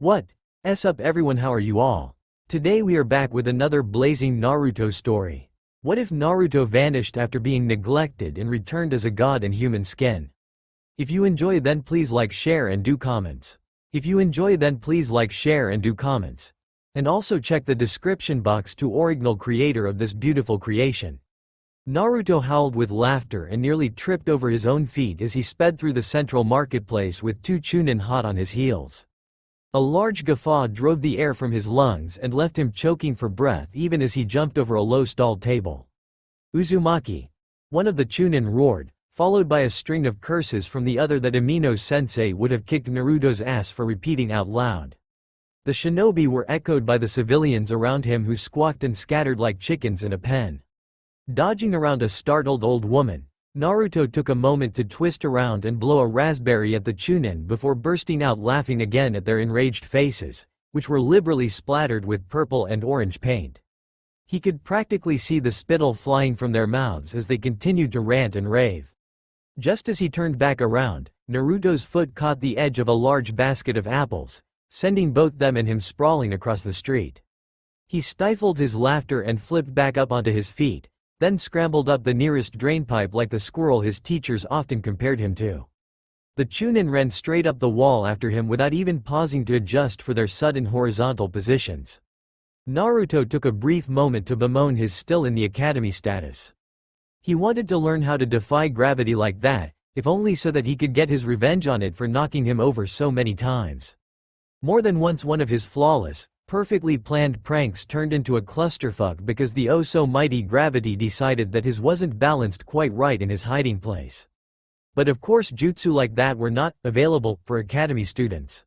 What's up everyone, how are you all? Today we are back with another blazing Naruto story. What if Naruto vanished after being neglected and returned as a god in human skin? If you enjoy, then please like, share and do comments. And also check the description box to original creator of this beautiful creation. Naruto howled with laughter and nearly tripped over his own feet as he sped through the central marketplace with two chunin hot on his heels. A large guffaw drove the air from his lungs and left him choking for breath even as he jumped over a low stalled table. Uzumaki! One of the chunin roared, followed by a string of curses from the other that Amino-sensei would have kicked Naruto's ass for repeating out loud. The shinobi were echoed by the civilians around him who squawked and scattered like chickens in a pen. Dodging around a startled old woman, Naruto took a moment to twist around and blow a raspberry at the chunin before bursting out laughing again at their enraged faces, which were liberally splattered with purple and orange paint. He could practically see the spittle flying from their mouths as they continued to rant and rave. Just as he turned back around, Naruto's foot caught the edge of a large basket of apples, sending both them and him sprawling across the street. He stifled his laughter and flipped back up onto his feet, then scrambled up the nearest drainpipe like the squirrel his teachers often compared him to. The chunin ran straight up the wall after him without even pausing to adjust for their sudden horizontal positions. Naruto took a brief moment to bemoan his still in the academy status. He wanted to learn how to defy gravity like that, if only so that he could get his revenge on it for knocking him over so many times. More than once one of his flawless, perfectly planned pranks turned into a clusterfuck because the oh-so-mighty gravity decided that his wasn't balanced quite right in his hiding place. But of course jutsu like that were not available for academy students.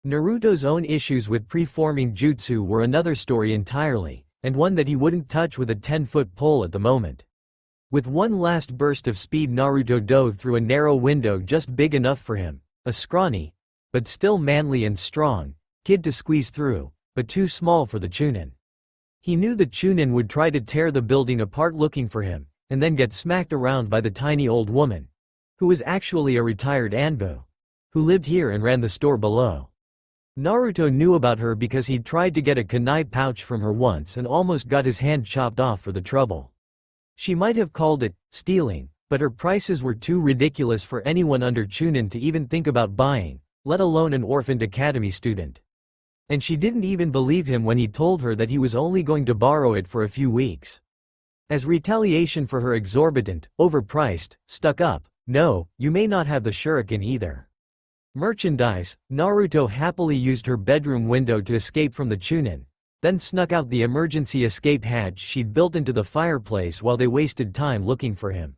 Naruto's own issues with preforming jutsu were another story entirely, and one that he wouldn't touch with a 10-foot pole at the moment. With one last burst of speed, Naruto dove through a narrow window just big enough for him, a scrawny, but still manly and strong, kid to squeeze through, but too small for the chunin. He knew the chunin would try to tear the building apart looking for him, and then get smacked around by the tiny old woman, who was actually a retired Anbu, who lived here and ran the store below. Naruto knew about her because he'd tried to get a kunai pouch from her once and almost got his hand chopped off for the trouble. She might have called it stealing, but her prices were too ridiculous for anyone under chunin to even think about buying, let alone an orphaned academy student. And she didn't even believe him when he told her that he was only going to borrow it for a few weeks. As retaliation for her exorbitant, overpriced, stuck-up, "No, you may not have the shuriken either." Merchandise, Naruto happily used her bedroom window to escape from the chunin, then snuck out the emergency escape hatch she'd built into the fireplace while they wasted time looking for him.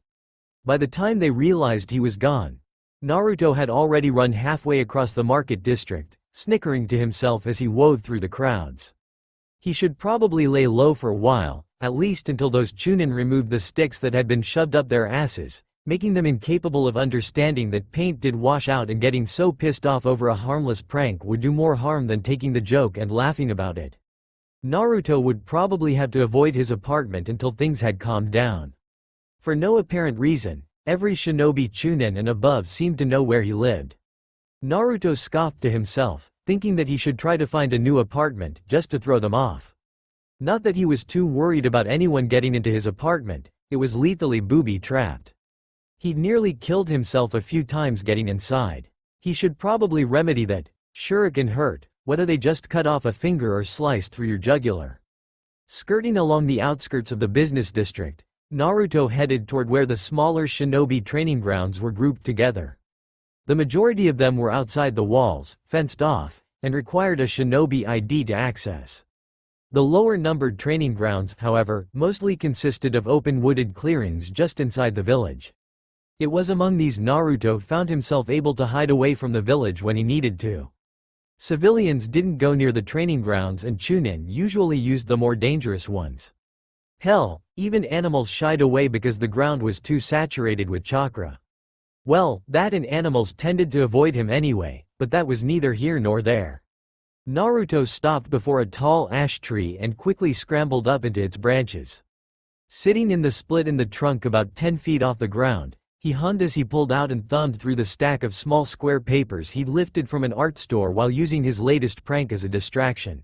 By the time they realized he was gone, Naruto had already run halfway across the market district, snickering to himself as he wove through the crowds. He should probably lay low for a while, at least until those chunin removed the sticks that had been shoved up their asses, making them incapable of understanding that paint did wash out, and getting so pissed off over a harmless prank would do more harm than taking the joke and laughing about it. Naruto would probably have to avoid his apartment until things had calmed down. For no apparent reason, every shinobi chunin and above seemed to know where he lived. Naruto scoffed to himself, thinking that he should try to find a new apartment just to throw them off. Not that he was too worried about anyone getting into his apartment, it was lethally booby-trapped. He'd nearly killed himself a few times getting inside. He should probably remedy that. Shuriken hurt, whether they just cut off a finger or sliced through your jugular. Skirting along the outskirts of the business district, Naruto headed toward where the smaller shinobi training grounds were grouped together. The majority of them were outside the walls, fenced off, and required a shinobi ID to access. The lower-numbered training grounds, however, mostly consisted of open wooded clearings just inside the village. It was among these Naruto found himself able to hide away from the village when he needed to. Civilians didn't go near the training grounds and chunin usually used the more dangerous ones. Hell, even animals shied away because the ground was too saturated with chakra. Well, that and animals tended to avoid him anyway, but that was neither here nor there. Naruto stopped before a tall ash tree and quickly scrambled up into its branches. Sitting in the split in the trunk about 10 feet off the ground, He hummed as he pulled out and thumbed through the stack of small square papers he'd lifted from an art store while using his latest prank as a distraction.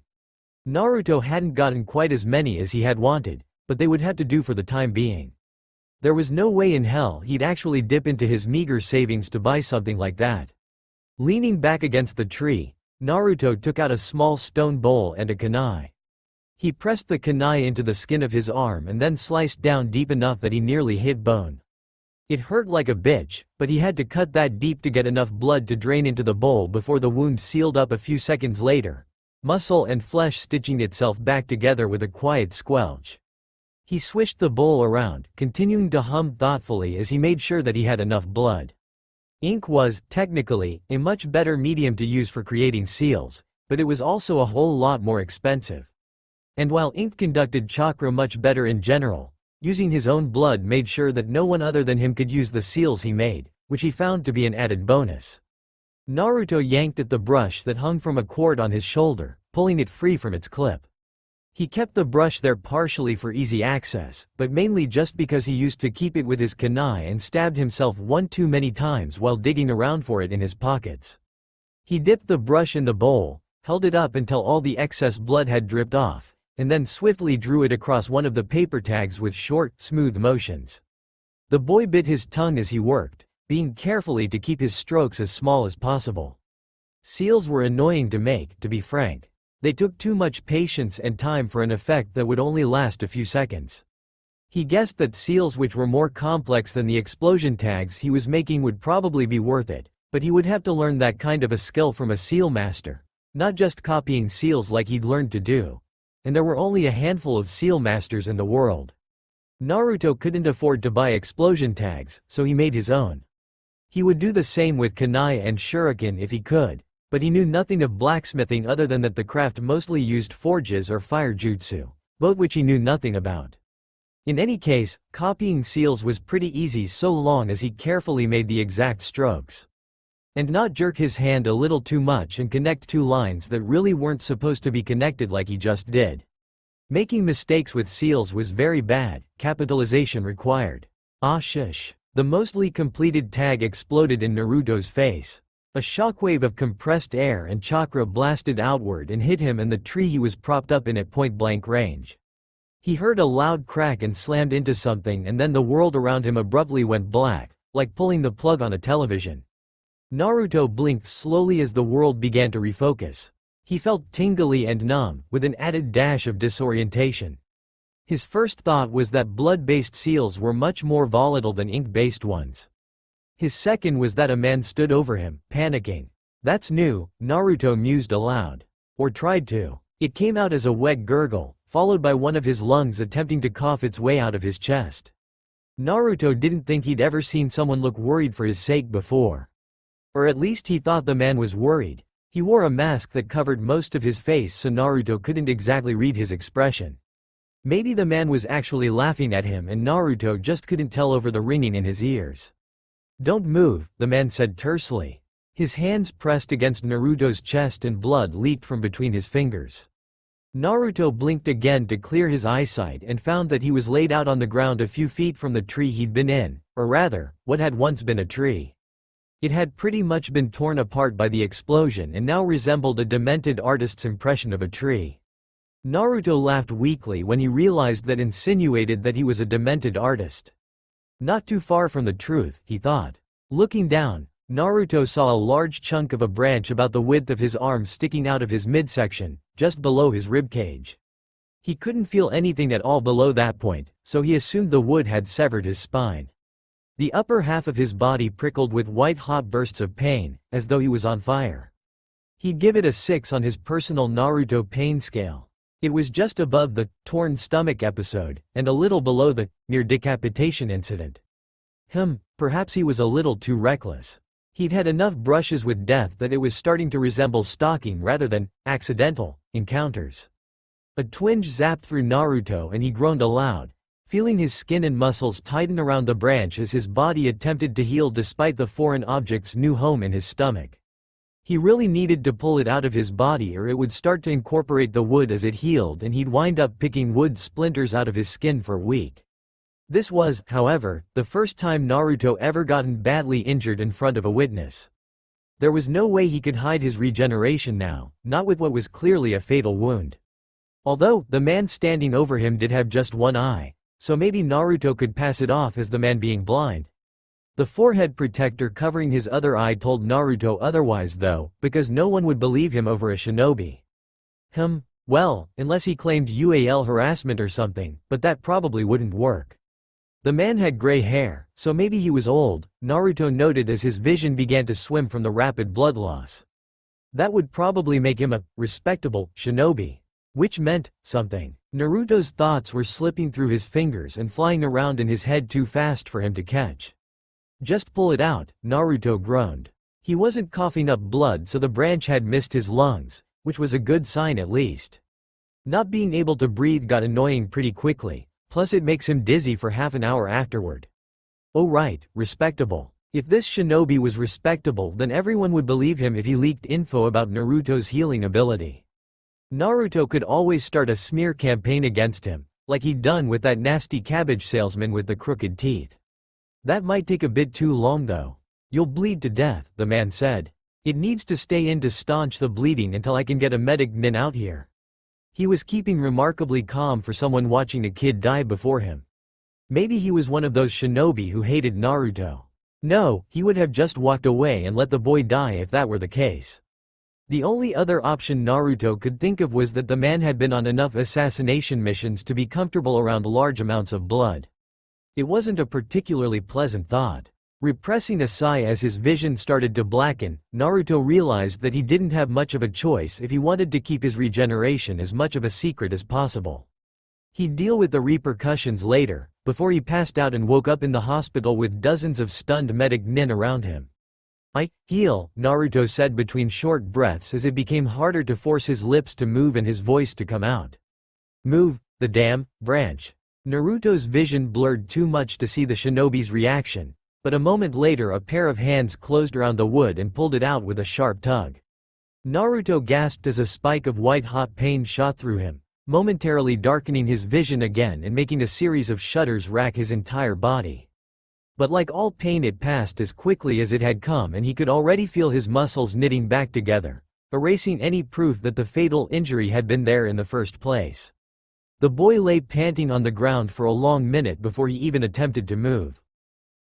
Naruto hadn't gotten quite as many as he had wanted, but they would have to do for the time being. There was no way in hell he'd actually dip into his meager savings to buy something like that. Leaning back against the tree, Naruto took out a small stone bowl and a kunai. He pressed the kunai into the skin of his arm and then sliced down deep enough that he nearly hit bone. It hurt like a bitch, but he had to cut that deep to get enough blood to drain into the bowl before the wound sealed up a few seconds later, muscle and flesh stitching itself back together with a quiet squelch. He swished the bowl around, continuing to hum thoughtfully as he made sure that he had enough blood. Ink was, technically, a much better medium to use for creating seals, but it was also a whole lot more expensive. And while ink conducted chakra much better in general, using his own blood made sure that no one other than him could use the seals he made, which he found to be an added bonus. Naruto yanked at the brush that hung from a cord on his shoulder, pulling it free from its clip. He kept the brush there partially for easy access, but mainly just because he used to keep it with his kunai and stabbed himself one too many times while digging around for it in his pockets. He dipped the brush in the bowl, held it up until all the excess blood had dripped off, and then swiftly drew it across one of the paper tags with short, smooth motions. The boy bit his tongue as he worked, being carefully to keep his strokes as small as possible. Seals were annoying to make, to be frank. They took too much patience and time for an effect that would only last a few seconds. He guessed that seals which were more complex than the explosion tags he was making would probably be worth it, but he would have to learn that kind of a skill from a seal master, not just copying seals like he'd learned to do. And there were only a handful of seal masters in the world. Naruto couldn't afford to buy explosion tags, so he made his own. He would do the same with kunai and shuriken if he could, but he knew nothing of blacksmithing other than that the craft mostly used forges or fire jutsu, both which he knew nothing about. In any case, copying seals was pretty easy so long as he carefully made the exact strokes. And not jerk his hand a little too much and connect two lines that really weren't supposed to be connected like he just did. Making mistakes with seals was very bad, capitalization required. Ah shush. The mostly completed tag exploded in Naruto's face. A shockwave of compressed air and chakra blasted outward and hit him and the tree he was propped up in at point-blank range. He heard a loud crack and slammed into something, and then the world around him abruptly went black, like pulling the plug on a television. Naruto blinked slowly as the world began to refocus. He felt tingly and numb, with an added dash of disorientation. His first thought was that blood-based seals were much more volatile than ink-based ones. His second was that a man stood over him, panicking. That's new, Naruto mused aloud. Or tried to. It came out as a wet gurgle, followed by one of his lungs attempting to cough its way out of his chest. Naruto didn't think he'd ever seen someone look worried for his sake before. Or at least he thought the man was worried. He wore a mask that covered most of his face, so Naruto couldn't exactly read his expression. Maybe the man was actually laughing at him and Naruto just couldn't tell over the ringing in his ears. Don't move, the man said tersely. His hands pressed against Naruto's chest and blood leaked from between his fingers. Naruto blinked again to clear his eyesight and found that he was laid out on the ground a few feet from the tree he'd been in, or rather, what had once been a tree. It had pretty much been torn apart by the explosion and now resembled a demented artist's impression of a tree. Naruto laughed weakly when he realized that insinuated that he was a demented artist. Not too far from the truth, he thought. Looking down, Naruto saw a large chunk of a branch about the width of his arm sticking out of his midsection, just below his ribcage. He couldn't feel anything at all below that point, so he assumed the wood had severed his spine. The upper half of his body prickled with white-hot bursts of pain, as though he was on fire. He'd give it a 6 on his personal Naruto pain scale. It was just above the torn stomach episode, and a little below the near decapitation incident. Perhaps he was a little too reckless. He'd had enough brushes with death that it was starting to resemble stalking rather than accidental encounters. A twinge zapped through Naruto and he groaned aloud, feeling his skin and muscles tighten around the branch as his body attempted to heal despite the foreign object's new home in his stomach. He really needed to pull it out of his body or it would start to incorporate the wood as it healed and he'd wind up picking wood splinters out of his skin for a week. This was, however, the first time Naruto ever gotten badly injured in front of a witness. There was no way he could hide his regeneration now, not with what was clearly a fatal wound. Although, the man standing over him did have just one eye, so maybe Naruto could pass it off as the man being blind. The forehead protector covering his other eye told Naruto otherwise though, because no one would believe him over a shinobi. Well, unless he claimed UAL harassment or something, but that probably wouldn't work. The man had gray hair, so maybe he was old, Naruto noted as his vision began to swim from the rapid blood loss. That would probably make him a respectable shinobi. Which meant something. Naruto's thoughts were slipping through his fingers and flying around in his head too fast for him to catch. Just pull it out, Naruto groaned. He wasn't coughing up blood, so the branch had missed his lungs, which was a good sign at least. Not being able to breathe got annoying pretty quickly, plus it makes him dizzy for half an hour afterward. Oh right, respectable. If this shinobi was respectable, then everyone would believe him if he leaked info about Naruto's healing ability. Naruto could always start a smear campaign against him, like he'd done with that nasty cabbage salesman with the crooked teeth. That might take a bit too long though. You'll bleed to death, the man said. It needs to stay in to staunch the bleeding until I can get a medic nin out here. He was keeping remarkably calm for someone watching a kid die before him. Maybe he was one of those shinobi who hated Naruto. No, he would have just walked away and let the boy die if that were the case. The only other option Naruto could think of was that the man had been on enough assassination missions to be comfortable around large amounts of blood. It wasn't a particularly pleasant thought. Repressing a sigh as his vision started to blacken, Naruto realized that he didn't have much of a choice if he wanted to keep his regeneration as much of a secret as possible. He'd deal with the repercussions later, before he passed out and woke up in the hospital with dozens of stunned medic nin around him. I heal, Naruto said between short breaths as it became harder to force his lips to move and his voice to come out. Move, the damn branch. Naruto's vision blurred too much to see the shinobi's reaction, but a moment later a pair of hands closed around the wood and pulled it out with a sharp tug. Naruto gasped as a spike of white-hot pain shot through him, momentarily darkening his vision again and making a series of shudders rack his entire body. But like all pain, it passed as quickly as it had come, and he could already feel his muscles knitting back together, erasing any proof that the fatal injury had been there in the first place. The boy lay panting on the ground for a long minute before he even attempted to move.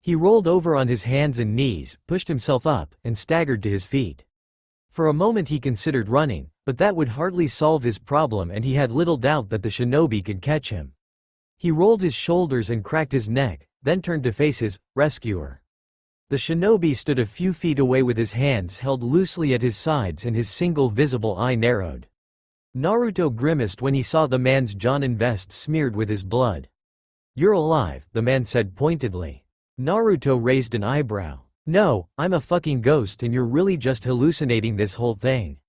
He rolled over on his hands and knees, pushed himself up, and staggered to his feet. For a moment he considered running, but that would hardly solve his problem, and he had little doubt that the shinobi could catch him. He rolled his shoulders and cracked his neck, then turned to face his rescuer. The shinobi stood a few feet away with his hands held loosely at his sides and his single visible eye narrowed. Naruto grimaced when he saw the man's Jonin vest smeared with his blood. "You're alive," the man said pointedly. Naruto raised an eyebrow. "No, I'm a fucking ghost and you're really just hallucinating this whole thing."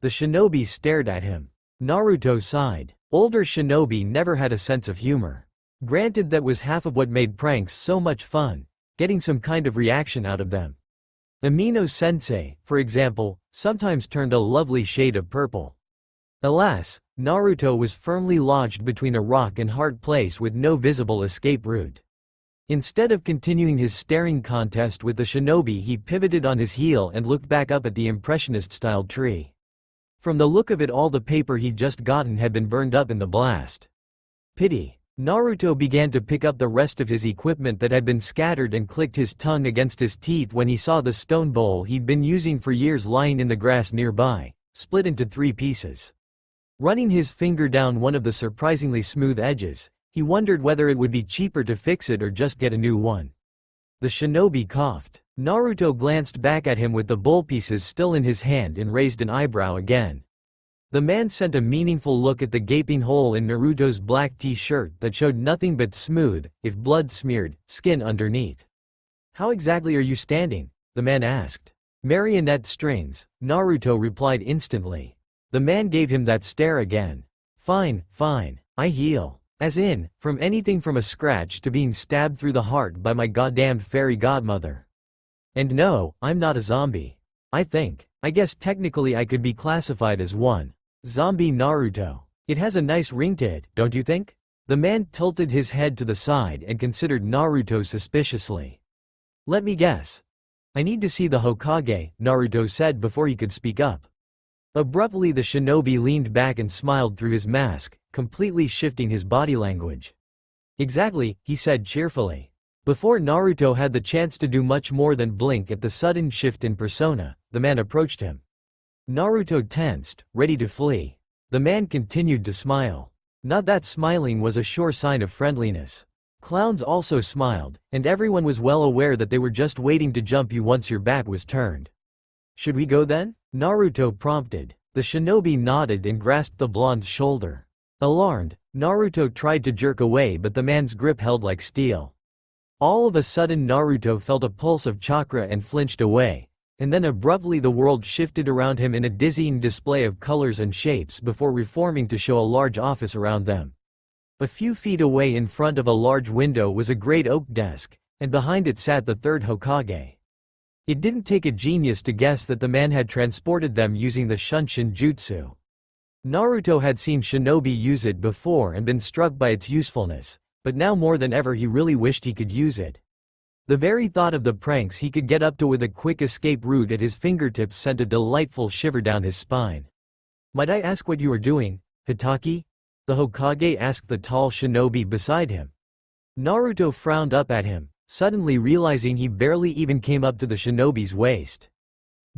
The shinobi stared at him. Naruto sighed. Older shinobi never had a sense of humor. Granted, that was half of what made pranks so much fun, getting some kind of reaction out of them. Amino-sensei, for example, sometimes turned a lovely shade of purple. Alas, Naruto was firmly lodged between a rock and hard place with no visible escape route. Instead of continuing his staring contest with the shinobi, he pivoted on his heel and looked back up at the impressionist-style tree. From the look of it, all the paper he'd just gotten had been burned up in the blast. Pity. Naruto began to pick up the rest of his equipment that had been scattered and clicked his tongue against his teeth when he saw the stone bowl he'd been using for years lying in the grass nearby, split into 3 pieces. Running his finger down one of the surprisingly smooth edges, he wondered whether it would be cheaper to fix it or just get a new one. The shinobi coughed. Naruto glanced back at him with the bowl pieces still in his hand and raised an eyebrow again. The man sent a meaningful look at the gaping hole in Naruto's black t-shirt that showed nothing but smooth, if blood-smeared, skin underneath. "How exactly are you standing?" the man asked. "Marionette strings," Naruto replied instantly. The man gave him that stare again. Fine, I heal. As in, from anything from a scratch to being stabbed through the heart by my goddamned fairy godmother. And no, I'm not a zombie. I guess technically I could be classified as one. Zombie Naruto. It has a nice ring to it, don't you think? The man tilted his head to the side and considered Naruto suspiciously. Let me guess. I need to see the Hokage, Naruto said before he could speak up. Abruptly the shinobi leaned back and smiled through his mask, completely shifting his body language. Exactly, he said cheerfully. Before Naruto had the chance to do much more than blink at the sudden shift in persona, the man approached him. Naruto tensed, ready to flee. The man continued to smile. Not that smiling was a sure sign of friendliness. Clowns also smiled, and everyone was well aware that they were just waiting to jump you once your back was turned. Should we go then? Naruto prompted. The shinobi nodded and grasped the blonde's shoulder. Alarmed, Naruto tried to jerk away but the man's grip held like steel. All of a sudden Naruto felt a pulse of chakra and flinched away, and then abruptly the world shifted around him in a dizzying display of colors and shapes before reforming to show a large office around them. A few feet away in front of a large window was a great oak desk, and behind it sat the third Hokage. It didn't take a genius to guess that the man had transported them using the Shunshin Jutsu. Naruto had seen shinobi use it before and been struck by its usefulness, but now more than ever he really wished he could use it. The very thought of the pranks he could get up to with a quick escape route at his fingertips sent a delightful shiver down his spine. Might I ask what you are doing, Hitaki? The Hokage asked the tall shinobi beside him. Naruto frowned up at him, suddenly realizing he barely even came up to the shinobi's waist.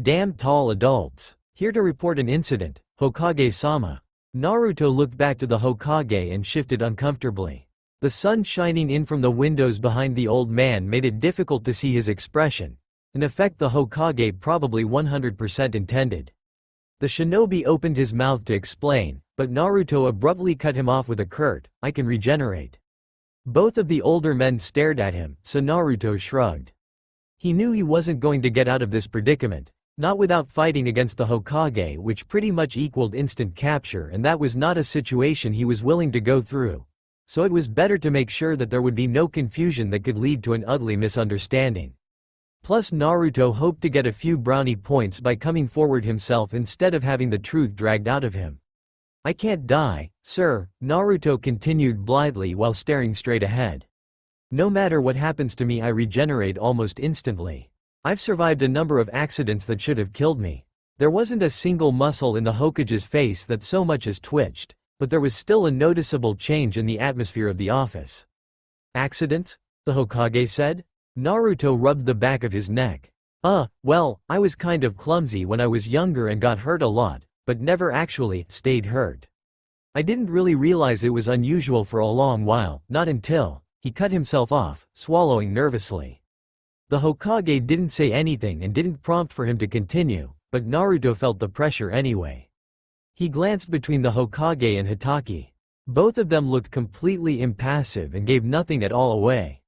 Damn tall adults. Here to report an incident, Hokage-sama. Naruto looked back to the Hokage and shifted uncomfortably. The sun shining in from the windows behind the old man made it difficult to see his expression, an effect the Hokage probably 100% intended. The shinobi opened his mouth to explain, but Naruto abruptly cut him off with a curt, "I can regenerate." Both of the older men stared at him, so Naruto shrugged. He knew he wasn't going to get out of this predicament, not without fighting against the Hokage, which pretty much equaled instant capture, and that was not a situation he was willing to go through. So it was better to make sure that there would be no confusion that could lead to an ugly misunderstanding. Plus Naruto hoped to get a few brownie points by coming forward himself instead of having the truth dragged out of him. "I can't die, sir," Naruto continued blithely while staring straight ahead. "No matter what happens to me I regenerate almost instantly. I've survived a number of accidents that should have killed me." There wasn't a single muscle in the Hokage's face that so much as twitched, but there was still a noticeable change in the atmosphere of the office. "Accidents?" the Hokage said. Naruto rubbed the back of his neck. Well, I was kind of clumsy when I was younger and got hurt a lot, but never actually stayed hurt. I didn't really realize it was unusual for a long while, not until..." He cut himself off, swallowing nervously. The Hokage didn't say anything and didn't prompt for him to continue, but Naruto felt the pressure anyway. He glanced between the Hokage and Hitaki. Both of them looked completely impassive and gave nothing at all away.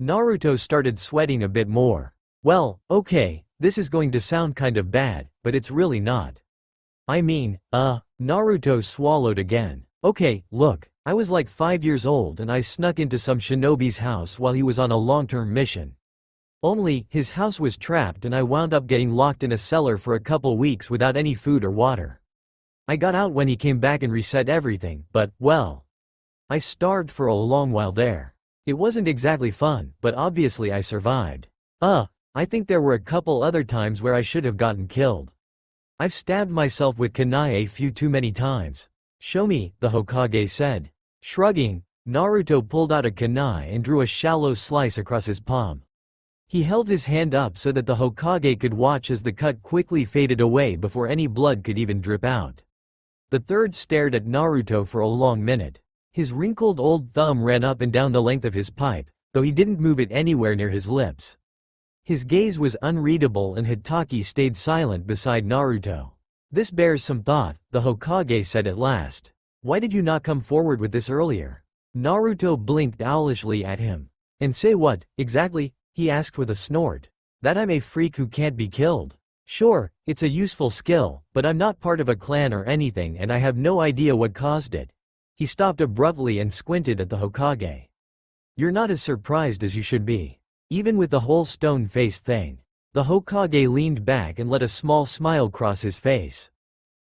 Naruto started sweating a bit more. "Well, okay, this is going to sound kind of bad, but it's really not. I mean, Naruto swallowed again. "Okay, look, I was like 5 years old and I snuck into some shinobi's house while he was on a long-term mission. Only, his house was trapped and I wound up getting locked in a cellar for a couple weeks without any food or water. I got out when he came back and reset everything, but, well, I starved for a long while there. It wasn't exactly fun, but obviously I survived. I think there were a couple other times where I should have gotten killed. I've stabbed myself with kunai a few too many times." "Show me," the Hokage said. Shrugging, Naruto pulled out a kunai and drew a shallow slice across his palm. He held his hand up so that the Hokage could watch as the cut quickly faded away before any blood could even drip out. The third stared at Naruto for a long minute. His wrinkled old thumb ran up and down the length of his pipe, though he didn't move it anywhere near his lips. His gaze was unreadable and Hitaki stayed silent beside Naruto. "This bears some thought," the Hokage said at last. "Why did you not come forward with this earlier?" Naruto blinked owlishly at him. "And say what, exactly?" he asked with a snort. "That I'm a freak who can't be killed. Sure, it's a useful skill, but I'm not part of a clan or anything and I have no idea what caused it." He stopped abruptly and squinted at the Hokage. "You're not as surprised as you should be. Even with the whole stone face thing." The Hokage leaned back and let a small smile cross his face.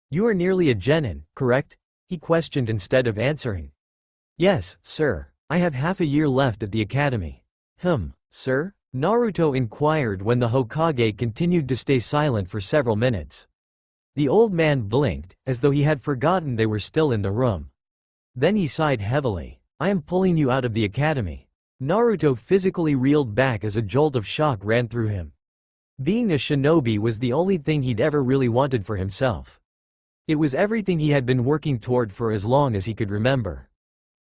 "You are nearly a genin, correct?" he questioned instead of answering. Yes, sir. I have half a year left at the academy. Sir? Naruto inquired when the Hokage continued to stay silent for several minutes. The old man blinked, as though he had forgotten they were still in the room. Then he sighed heavily. I am pulling you out of the academy. Naruto physically reeled back as a jolt of shock ran through him. Being a shinobi was the only thing he'd ever really wanted for himself. It was everything he had been working toward for as long as he could remember.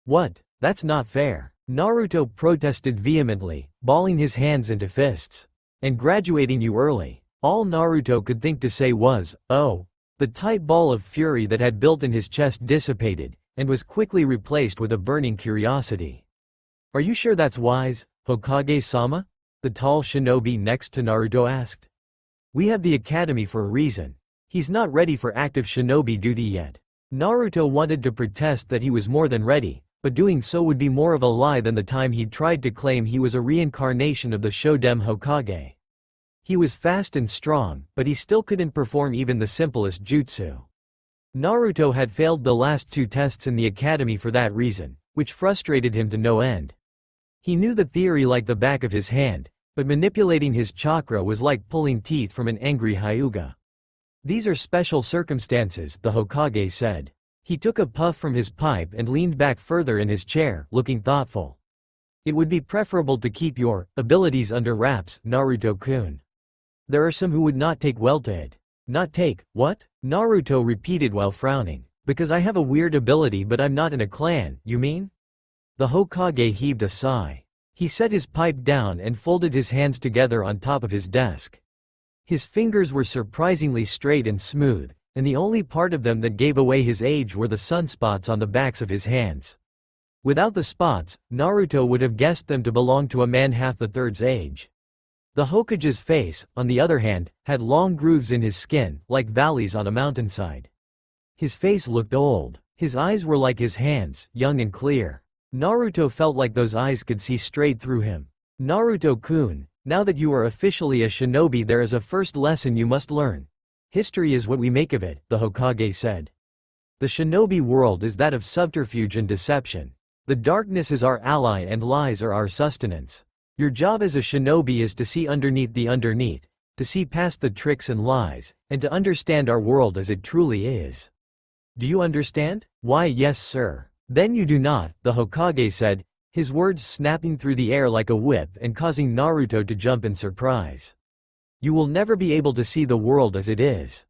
What? That's not fair. Naruto protested vehemently, balling his hands into fists. And graduating you early. All Naruto could think to say was, oh. The tight ball of fury that had built in his chest dissipated, and was quickly replaced with a burning curiosity. Are you sure that's wise, Hokage-sama? The tall shinobi next to Naruto asked. We have the academy for a reason. He's not ready for active shinobi duty yet. Naruto wanted to protest that he was more than ready, but doing so would be more of a lie than the time he'd tried to claim he was a reincarnation of the Shoden Hokage. He was fast and strong, but he still couldn't perform even the simplest jutsu. Naruto had failed the last 2 tests in the academy for that reason, which frustrated him to no end. He knew the theory like the back of his hand, but manipulating his chakra was like pulling teeth from an angry hyuga. These are special circumstances, the Hokage said. He took a puff from his pipe and leaned back further in his chair, looking thoughtful. It would be preferable to keep your abilities under wraps, Naruto-kun. There are some who would not take well to it. Not take, what? Naruto repeated while frowning. Because I have a weird ability but I'm not in a clan, you mean? The Hokage heaved a sigh. He set his pipe down and folded his hands together on top of his desk. His fingers were surprisingly straight and smooth, and the only part of them that gave away his age were the sunspots on the backs of his hands. Without the spots, Naruto would have guessed them to belong to a man half the third's age. The Hokage's face, on the other hand, had long grooves in his skin, like valleys on a mountainside. His face looked old. His eyes were like his hands, young and clear. Naruto felt like those eyes could see straight through him. Naruto-kun, now that you are officially a shinobi, there is a first lesson you must learn. History is what we make of it, the Hokage said. The shinobi world is that of subterfuge and deception. The darkness is our ally and lies are our sustenance. Your job as a shinobi is to see underneath the underneath, to see past the tricks and lies, and to understand our world as it truly is. Do you understand? Why, yes, sir. Then you do not, the Hokage said, his words snapping through the air like a whip and causing Naruto to jump in surprise. You will never be able to see the world as it is.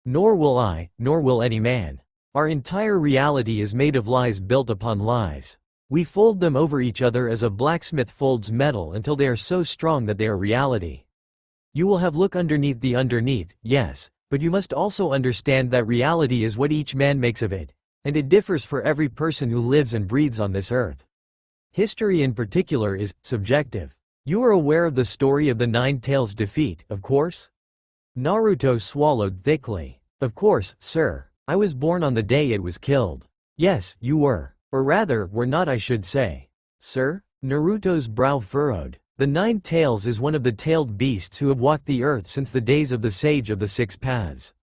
Nor will I, nor will any man. Our entire reality is made of lies built upon lies. We fold them over each other as a blacksmith folds metal until they are so strong that they are reality. You will have look underneath the underneath, yes, but you must also understand that reality is what each man makes of it, and it differs for every person who lives and breathes on this earth. History in particular is subjective. You are aware of the story of the Nine Tails' defeat, of course? Naruto swallowed thickly. Of course, sir. I was born on the day it was killed. Yes, you were. Or rather, were not, I should say. Sir? Naruto's brow furrowed. The Nine Tails is one of the tailed beasts who have walked the earth since the days of the Sage of the Six Paths.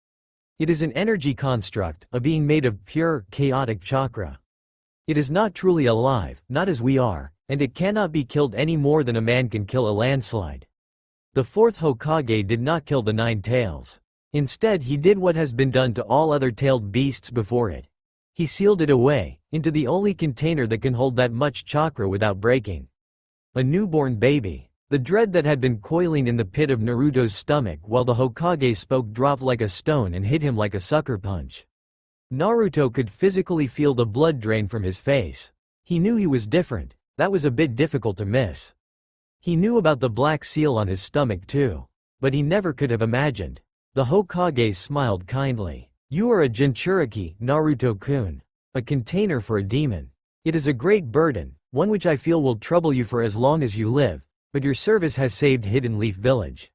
It is an energy construct, a being made of pure, chaotic chakra. It is not truly alive, not as we are, and it cannot be killed any more than a man can kill a landslide. The fourth Hokage did not kill the Nine Tails. Instead, he did what has been done to all other tailed beasts before it. He sealed it away, into the only container that can hold that much chakra without breaking. A newborn baby. The dread that had been coiling in the pit of Naruto's stomach while the Hokage spoke dropped like a stone and hit him like a sucker punch. Naruto could physically feel the blood drain from his face. He knew he was different. That was a bit difficult to miss. He knew about the black seal on his stomach too. But he never could have imagined. The Hokage smiled kindly. You are a Jinchuriki, Naruto-kun. A container for a demon. It is a great burden, one which I feel will trouble you for as long as you live. But your service has saved Hidden Leaf Village.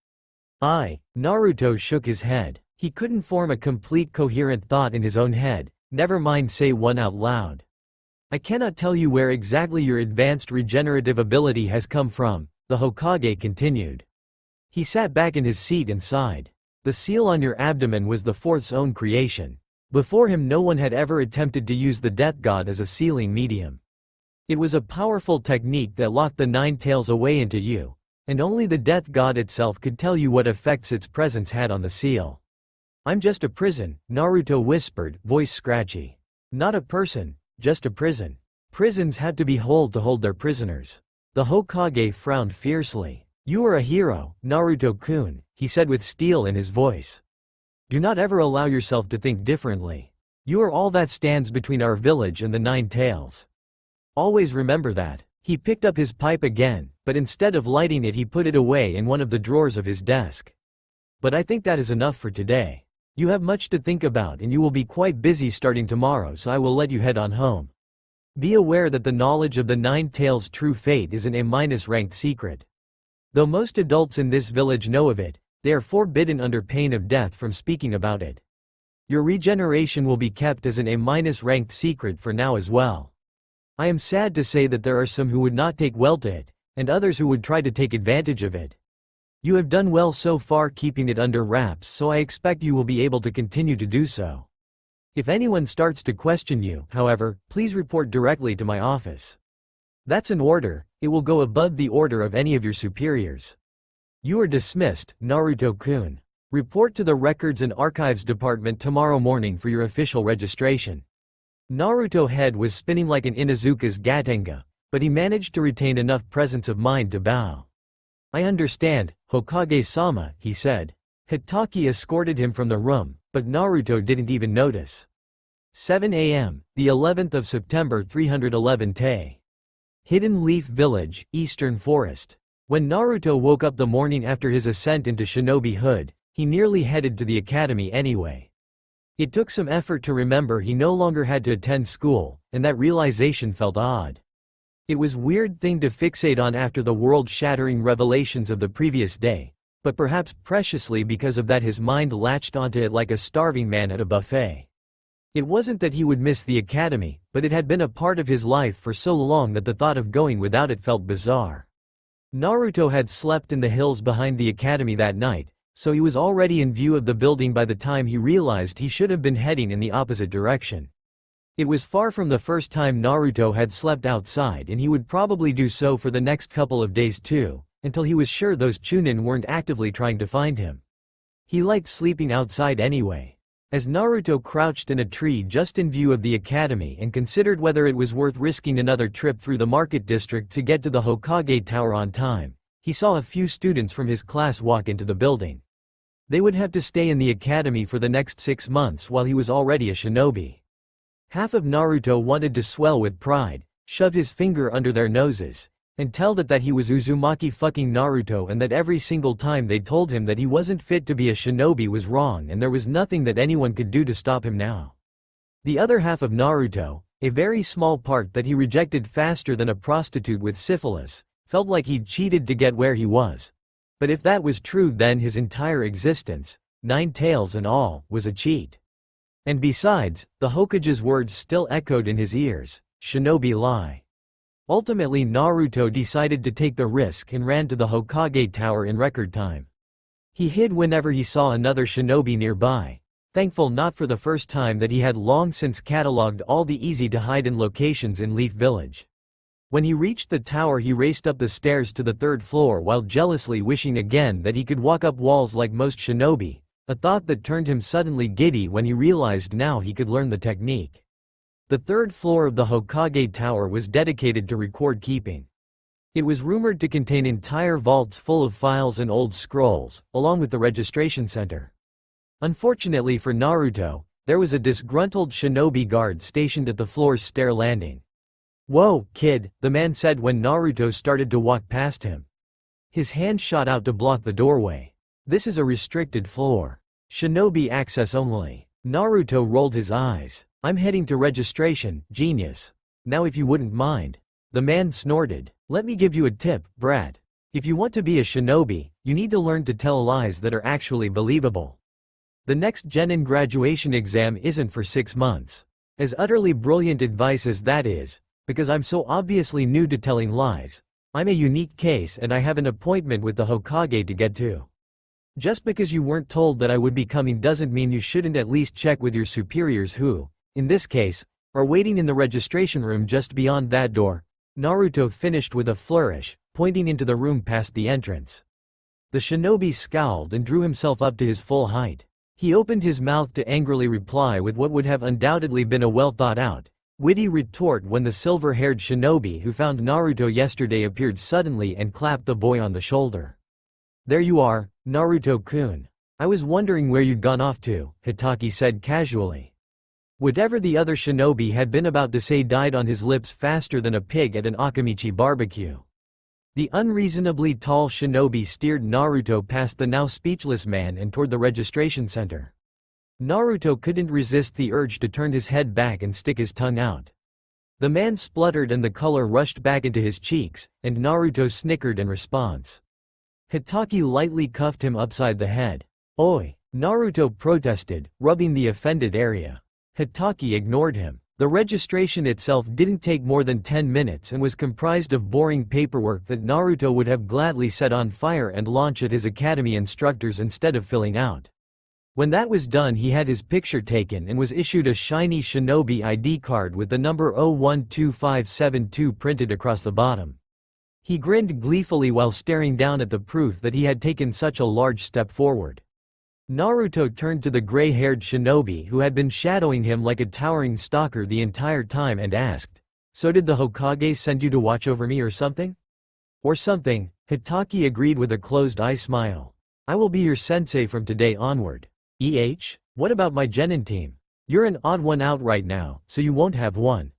Naruto shook his head. He couldn't form a complete coherent thought in his own head, never mind say one out loud. I cannot tell you where exactly your advanced regenerative ability has come from, the Hokage continued. He sat back in his seat and sighed. The seal on your abdomen was the fourth's own creation. Before him no one had ever attempted to use the death god as a sealing medium. It was a powerful technique that locked the nine tails away into you, and only the death god itself could tell you what effects its presence had on the seal. I'm just a prison, Naruto whispered, voice scratchy. Not a person, just a prison. Prisons had to be whole to hold their prisoners. The Hokage frowned fiercely. You are a hero, Naruto-kun, he said with steel in his voice. Do not ever allow yourself to think differently. You are all that stands between our village and the nine tails. Always remember that. He picked up his pipe again, but instead of lighting it he put it away in one of the drawers of his desk. But I think that is enough for today. You have much to think about and you will be quite busy starting tomorrow, so I will let you head on home. Be aware that the knowledge of the nine tails' true fate is an A-ranked secret. Though most adults in this village know of it, they are forbidden under pain of death from speaking about it. Your regeneration will be kept as an A-ranked secret for now as well. I am sad to say that there are some who would not take well to it, and others who would try to take advantage of it. You have done well so far keeping it under wraps, so I expect you will be able to continue to do so. If anyone starts to question you, however, please report directly to my office. That's an order, it will go above the order of any of your superiors. You are dismissed, Naruto-kun. Report to the Records and Archives Department tomorrow morning for your official registration. Naruto's head was spinning like an Inuzuka's Gatenga, but he managed to retain enough presence of mind to bow. I understand, Hokage-sama, he said. Hitaki escorted him from the room, but Naruto didn't even notice. 7 a.m., the 11th of September 311 Tay. Hidden Leaf Village, Eastern Forest. When Naruto woke up the morning after his ascent into shinobi hood, he nearly headed to the academy anyway. It took some effort to remember he no longer had to attend school, and that realization felt odd. It was a weird thing to fixate on after the world-shattering revelations of the previous day, but perhaps preciously because of that his mind latched onto it like a starving man at a buffet. It wasn't that he would miss the academy, but it had been a part of his life for so long that the thought of going without it felt bizarre. Naruto had slept in the hills behind the academy that night, so he was already in view of the building by the time he realized he should have been heading in the opposite direction. It was far from the first time Naruto had slept outside, and he would probably do so for the next couple of days too, until he was sure those Chunin weren't actively trying to find him. He liked sleeping outside anyway. As Naruto crouched in a tree just in view of the academy and considered whether it was worth risking another trip through the market district to get to the Hokage Tower on time, he saw a few students from his class walk into the building. They would have to stay in the academy for the next 6 months while he was already a shinobi. Half of Naruto wanted to swell with pride, shove his finger under their noses, and tell that he was Uzumaki fucking Naruto, and that every single time they told him that he wasn't fit to be a shinobi was wrong and there was nothing that anyone could do to stop him now. The other half of Naruto, a very small part that he rejected faster than a prostitute with syphilis, felt like he'd cheated to get where he was. But if that was true, then his entire existence, 9 tails and all, was a cheat. And besides, the Hokage's words still echoed in his ears, shinobi lie. Ultimately Naruto decided to take the risk and ran to the Hokage Tower in record time. He hid whenever he saw another shinobi nearby, thankful not for the first time that he had long since catalogued all the easy-to-hide-in locations in Leaf Village. When he reached the tower he raced up the stairs to the 3rd floor while jealously wishing again that he could walk up walls like most shinobi, a thought that turned him suddenly giddy when he realized now he could learn the technique. The 3rd floor of the Hokage Tower was dedicated to record keeping. It was rumored to contain entire vaults full of files and old scrolls, along with the registration center. Unfortunately for Naruto, there was a disgruntled shinobi guard stationed at the floor's stair landing. "Whoa, kid," the man said when Naruto started to walk past him. His hand shot out to block the doorway. "This is a restricted floor. Shinobi access only." Naruto rolled his eyes. "I'm heading to registration, genius. Now if you wouldn't mind." The man snorted. "Let me give you a tip, brat. If you want to be a shinobi, you need to learn to tell lies that are actually believable. The next Genin graduation exam isn't for 6 months. As utterly brilliant advice as that is, because I'm so obviously new to telling lies, I'm a unique case and I have an appointment with the Hokage to get to. Just because you weren't told that I would be coming doesn't mean you shouldn't at least check with your superiors who, in this case, are waiting in the registration room just beyond that door. Naruto finished with a flourish, pointing into the room past the entrance. The shinobi scowled and drew himself up to his full height. He opened his mouth to angrily reply with what would have undoubtedly been a well-thought-out, witty retort when the silver-haired shinobi who found Naruto yesterday appeared suddenly and clapped the boy on the shoulder. "There you are, Naruto-kun. I was wondering where you'd gone off to," Hitaki said casually. Whatever the other shinobi had been about to say died on his lips faster than a pig at an Akamichi barbecue. The unreasonably tall shinobi steered Naruto past the now speechless man and toward the registration center. Naruto couldn't resist the urge to turn his head back and stick his tongue out. The man spluttered and the color rushed back into his cheeks, and Naruto snickered in response. Hitaki lightly cuffed him upside the head. "Oi!" Naruto protested, rubbing the offended area. Hitaki ignored him. The registration itself didn't take more than 10 minutes and was comprised of boring paperwork that Naruto would have gladly set on fire and launch at his academy instructors instead of filling out. When that was done, he had his picture taken and was issued a shiny shinobi ID card with the number 012572 printed across the bottom. He grinned gleefully while staring down at the proof that he had taken such a large step forward. Naruto turned to the gray-haired shinobi who had been shadowing him like a towering stalker the entire time and asked, "So did the Hokage send you to watch over me or something?" "Or something," Hitaki agreed with a closed-eye smile. "I will be your sensei from today onward." What about my genin team? You're an odd one out right now, so you won't have one.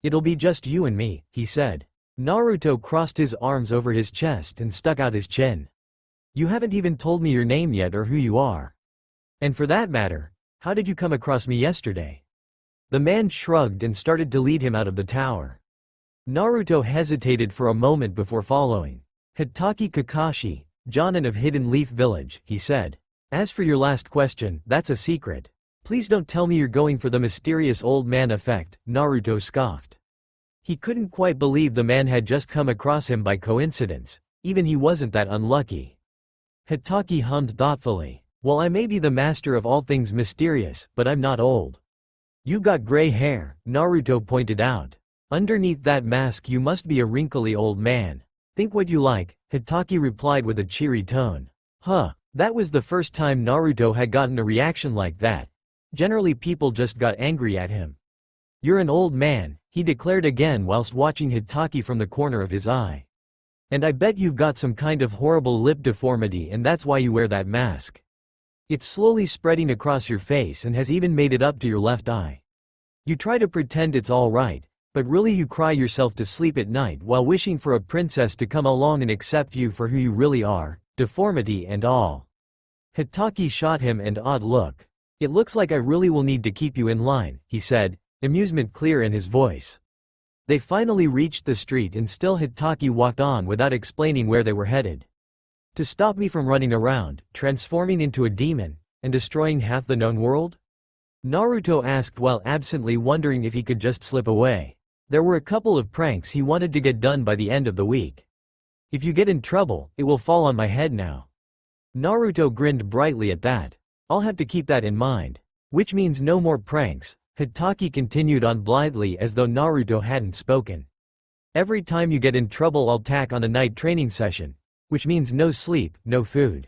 It'll be just you and me," he said. Naruto crossed his arms over his chest and stuck out his chin. "You haven't even told me your name yet or who you are. And for that matter, how did you come across me yesterday?" The man shrugged and started to lead him out of the tower. Naruto hesitated for a moment before following. "Hitaki Kakashi, Jonin of Hidden Leaf Village," he said. "As for your last question, that's a secret. Please don't tell me you're going for the mysterious old man effect," Naruto scoffed. He couldn't quite believe the man had just come across him by coincidence. Even he wasn't that unlucky. Hitaki hummed thoughtfully. "Well, I may be the master of all things mysterious, but I'm not old." "You've got gray hair," Naruto pointed out. "Underneath that mask you must be a wrinkly old man. Think what you like," Hitaki replied with a cheery tone. Huh, that was the first time Naruto had gotten a reaction like that. Generally people just got angry at him. "You're an old man," he declared again whilst watching Hitaki from the corner of his eye. "And I bet you've got some kind of horrible lip deformity and that's why you wear that mask. It's slowly spreading across your face and has even made it up to your left eye. You try to pretend it's all right, but really you cry yourself to sleep at night while wishing for a princess to come along and accept you for who you really are, deformity and all." Hitaki shot him an odd look. "It looks like I really will need to keep you in line," he said, amusement clear in his voice. They finally reached the street and still Hitaki walked on without explaining where they were headed. "To stop me from running around, transforming into a demon, and destroying half the known world?" Naruto asked while absently wondering if he could just slip away. There were a couple of pranks he wanted to get done by the end of the week. "If you get in trouble, it will fall on my head now." Naruto grinned brightly at that. "I'll have to keep that in mind. Which means no more pranks," Hitaki continued on blithely as though Naruto hadn't spoken. "Every time you get in trouble I'll tack on a night training session. Which means no sleep, no food."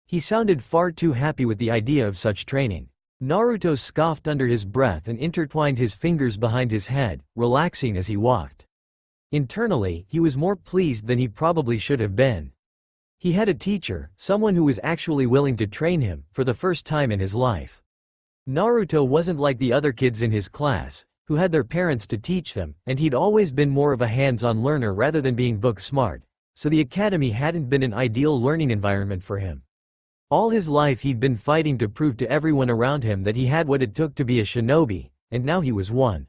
He sounded far too happy with the idea of such training. Naruto scoffed under his breath and intertwined his fingers behind his head, relaxing as he walked. Internally, he was more pleased than he probably should have been. He had a teacher, someone who was actually willing to train him, for the first time in his life. Naruto wasn't like the other kids in his class, who had their parents to teach them, and he'd always been more of a hands-on learner rather than being book smart, so the academy hadn't been an ideal learning environment for him. All his life he'd been fighting to prove to everyone around him that he had what it took to be a shinobi, and now he was one.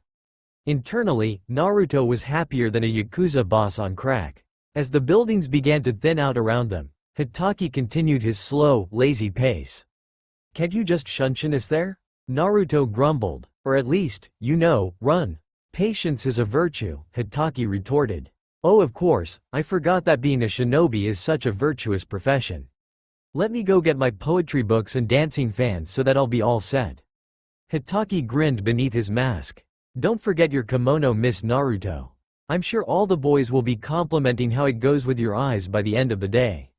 Internally, Naruto was happier than a Yakuza boss on crack. As the buildings began to thin out around them, Hitaki continued his slow, lazy pace. "Can't you just shunshun us there?" Naruto grumbled. "Or at least, run. Patience is a virtue," Hitaki retorted. "Oh, of course, I forgot that being a shinobi is such a virtuous profession. Let me go get my poetry books and dancing fans so that I'll be all set." Hitaki grinned beneath his mask. "Don't forget your kimono, Miss Naruto." I'm sure all the boys will be complimenting how it goes with your eyes by the end of the day.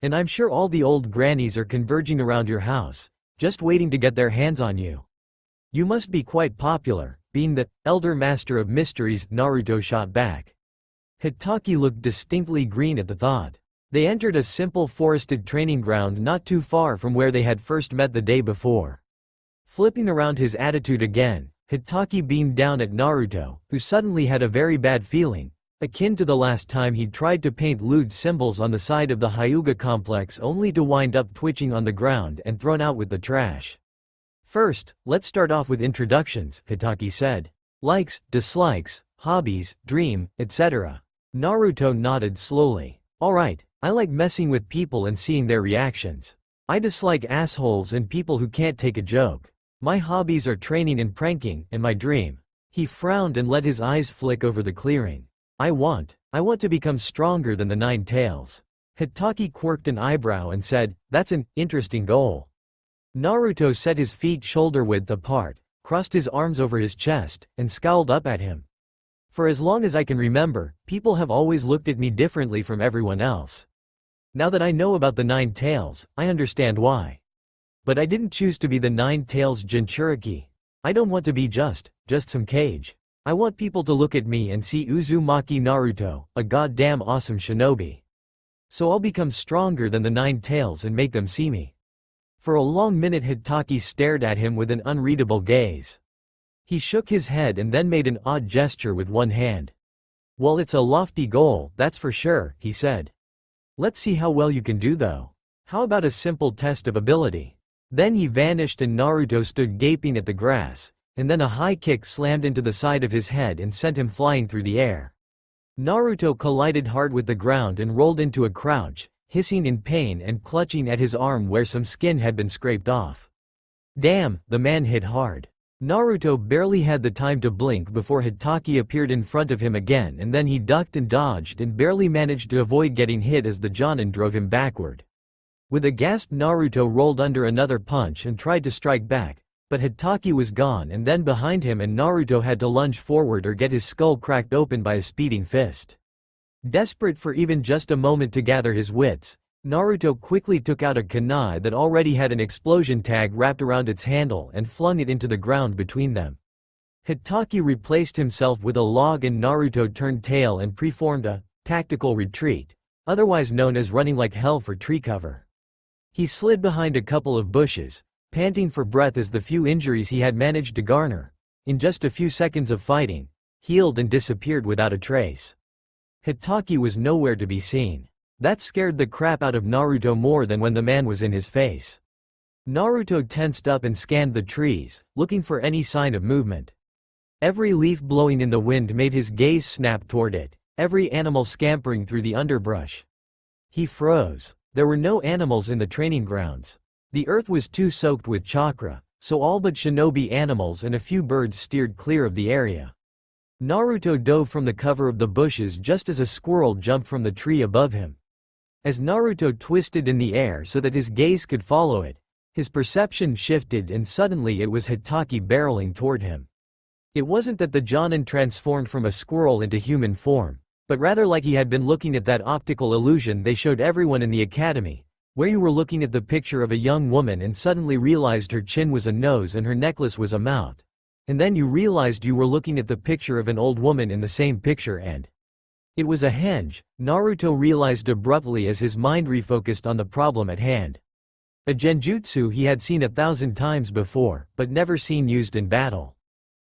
And I'm sure all the old grannies are converging around your house, just waiting to get their hands on you. You must be quite popular, being the elder master of mysteries, Naruto shot back. Hitaki looked distinctly green at the thought. They entered a simple forested training ground not too far from where they had first met the day before. Flipping around his attitude again, Hitaki beamed down at Naruto, who suddenly had a very bad feeling, akin to the last time he'd tried to paint lewd symbols on the side of the Hyuga complex only to wind up twitching on the ground and thrown out with the trash. First, let's start off with introductions, Hitaki said. Likes, dislikes, hobbies, dream, etc. Naruto nodded slowly. Alright, I like messing with people and seeing their reactions. I dislike assholes and people who can't take a joke. My hobbies are training and pranking, and my dream. He frowned and let his eyes flick over the clearing. I want to become stronger than the Nine Tails. Hitaki quirked an eyebrow and said, that's an interesting goal. Naruto set his feet shoulder-width apart, crossed his arms over his chest, and scowled up at him. For as long as I can remember, people have always looked at me differently from everyone else. Now that I know about the Nine Tails, I understand why. But I didn't choose to be the Nine Tails Jinchuriki. I don't want to be just some cage. I want people to look at me and see Uzumaki Naruto, a goddamn awesome shinobi. So I'll become stronger than the Nine Tails and make them see me. For a long minute Hitaki stared at him with an unreadable gaze. He shook his head and then made an odd gesture with one hand. Well, it's a lofty goal, that's for sure, he said. Let's see how well you can do though. How about a simple test of ability? Then he vanished and Naruto stood gaping at the grass, and then a high kick slammed into the side of his head and sent him flying through the air. Naruto collided hard with the ground and rolled into a crouch, hissing in pain and clutching at his arm where some skin had been scraped off. Damn, the man hit hard. Naruto barely had the time to blink before Hitaki appeared in front of him again, and then he ducked and dodged and barely managed to avoid getting hit as the Jonin drove him backward. With a gasp Naruto rolled under another punch and tried to strike back, but Hitaki was gone and then behind him and Naruto had to lunge forward or get his skull cracked open by a speeding fist. Desperate for even just a moment to gather his wits, Naruto quickly took out a kunai that already had an explosion tag wrapped around its handle and flung it into the ground between them. Hitaki replaced himself with a log and Naruto turned tail and preformed a tactical retreat, otherwise known as running like hell for tree cover. He slid behind a couple of bushes, panting for breath as the few injuries he had managed to garner, in just a few seconds of fighting, healed and disappeared without a trace. Hitaki was nowhere to be seen. That scared the crap out of Naruto more than when the man was in his face. Naruto tensed up and scanned the trees, looking for any sign of movement. Every leaf blowing in the wind made his gaze snap toward it, every animal scampering through the underbrush. He froze. There were no animals in the training grounds. The earth was too soaked with chakra, so all but shinobi animals and a few birds steered clear of the area. Naruto dove from the cover of the bushes just as a squirrel jumped from the tree above him. As Naruto twisted in the air so that his gaze could follow it, his perception shifted and suddenly it was Hitaki barreling toward him. It wasn't that the Jonin transformed from a squirrel into human form, but rather like he had been looking at that optical illusion they showed everyone in the academy, where you were looking at the picture of a young woman and suddenly realized her chin was a nose and her necklace was a mouth. And then you realized you were looking at the picture of an old woman in the same picture and it was a henge, Naruto realized abruptly as his mind refocused on the problem at hand. A genjutsu he had seen 1,000 times before, but never seen used in battle.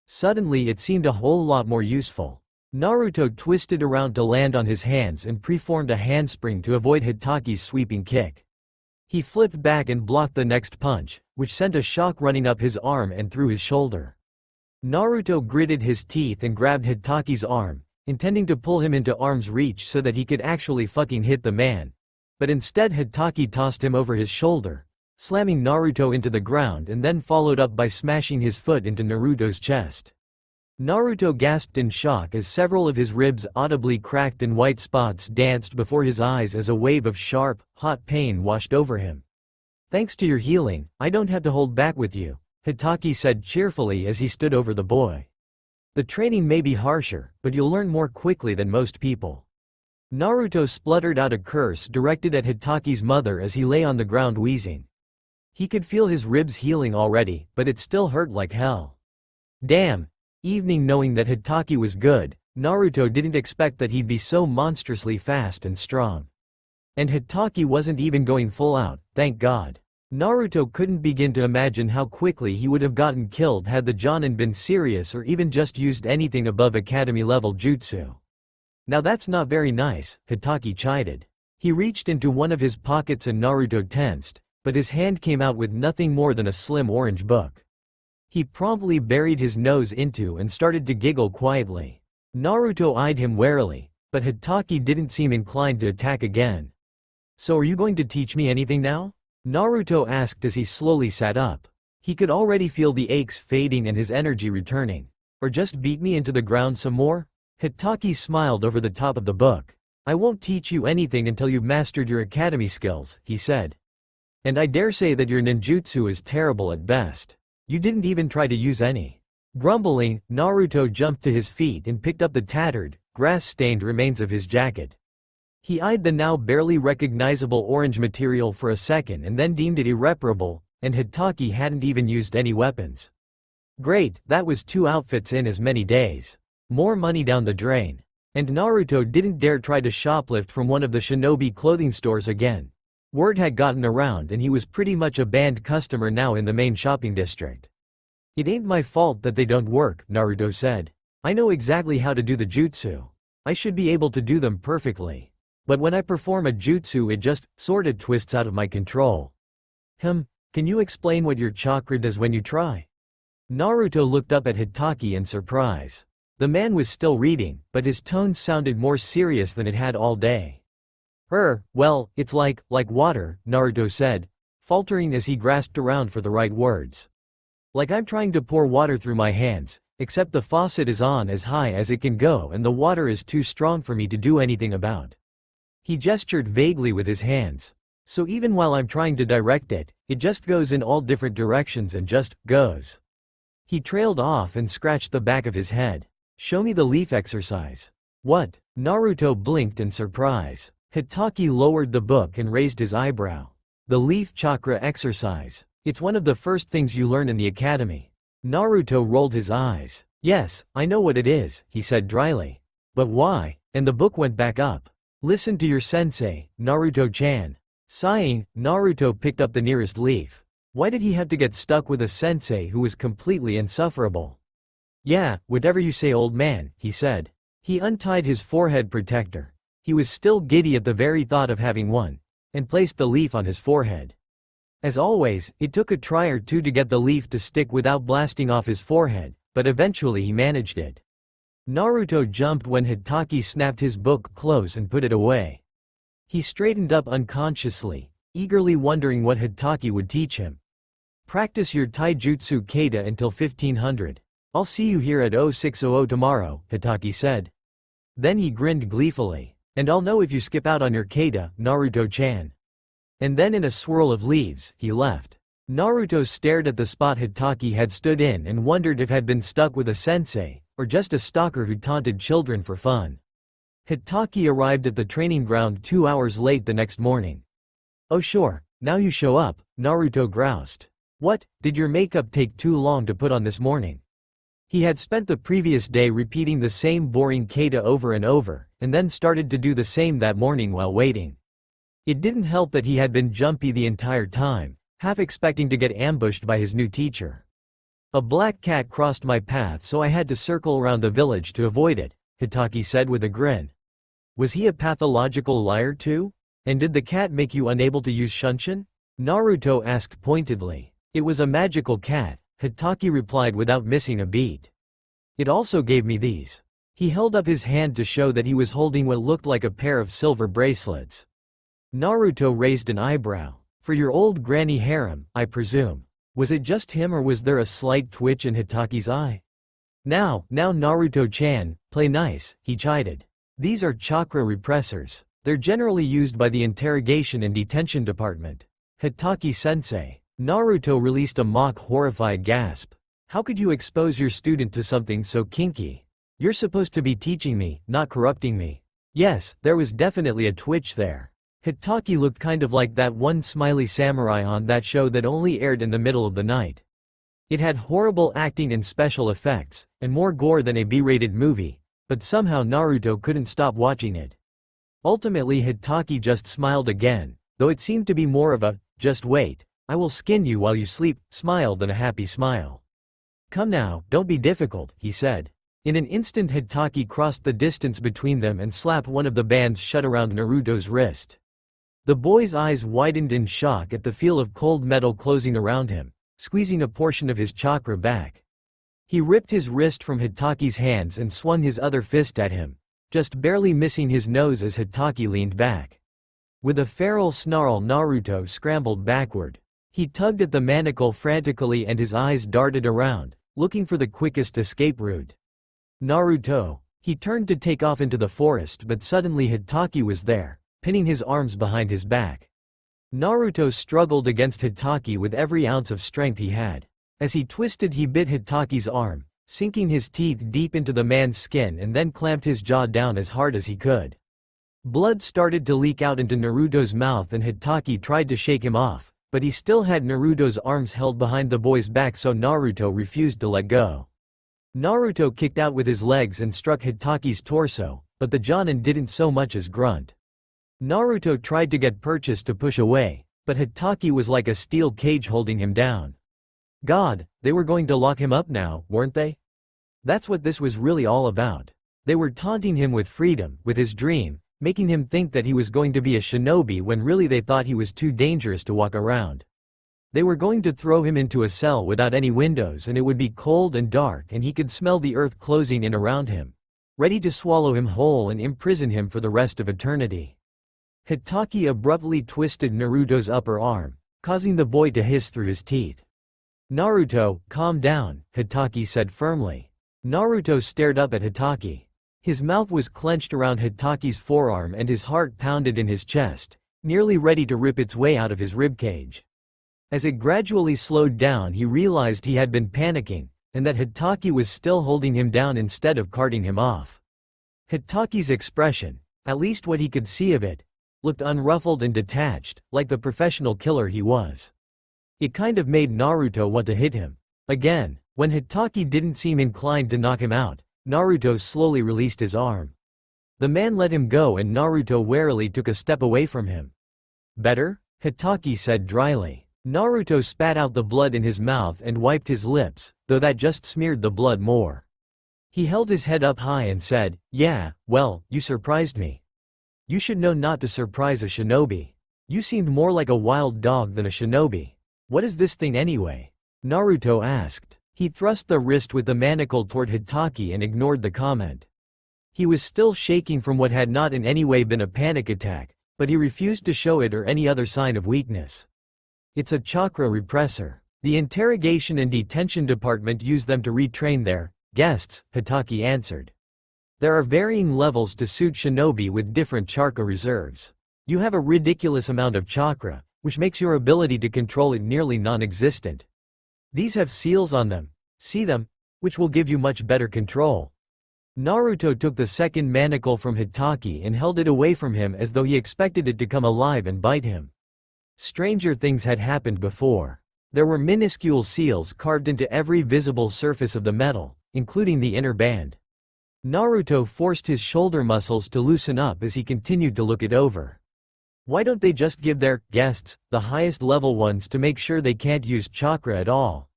Suddenly it seemed a whole lot more useful. Naruto twisted around to land on his hands and preformed a handspring to avoid Hitaki's sweeping kick. He flipped back and blocked the next punch, which sent a shock running up his arm and through his shoulder. Naruto gritted his teeth and grabbed Hitaki's arm, intending to pull him into arm's reach so that he could actually fucking hit the man. But instead Hitaki tossed him over his shoulder, slamming Naruto into the ground and then followed up by smashing his foot into Naruto's chest. Naruto gasped in shock as several of his ribs audibly cracked and white spots danced before his eyes as a wave of sharp, hot pain washed over him. Thanks to your healing, I don't have to hold back with you, Hitaki said cheerfully as he stood over the boy. The training may be harsher, but you'll learn more quickly than most people. Naruto spluttered out a curse directed at Hitaki's mother as he lay on the ground wheezing. He could feel his ribs healing already, but it still hurt like hell. Damn. Evening. Knowing that Hitaki was good, Naruto didn't expect that he'd be so monstrously fast and strong. And Hitaki wasn't even going full out, thank God. Naruto couldn't begin to imagine how quickly he would have gotten killed had the Jonin been serious or even just used anything above academy-level jutsu. Now that's not very nice, Hitaki chided. He reached into one of his pockets and Naruto tensed, but his hand came out with nothing more than a slim orange book. He promptly buried his nose into and started to giggle quietly. Naruto eyed him warily, but Hitaki didn't seem inclined to attack again. So are you going to teach me anything now? Naruto asked as he slowly sat up. He could already feel the aches fading and his energy returning. Or just beat me into the ground some more? Hitaki smiled over the top of the book. I won't teach you anything until you've mastered your academy skills, he said. And I dare say that your ninjutsu is terrible at best. You didn't even try to use any. Grumbling, Naruto jumped to his feet and picked up the tattered, grass-stained remains of his jacket. He eyed the now barely recognizable orange material for a second and then deemed it irreparable, and Hitaki hadn't even used any weapons. Great, that was 2 outfits in as many days. More money down the drain. And Naruto didn't dare try to shoplift from one of the shinobi clothing stores again. Word had gotten around and he was pretty much a banned customer now in the main shopping district. It ain't my fault that they don't work, Naruto said. I know exactly how to do the jutsu. I should be able to do them perfectly. But when I perform a jutsu it just, sorta twists out of my control. Can you explain what your chakra does when you try? Naruto looked up at Hitaki in surprise. The man was still reading, but his tone sounded more serious than it had all day. Well, it's like water, Naruto said, faltering as he grasped around for the right words. Like I'm trying to pour water through my hands, except the faucet is on as high as it can go and the water is too strong for me to do anything about. He gestured vaguely with his hands. So even while I'm trying to direct it, it just goes in all different directions and just goes. He trailed off and scratched the back of his head. Show me the leaf exercise. What? Naruto blinked in surprise. Hitaki lowered the book and raised his eyebrow. The leaf chakra exercise. It's one of the first things you learn in the academy. Naruto rolled his eyes. Yes, I know what it is, he said dryly. But why? And the book went back up. Listen to your sensei, Naruto-chan. Sighing, Naruto picked up the nearest leaf. Why did he have to get stuck with a sensei who was completely insufferable? Yeah, whatever you say old man, he said. He untied his forehead protector. He was still giddy at the very thought of having one, and placed the leaf on his forehead. As always, it took a try or two to get the leaf to stick without blasting off his forehead, but eventually he managed it. Naruto jumped when Hitaki snapped his book close and put it away. He straightened up unconsciously, eagerly wondering what Hitaki would teach him. Practice your taijutsu kata until 1500. I'll see you here at 0600 tomorrow, Hitaki said. Then he grinned gleefully. And I'll know if you skip out on your kata, Naruto-chan. And then in a swirl of leaves, he left. Naruto stared at the spot Hitaki had stood in and wondered if had been stuck with a sensei, or just a stalker who taunted children for fun. Hitaki arrived at the training ground 2 hours late the next morning. Oh sure, now you show up, Naruto groused. What, did your makeup take too long to put on this morning? He had spent the previous day repeating the same boring kata over and over, and then started to do the same that morning while waiting. It didn't help that he had been jumpy the entire time, half expecting to get ambushed by his new teacher. A black cat crossed my path so I had to circle around the village to avoid it, Hitaki said with a grin. Was he a pathological liar too? And did the cat make you unable to use Shunshin? Naruto asked pointedly. It was a magical cat, Hitaki replied without missing a beat. It also gave me these. He held up his hand to show that he was holding what looked like a pair of silver bracelets. Naruto raised an eyebrow. For your old granny harem, I presume. Was it just him or was there a slight twitch in Hitaki's eye? Now Naruto-chan, play nice, he chided. These are chakra repressors. They're generally used by the interrogation and detention department. Hitaki-sensei. Naruto released a mock horrified gasp. How could you expose your student to something so kinky? You're supposed to be teaching me, not corrupting me. Yes, there was definitely a twitch there. Hitaki looked kind of like that one smiley samurai on that show that only aired in the middle of the night. It had horrible acting and special effects, and more gore than a B-rated movie, but somehow Naruto couldn't stop watching it. Ultimately Hitaki just smiled again, though it seemed to be more of a, just wait, I will skin you while you sleep, smile than a happy smile. Come now, don't be difficult, he said. In an instant Hitaki crossed the distance between them and slapped one of the bands shut around Naruto's wrist. The boy's eyes widened in shock at the feel of cold metal closing around him, squeezing a portion of his chakra back. He ripped his wrist from Hitaki's hands and swung his other fist at him, just barely missing his nose as Hitaki leaned back. With a feral snarl Naruto scrambled backward. He tugged at the manacle frantically and his eyes darted around, looking for the quickest escape route. Naruto. He turned to take off into the forest but suddenly Hitaki was there, pinning his arms behind his back. Naruto struggled against Hitaki with every ounce of strength he had. As he twisted he bit Hitaki's arm, sinking his teeth deep into the man's skin and then clamped his jaw down as hard as he could. Blood started to leak out into Naruto's mouth and Hitaki tried to shake him off, but he still had Naruto's arms held behind the boy's back so Naruto refused to let go. Naruto kicked out with his legs and struck Hitaki's torso, but the Jonin didn't so much as grunt. Naruto tried to get Purchase to push away, but Hitaki was like a steel cage holding him down. God, they were going to lock him up now, weren't they? That's what this was really all about. They were taunting him with freedom, with his dream, making him think that he was going to be a shinobi when really they thought he was too dangerous to walk around. They were going to throw him into a cell without any windows and it would be cold and dark and he could smell the earth closing in around him, ready to swallow him whole and imprison him for the rest of eternity. Hitaki abruptly twisted Naruto's upper arm, causing the boy to hiss through his teeth. Naruto, calm down, Hitaki said firmly. Naruto stared up at Hitaki. His mouth was clenched around Hitaki's forearm and his heart pounded in his chest, nearly ready to rip its way out of his ribcage. As it gradually slowed down he realized he had been panicking, and that Hitaki was still holding him down instead of carting him off. Hitaki's expression, at least what he could see of it, looked unruffled and detached, like the professional killer he was. It kind of made Naruto want to hit him. Again, when Hitaki didn't seem inclined to knock him out, Naruto slowly released his arm. The man let him go and Naruto warily took a step away from him. Better? Hitaki said dryly. Naruto spat out the blood in his mouth and wiped his lips, though that just smeared the blood more. He held his head up high and said, yeah, well, you surprised me. You should know not to surprise a shinobi. You seemed more like a wild dog than a shinobi. What is this thing anyway? Naruto asked. He thrust the wrist with the manacle toward Hitaki and ignored the comment. He was still shaking from what had not in any way been a panic attack, but he refused to show it or any other sign of weakness. It's a chakra repressor. The interrogation and detention department use them to retrain their guests, Hitaki answered. There are varying levels to suit shinobi with different chakra reserves. You have a ridiculous amount of chakra, which makes your ability to control it nearly non-existent. These have seals on them, see them, which will give you much better control. Naruto took the second manacle from Hitaki and held it away from him as though he expected it to come alive and bite him. Stranger things had happened before. There were minuscule seals carved into every visible surface of the metal, including the inner band. Naruto forced his shoulder muscles to loosen up as he continued to look it over. Why don't they just give their guests, the highest level ones, to make sure they can't use chakra at all?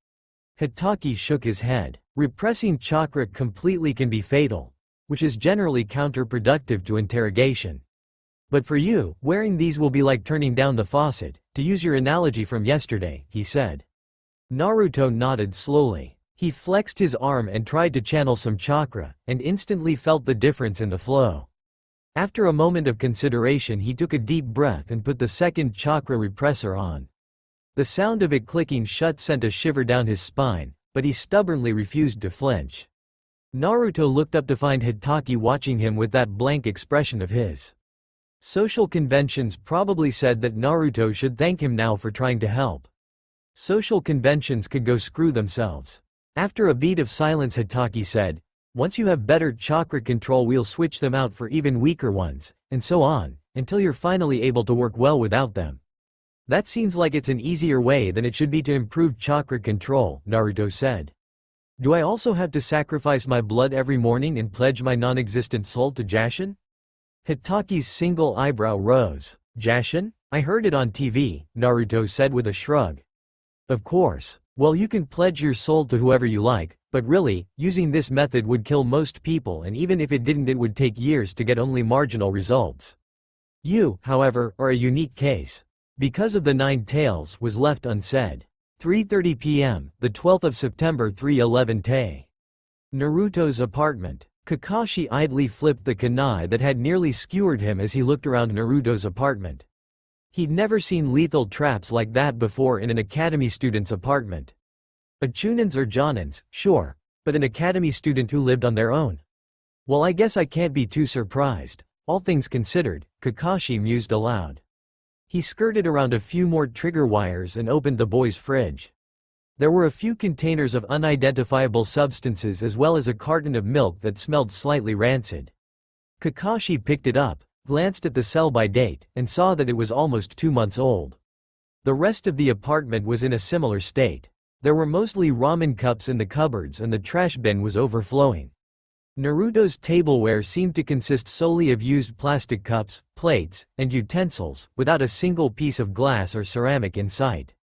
Hitaki shook his head. Repressing chakra completely can be fatal, which is generally counterproductive to interrogation. But for you, wearing these will be like turning down the faucet, to use your analogy from yesterday, he said. Naruto nodded slowly. He flexed his arm and tried to channel some chakra, and instantly felt the difference in the flow. After a moment of consideration he took a deep breath and put the second chakra repressor on. The sound of it clicking shut sent a shiver down his spine, but he stubbornly refused to flinch. Naruto looked up to find Hitaki watching him with that blank expression of his. Social conventions probably said that Naruto should thank him now for trying to help. Social conventions could go screw themselves. After a beat of silence, Hitaki said, "Once you have better chakra control, we'll switch them out for even weaker ones, and so on, until you're finally able to work well without them." "That seems like it's an easier way than it should be to improve chakra control," Naruto said. "Do I also have to sacrifice my blood every morning and pledge my non-existent soul to Jashin?" Hitaki's single eyebrow rose. "Jashin? I heard it on TV," Naruto said with a shrug. "Of course. Well, you can pledge your soul to whoever you like, but really, using this method would kill most people, and even if it didn't, it would take years to get only marginal results. You, however, are a unique case. Because of the 9 tails was left unsaid. 3:30 p.m., the 12th of September 3:11 Tay. Naruto's apartment. Kakashi idly flipped the kunai that had nearly skewered him as he looked around Naruto's apartment. He'd never seen lethal traps like that before in an academy student's apartment. A chunins or jonins, sure, but an academy student who lived on their own. Well, I guess I can't be too surprised, all things considered, Kakashi mused aloud. He skirted around a few more trigger wires and opened the boy's fridge. There were a few containers of unidentifiable substances as well as a carton of milk that smelled slightly rancid. Kakashi picked it up, glanced at the sell-by date, and saw that it was almost 2 months old. The rest of the apartment was in a similar state. There were mostly ramen cups in the cupboards and the trash bin was overflowing. Naruto's tableware seemed to consist solely of used plastic cups, plates, and utensils, without a single piece of glass or ceramic in sight.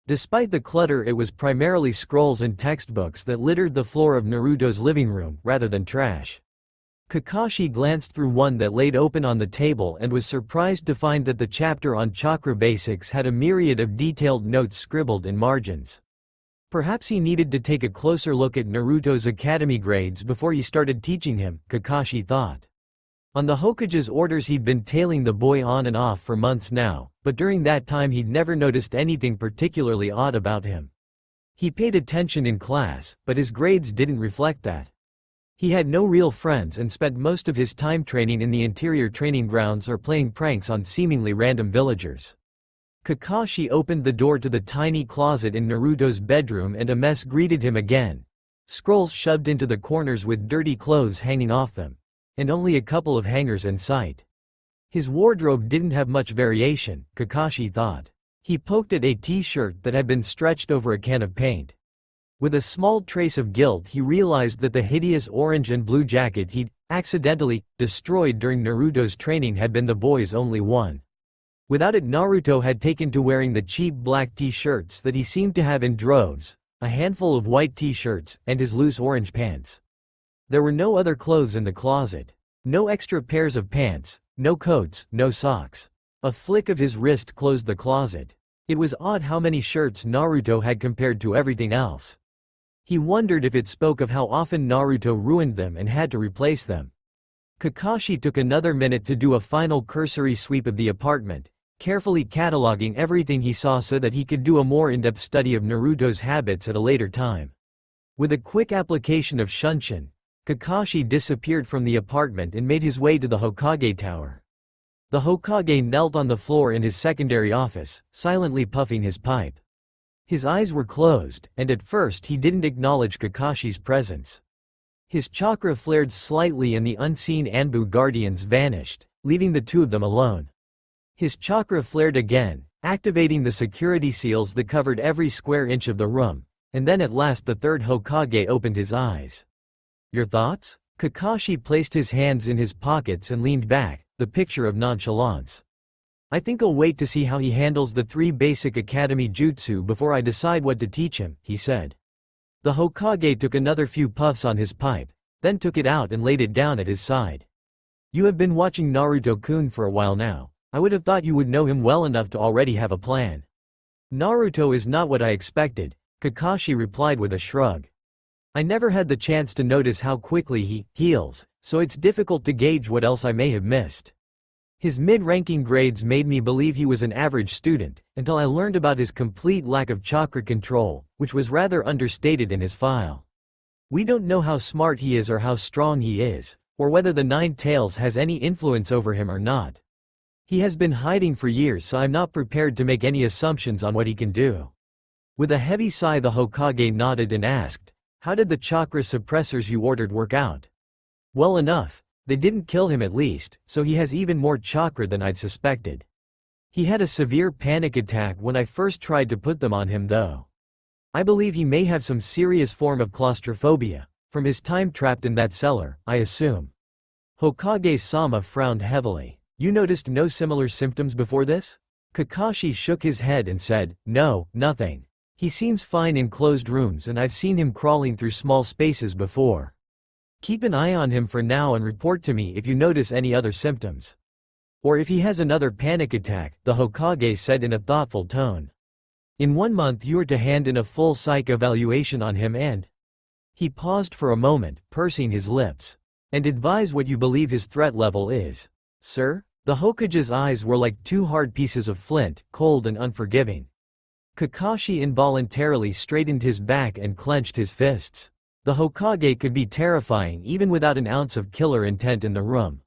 Despite the clutter, it was primarily scrolls and textbooks that littered the floor of Naruto's living room, rather than trash. Kakashi glanced through one that laid open on the table and was surprised to find that the chapter on chakra basics had a myriad of detailed notes scribbled in margins. Perhaps he needed to take a closer look at Naruto's academy grades before he started teaching him, Kakashi thought. On the Hokage's orders, he'd been tailing the boy on and off for months now, but during that time he'd never noticed anything particularly odd about him. He paid attention in class, but his grades didn't reflect that. He had no real friends and spent most of his time training in the interior training grounds or playing pranks on seemingly random villagers. Kakashi opened the door to the tiny closet in Naruto's bedroom and a mess greeted him again. Scrolls shoved into the corners with dirty clothes hanging off them. And only a couple of hangers in sight. His wardrobe didn't have much variation, Kakashi thought. He poked at a t-shirt that had been stretched over a can of paint. With a small trace of guilt, he realized that the hideous orange and blue jacket he'd accidentally destroyed during Naruto's training had been the boy's only one. Without it, Naruto had taken to wearing the cheap black t-shirts that he seemed to have in droves, a handful of white t-shirts, and his loose orange pants. There were no other clothes in the closet. No extra pairs of pants, no coats, no socks. A flick of his wrist closed the closet. It was odd how many shirts Naruto had compared to everything else. He wondered if it spoke of how often Naruto ruined them and had to replace them. Kakashi took another minute to do a final cursory sweep of the apartment, carefully cataloging everything he saw so that he could do a more in-depth study of Naruto's habits at a later time. With a quick application of Shunshin, Kakashi disappeared from the apartment and made his way to the Hokage tower. The Hokage knelt on the floor in his secondary office, silently puffing his pipe. His eyes were closed, and at first he didn't acknowledge Kakashi's presence. His chakra flared slightly and the unseen Anbu guardians vanished, leaving the two of them alone. His chakra flared again, activating the security seals that covered every square inch of the room, and then at last the third Hokage opened his eyes. "Your thoughts?" Kakashi placed his hands in his pockets and leaned back, the picture of nonchalance. "I think I'll wait to see how he handles the 3 basic academy jutsu before I decide what to teach him," he said. The Hokage took another few puffs on his pipe, then took it out and laid it down at his side. "You have been watching Naruto-kun for a while now. I would have thought you would know him well enough to already have a plan." "Naruto is not what I expected," Kakashi replied with a shrug. "I never had the chance to notice how quickly he heals, so it's difficult to gauge what else I may have missed. His mid-ranking grades made me believe he was an average student, until I learned about his complete lack of chakra control, which was rather understated in his file. We don't know how smart he is or how strong he is, or whether the 9 tails has any influence over him or not. He has been hiding for years, so I'm not prepared to make any assumptions on what he can do." With a heavy sigh, the Hokage nodded and asked, How did the chakra suppressors you ordered work out? Well enough. They didn't kill him at least, so he has even more chakra than I'd suspected. He had a severe panic attack when I first tried to put them on him though. I believe he may have some serious form of claustrophobia, from his time trapped in that cellar, I assume. Hokage-sama frowned heavily. You noticed no similar symptoms before this? Kakashi shook his head and said, no, nothing. He seems fine in closed rooms and I've seen him crawling through small spaces before. Keep an eye on him for now and report to me if you notice any other symptoms. Or if he has another panic attack, the Hokage said in a thoughtful tone. In 1 month you are to hand in a full psych evaluation on him and… He paused for a moment, pursing his lips. And advise what you believe his threat level is. Sir? The Hokage's eyes were like 2 hard pieces of flint, cold and unforgiving. Kakashi involuntarily straightened his back and clenched his fists. The Hokage could be terrifying even without an ounce of killer intent in the room.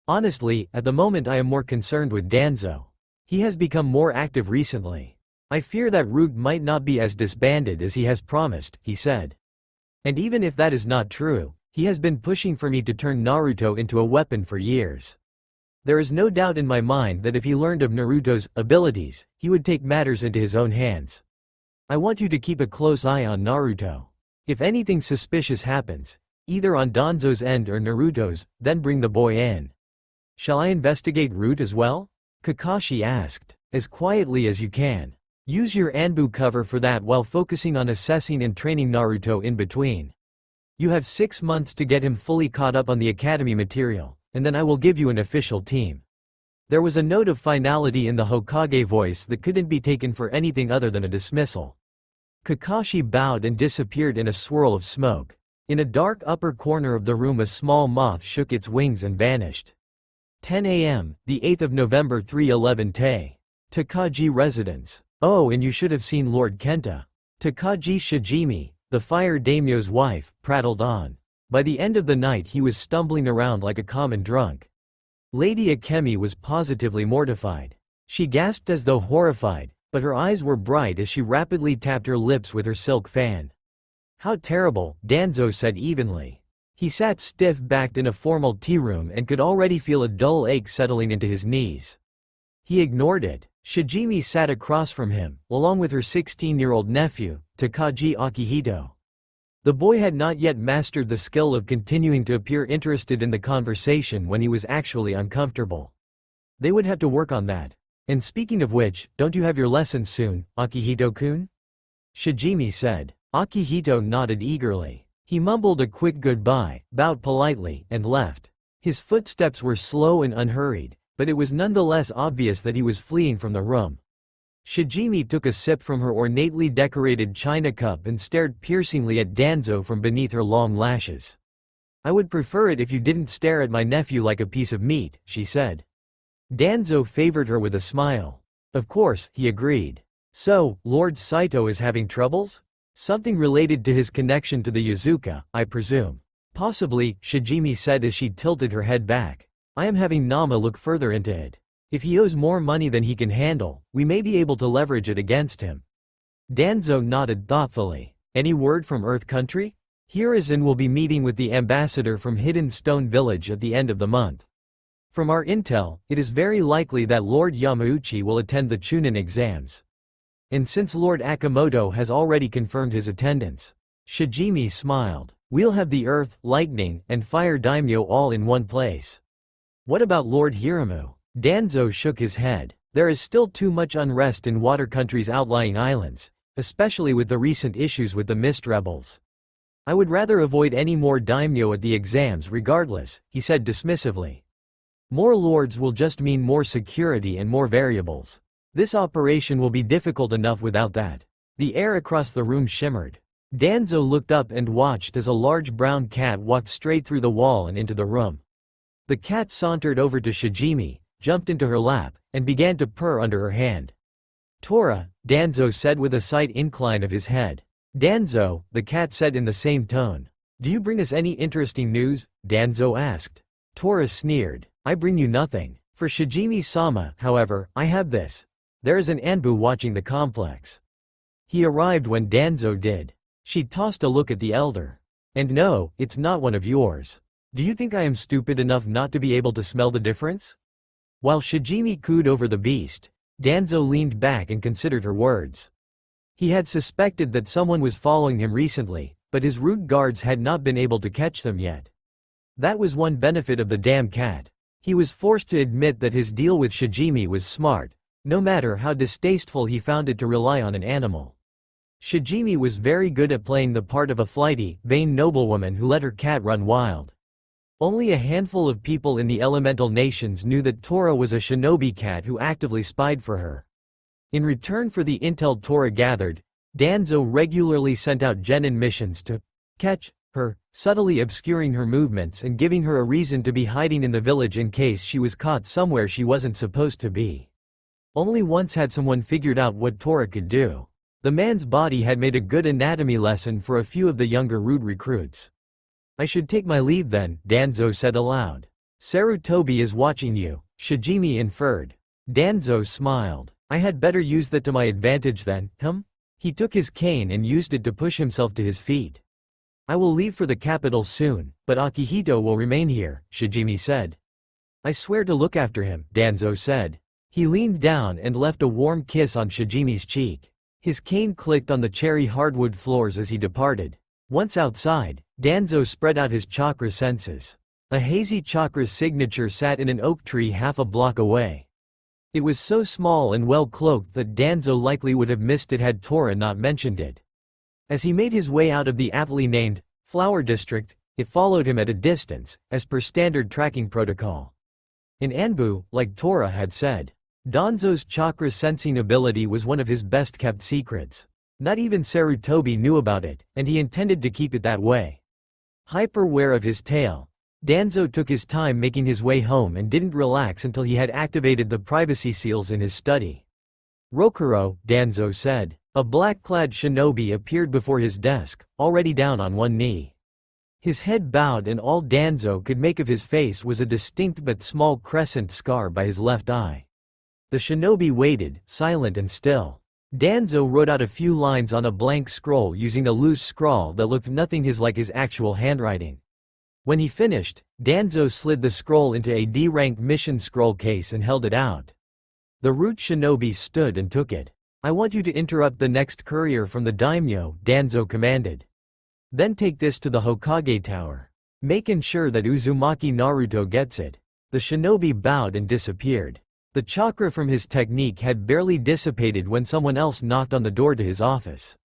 Honestly, at the moment I am more concerned with Danzo. He has become more active recently. I fear that Root might not be as disbanded as he has promised, he said. And even if that is not true, he has been pushing for me to turn Naruto into a weapon for years. There is no doubt in my mind that if he learned of Naruto's abilities, he would take matters into his own hands. I want you to keep a close eye on Naruto. If anything suspicious happens, either on Danzo's end or Naruto's, then bring the boy in. Shall I investigate Root as well? Kakashi asked, as quietly as you can. Use your Anbu cover for that while focusing on assessing and training Naruto in between. You have 6 months to get him fully caught up on the academy material, and then I will give you an official team. There was a note of finality in the Hokage voice that couldn't be taken for anything other than a dismissal. Kakashi bowed and disappeared in a swirl of smoke. In a dark upper corner of the room a small moth shook its wings and vanished. 10 a.m., the 8th of November 311 Te. Takagi residence. Oh, and you should have seen Lord Kenta. Takagi Shijimi, the fire daimyo's wife, prattled on. By the end of the night he was stumbling around like a common drunk. Lady Akemi was positively mortified. She gasped as though horrified, but her eyes were bright as she rapidly tapped her lips with her silk fan. How terrible, Danzo said evenly. He sat stiff-backed in a formal tea room and could already feel a dull ache settling into his knees. He ignored it. Shijimi sat across from him, along with her 16-year-old nephew, Takagi Akihito. The boy had not yet mastered the skill of continuing to appear interested in the conversation when he was actually uncomfortable. They would have to work on that. And speaking of which, don't you have your lesson soon, Akihito-kun? Shijimi said. Akihito nodded eagerly. He mumbled a quick goodbye, bowed politely, and left. His footsteps were slow and unhurried, but it was nonetheless obvious that he was fleeing from the room. Shijimi took a sip from her ornately decorated china cup and stared piercingly at Danzo from beneath her long lashes. I would prefer it if you didn't stare at my nephew like a piece of meat, she said. Danzo favored her with a smile. Of course, he agreed. So, Lord Saito is having troubles? Something related to his connection to the Yazuka, I presume. Possibly, Shijimi said as she tilted her head back. I am having Nama look further into it. If he owes more money than he can handle, we may be able to leverage it against him. Danzo nodded thoughtfully. Any word from Earth Country? Hiruzen will be meeting with the ambassador from Hidden Stone Village at the end of the month. From our intel, it is very likely that Lord Yamauchi will attend the Chunin exams. And since Lord Akimoto has already confirmed his attendance. Shijimi smiled. We'll have the Earth, Lightning, and Fire Daimyo all in one place. What about Lord Hiramu? Danzo shook his head. There is still too much unrest in Water Country's outlying islands, especially with the recent issues with the Mist Rebels. I would rather avoid any more daimyo at the exams regardless, he said dismissively. More lords will just mean more security and more variables. This operation will be difficult enough without that. The air across the room shimmered. Danzo looked up and watched as a large brown cat walked straight through the wall and into the room. The cat sauntered over to Shijimi, jumped into her lap, and began to purr under her hand. Tora, Danzo said with a slight incline of his head. Danzo, the cat said in the same tone. Do you bring us any interesting news? Danzo asked. Tora sneered. I bring you nothing. For Shijimi-sama, however, I have this. There is an Anbu watching the complex. He arrived when Danzo did. She tossed a look at the elder. And no, it's not one of yours. Do you think I am stupid enough not to be able to smell the difference? While Shijimi cooed over the beast, Danzo leaned back and considered her words. He had suspected that someone was following him recently, but his root guards had not been able to catch them yet. That was one benefit of the damn cat. He was forced to admit that his deal with Shijimi was smart, no matter how distasteful he found it to rely on an animal. Shijimi was very good at playing the part of a flighty, vain noblewoman who let her cat run wild. Only a handful of people in the elemental nations knew that Tora was a shinobi cat who actively spied for her. In return for the intel Tora gathered, Danzo regularly sent out genin missions to catch her, subtly obscuring her movements and giving her a reason to be hiding in the village in case she was caught somewhere she wasn't supposed to be. Only once had someone figured out what Tora could do. The man's body had made a good anatomy lesson for a few of the younger rude recruits. I should take my leave then, Danzo said aloud. Sarutobi is watching you, Shijimi inferred. Danzo smiled. I had better use that to my advantage then, He took his cane and used it to push himself to his feet. I will leave for the capital soon, but Akihito will remain here, Shijimi said. I swear to look after him, Danzo said. He leaned down and left a warm kiss on Shijimi's cheek. His cane clicked on the cherry hardwood floors as he departed. Once outside, Danzo spread out his chakra senses. A hazy chakra signature sat in an oak tree half a block away. It was so small and well cloaked that Danzo likely would have missed it had Tora not mentioned it. As he made his way out of the aptly named Flower District, it followed him at a distance, as per standard tracking protocol. In Anbu, like Tora had said, Danzo's chakra sensing ability was one of his best-kept secrets. Not even Sarutobi knew about it, and he intended to keep it that way. Hyper-aware of his tail, Danzo took his time making his way home and didn't relax until he had activated the privacy seals in his study. Rokuro, Danzo said. A black-clad shinobi appeared before his desk, already down on one knee. His head bowed and all Danzo could make of his face was a distinct but small crescent scar by his left eye. The shinobi waited, silent and still. Danzo wrote out a few lines on a blank scroll using a loose scrawl that looked nothing like his actual handwriting. When he finished, Danzo slid the scroll into a D-rank mission scroll case and held it out. The root shinobi stood and took it. I want you to interrupt the next courier from the daimyo, Danzo commanded. Then take this to the Hokage tower. Make sure that Uzumaki Naruto gets it. The shinobi bowed and disappeared. The chakra from his technique had barely dissipated when someone else knocked on the door to his office.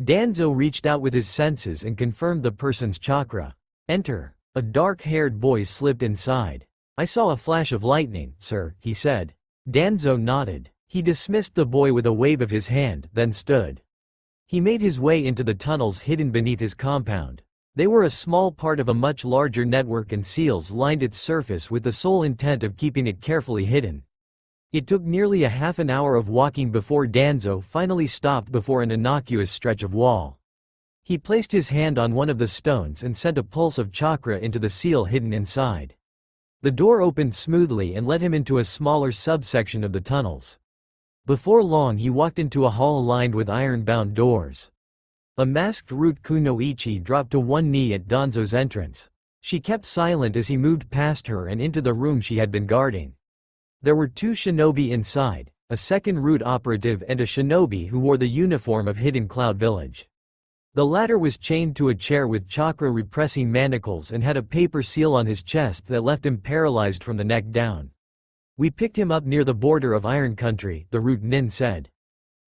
Danzo reached out with his senses and confirmed the person's chakra. Enter. A dark-haired boy slipped inside. I saw a flash of lightning, sir, he said. Danzo nodded. He dismissed the boy with a wave of his hand, then stood. He made his way into the tunnels hidden beneath his compound. They were a small part of a much larger network and seals lined its surface with the sole intent of keeping it carefully hidden. It took nearly a half an hour of walking before Danzo finally stopped before an innocuous stretch of wall. He placed his hand on one of the stones and sent a pulse of chakra into the seal hidden inside. The door opened smoothly and led him into a smaller subsection of the tunnels. Before long he walked into a hall lined with iron-bound doors. A masked root kunoichi dropped to one knee at Danzo's entrance. She kept silent as he moved past her and into the room she had been guarding. There were two shinobi inside, a second root operative and a shinobi who wore the uniform of Hidden Cloud Village. The latter was chained to a chair with chakra repressing manacles and had a paper seal on his chest that left him paralyzed from the neck down. We picked him up near the border of Iron Country, the root nin said.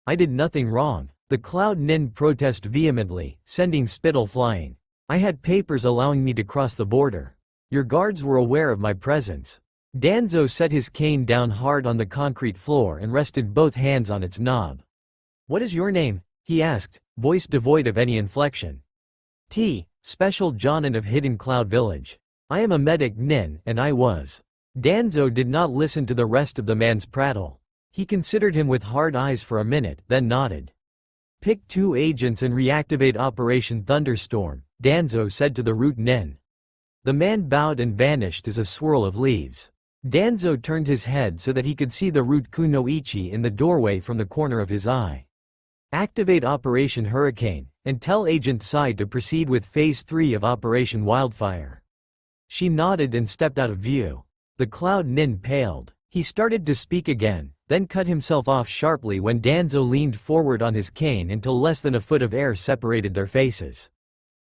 I did nothing wrong. The cloud nin protested vehemently, sending spittle flying. I had papers allowing me to cross the border. Your guards were aware of my presence. Danzo set his cane down hard on the concrete floor and rested both hands on its knob. What is your name? He asked, voice devoid of any inflection. Special Jonin of Hidden Cloud Village. I am a medic nin, and I was. Danzo did not listen to the rest of the man's prattle. He considered him with hard eyes for a minute, then nodded. Pick 2 agents and reactivate Operation Thunderstorm, Danzo said to the root nin. The man bowed and vanished as a swirl of leaves. Danzo turned his head so that he could see the root kunoichi in the doorway from the corner of his eye. Activate Operation Hurricane, and tell Agent Sai to proceed with Phase 3 of Operation Wildfire." She nodded and stepped out of view. The Cloud Nin paled. He started to speak again, then cut himself off sharply when Danzo leaned forward on his cane until less than a foot of air separated their faces.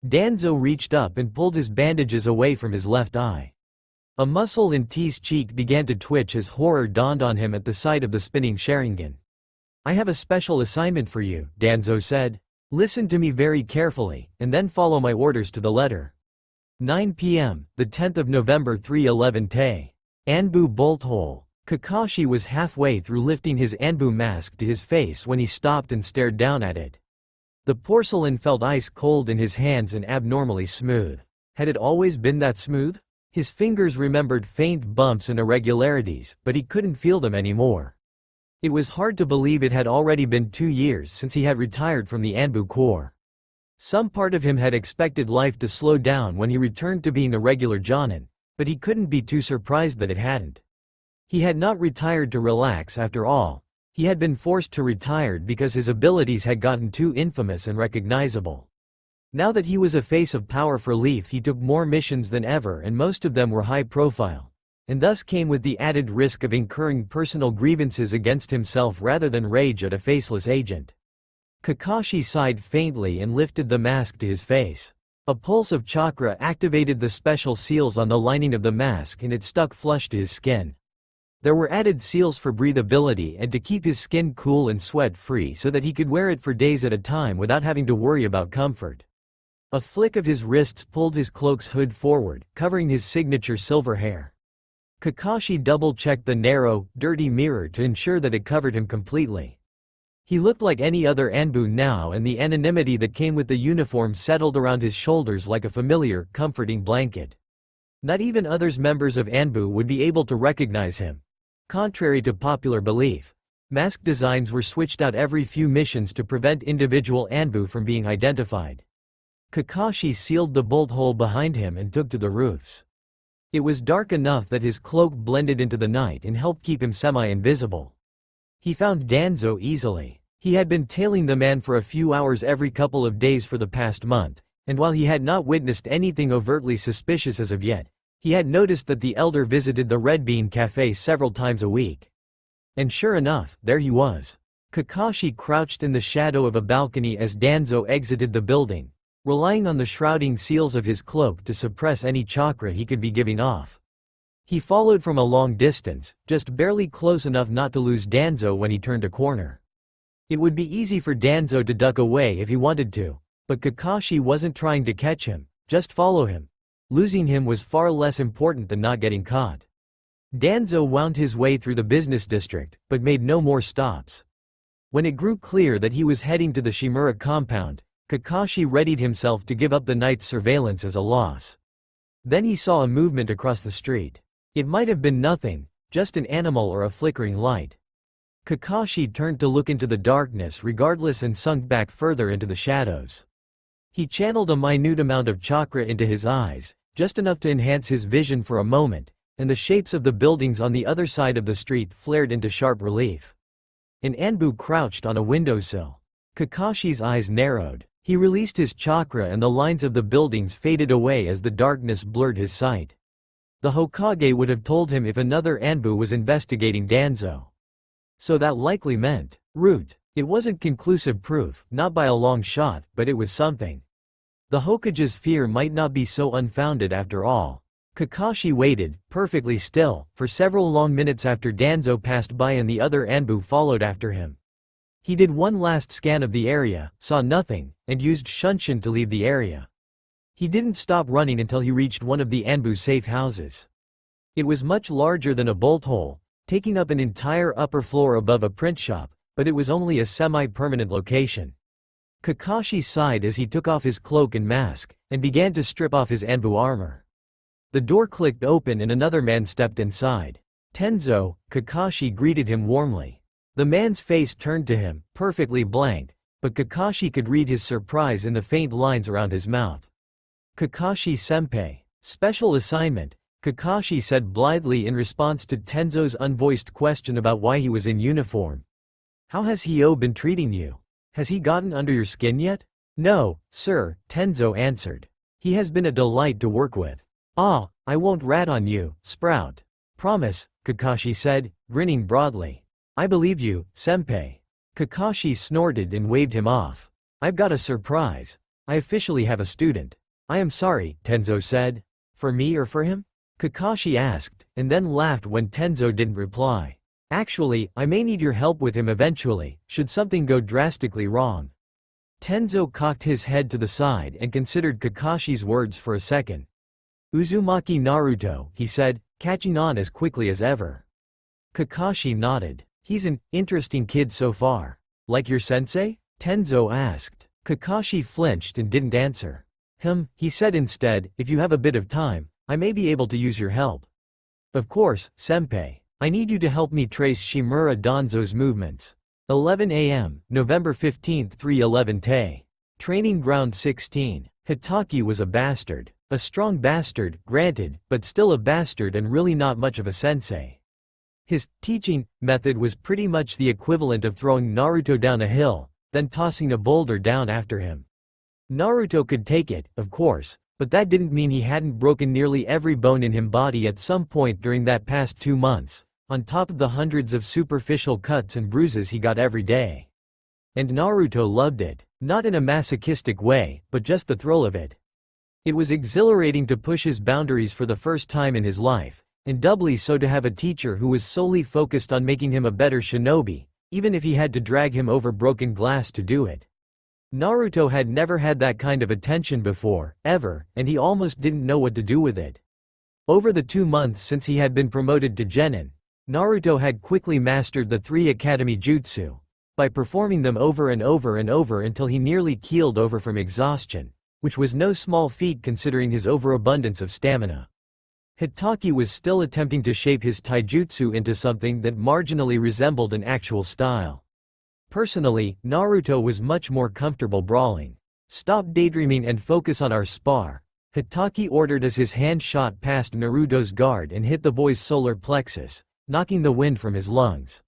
Danzo reached up and pulled his bandages away from his left eye. A muscle in T's cheek began to twitch as horror dawned on him at the sight of the spinning Sharingan. "I have a special assignment for you," Danzo said. "Listen to me very carefully, and then follow my orders to the letter." 9 p.m., the 10th of November 311 Tay. Anbu Bolt Hole. Kakashi was halfway through lifting his Anbu mask to his face when he stopped and stared down at it. The porcelain felt ice cold in his hands and abnormally smooth. Had it always been that smooth? His fingers remembered faint bumps and irregularities, but he couldn't feel them anymore. It was hard to believe it had already been 2 years since he had retired from the Anbu Corps. Some part of him had expected life to slow down when he returned to being a regular jonin, but he couldn't be too surprised that it hadn't. He had not retired to relax after all. He had been forced to retire because his abilities had gotten too infamous and recognizable. Now that he was a face of power for Leaf, he took more missions than ever, and most of them were high profile, and thus came with the added risk of incurring personal grievances against himself rather than rage at a faceless agent. Kakashi sighed faintly and lifted the mask to his face. A pulse of chakra activated the special seals on the lining of the mask and it stuck flush to his skin. There were added seals for breathability and to keep his skin cool and sweat-free so that he could wear it for days at a time without having to worry about comfort. A flick of his wrists pulled his cloak's hood forward, covering his signature silver hair. Kakashi double-checked the narrow, dirty mirror to ensure that it covered him completely. He looked like any other Anbu now, and the anonymity that came with the uniform settled around his shoulders like a familiar, comforting blanket. Not even other members of Anbu would be able to recognize him. Contrary to popular belief, mask designs were switched out every few missions to prevent individual Anbu from being identified. Kakashi sealed the bolt hole behind him and took to the roofs. It was dark enough that his cloak blended into the night and helped keep him semi-invisible. He found Danzo easily. He had been tailing the man for a few hours every couple of days for the past month, and while he had not witnessed anything overtly suspicious as of yet, he had noticed that the elder visited the Red Bean Cafe several times a week. And sure enough, there he was. Kakashi crouched in the shadow of a balcony as Danzo exited the building, relying on the shrouding seals of his cloak to suppress any chakra he could be giving off. He followed from a long distance, just barely close enough not to lose Danzo when he turned a corner. It would be easy for Danzo to duck away if he wanted to, but Kakashi wasn't trying to catch him, just follow him. Losing him was far less important than not getting caught. Danzo wound his way through the business district, but made no more stops. When it grew clear that he was heading to the Shimura compound, Kakashi readied himself to give up the night's surveillance as a loss. Then he saw a movement across the street. It might have been nothing, just an animal or a flickering light. Kakashi turned to look into the darkness regardless and sunk back further into the shadows. He channeled a minute amount of chakra into his eyes, just enough to enhance his vision for a moment, and the shapes of the buildings on the other side of the street flared into sharp relief. An Anbu crouched on a windowsill. Kakashi's eyes narrowed. He released his chakra and the lines of the buildings faded away as the darkness blurred his sight. The Hokage would have told him if another Anbu was investigating Danzo. So that likely meant root. It wasn't conclusive proof, not by a long shot, but it was something. The Hokage's fear might not be so unfounded after all. Kakashi waited, perfectly still, for several long minutes after Danzo passed by and the other Anbu followed after him. He did one last scan of the area, saw nothing, and used Shunshin to leave the area. He didn't stop running until he reached one of the Anbu safe houses. It was much larger than a bolt hole, taking up an entire upper floor above a print shop, but it was only a semi-permanent location. Kakashi sighed as he took off his cloak and mask, and began to strip off his Anbu armor. The door clicked open and another man stepped inside. Tenzo, Kakashi greeted him warmly. The man's face turned to him, perfectly blank, but Kakashi could read his surprise in the faint lines around his mouth. "Kakashi-senpai. Special assignment," Kakashi said blithely in response to Tenzo's unvoiced question about why he was in uniform. "How has Hyo been treating you?" Has he gotten under your skin yet? No, sir, Tenzo answered. He has been a delight to work with. Ah, I won't rat on you, Sprout. Promise, Kakashi said, grinning broadly. I believe you, Senpai. Kakashi snorted and waved him off. I've got a surprise. I officially have a student. I am sorry, Tenzo said. For me or for him? Kakashi asked, and then laughed when Tenzo didn't reply. Actually, I may need your help with him eventually, should something go drastically wrong. Tenzo cocked his head to the side and considered Kakashi's words for a second. Uzumaki Naruto, he said, catching on as quickly as ever. Kakashi nodded. He's an interesting kid so far. Like your sensei? Tenzo asked. Kakashi flinched and didn't answer. He said instead, if you have a bit of time, I may be able to use your help. Of course, senpai. I need you to help me trace Shimura Danzo's movements. 11 a.m., November 15, 3:11 Te. Training Ground 16. Hitaki was a bastard. A strong bastard, granted, but still a bastard and really not much of a sensei. His teaching method was pretty much the equivalent of throwing Naruto down a hill, then tossing a boulder down after him. Naruto could take it, of course, but that didn't mean he hadn't broken nearly every bone in his body at some point during that past 2 months, on top of the hundreds of superficial cuts and bruises he got every day. And Naruto loved it, not in a masochistic way, but just the thrill of it. It was exhilarating to push his boundaries for the first time in his life, and doubly so to have a teacher who was solely focused on making him a better shinobi, even if he had to drag him over broken glass to do it. Naruto had never had that kind of attention before, ever, and he almost didn't know what to do with it. Over the 2 months since he had been promoted to genin, Naruto had quickly mastered the 3 academy jutsu, by performing them over and over and over until he nearly keeled over from exhaustion, which was no small feat considering his overabundance of stamina. Hitaki was still attempting to shape his taijutsu into something that marginally resembled an actual style. Personally, Naruto was much more comfortable brawling. Stop daydreaming and focus on our spar, Hitaki ordered as his hand shot past Naruto's guard and hit the boy's solar plexus, knocking the wind from his lungs.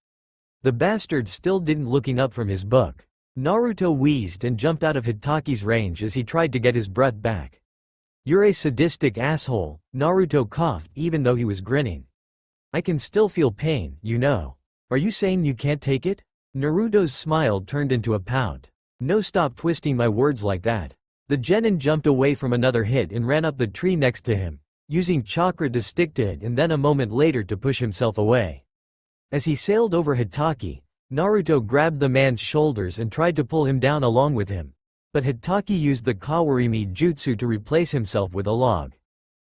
The bastard still didn't looking up from his book. Naruto wheezed and jumped out of Hitaki's range as he tried to get his breath back. You're a sadistic asshole, Naruto coughed even though he was grinning. I can still feel pain, you know. Are you saying you can't take it? Naruto's smile turned into a pout. No, stop twisting my words like that. The genin jumped away from another hit and ran up the tree next to him, using chakra to stick to it and then a moment later to push himself away. As he sailed over Hitaki, Naruto grabbed the man's shoulders and tried to pull him down along with him, but Hitaki used the Kawarimi jutsu to replace himself with a log.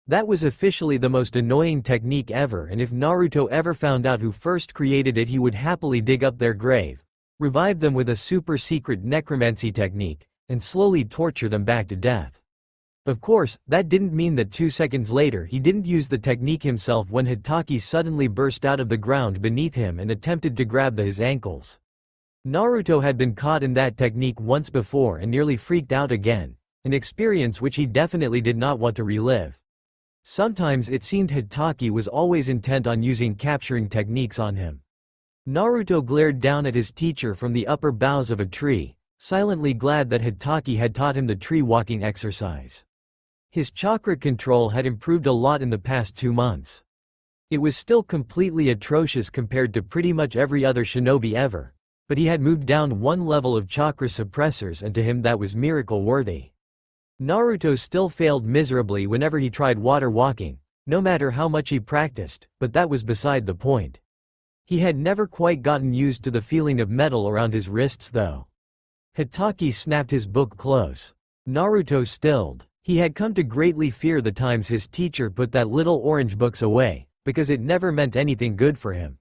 That was officially the most annoying technique ever, and if Naruto ever found out who first created it, he would happily dig up their grave, revive them with a super secret necromancy technique, and slowly torture them back to death. Of course, that didn't mean that 2 seconds later he didn't use the technique himself when Hitaki suddenly burst out of the ground beneath him and attempted to grab his ankles. Naruto had been caught in that technique once before and nearly freaked out again, an experience which he definitely did not want to relive. Sometimes it seemed Hitaki was always intent on using capturing techniques on him. Naruto glared down at his teacher from the upper boughs of a tree, silently glad that Hitaki had taught him the tree walking exercise. His chakra control had improved a lot in the past 2 months. It was still completely atrocious compared to pretty much every other shinobi ever, but he had moved down 1 level of chakra suppressors, and to him that was miracle worthy. Naruto still failed miserably whenever he tried water walking, no matter how much he practiced, but that was beside the point. He had never quite gotten used to the feeling of metal around his wrists though. Hitaki snapped his book close. Naruto stilled. He had come to greatly fear the times his teacher put that little orange books away, because it never meant anything good for him.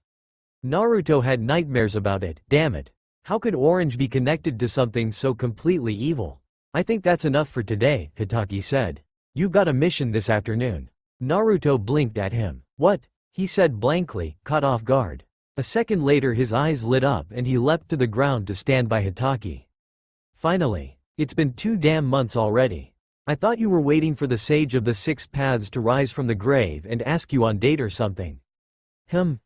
Naruto had nightmares about it, damn it. How could orange be connected to something so completely evil? I think that's enough for today, Hitaki said. You've got a mission this afternoon. Naruto blinked at him. What? He said blankly, caught off guard. A second later his eyes lit up and he leapt to the ground to stand by Hitaki. Finally. It's been 2 damn months already. I thought you were waiting for the sage of the 6 paths to rise from the grave and ask you on date or something.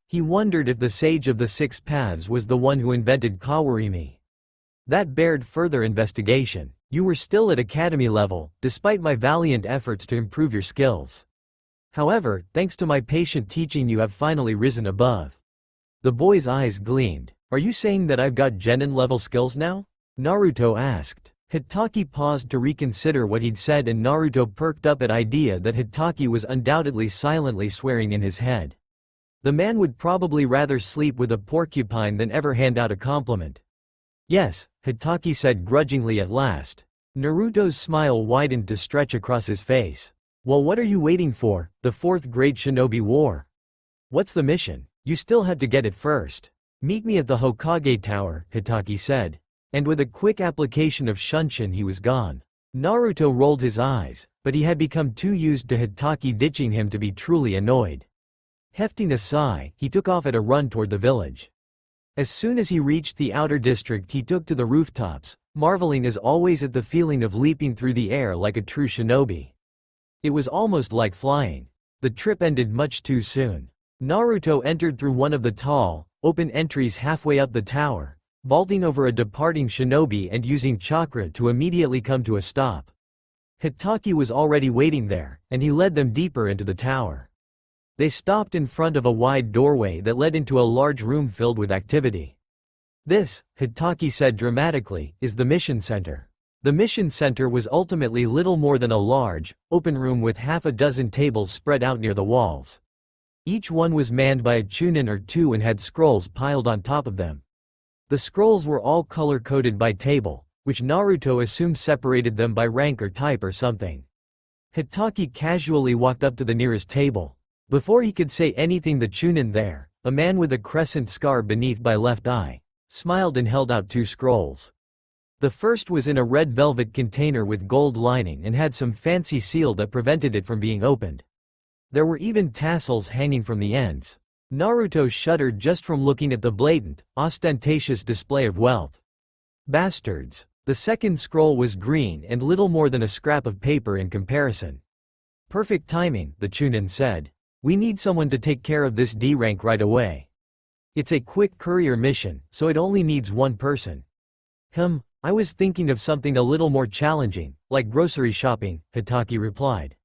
He wondered if the sage of the 6 paths was the one who invented Kawarimi. That bared further investigation. You were still at academy level, despite my valiant efforts to improve your skills. However, thanks to my patient teaching you have finally risen above. The boy's eyes gleamed. Are you saying that I've got genin level skills now? Naruto asked. Hitaki paused to reconsider what he'd said and Naruto perked up at idea that Hitaki was undoubtedly silently swearing in his head. The man would probably rather sleep with a porcupine than ever hand out a compliment. Yes, Hitaki said grudgingly at last. Naruto's smile widened to stretch across his face. Well, what are you waiting for, the fourth great shinobi war? What's the mission? You still have to get it first. Meet me at the Hokage tower, Hitaki said. And with a quick application of Shunshin he was gone. Naruto rolled his eyes, but he had become too used to Hitaki ditching him to be truly annoyed. Hefting a sigh, he took off at a run toward the village. As soon as he reached the outer district he took to the rooftops, marveling as always at the feeling of leaping through the air like a true shinobi. It was almost like flying. The trip ended much too soon. Naruto entered through one of the tall, open entries halfway up the tower, vaulting over a departing shinobi and using chakra to immediately come to a stop. Hitaki was already waiting there, and he led them deeper into the tower. They stopped in front of a wide doorway that led into a large room filled with activity. This, Hitaki said dramatically, is the mission center. The mission center was ultimately little more than a large, open room with half a dozen tables spread out near the walls. Each one was manned by a chunin or two and had scrolls piled on top of them. The scrolls were all color-coded by table, which Naruto assumed separated them by rank or type or something. Hitaki casually walked up to the nearest table. Before he could say anything the chunin there, a man with a crescent scar beneath by left eye, smiled and held out two scrolls. The first was in a red velvet container with gold lining and had some fancy seal that prevented it from being opened. There were even tassels hanging from the ends. Naruto shuddered just from looking at the blatant, ostentatious display of wealth. Bastards. The second scroll was green and little more than a scrap of paper in comparison. Perfect timing, the chunin said. We need someone to take care of this D rank right away. It's a quick courier mission, so it only needs one person. I was thinking of something a little more challenging, like grocery shopping, Hitaki replied.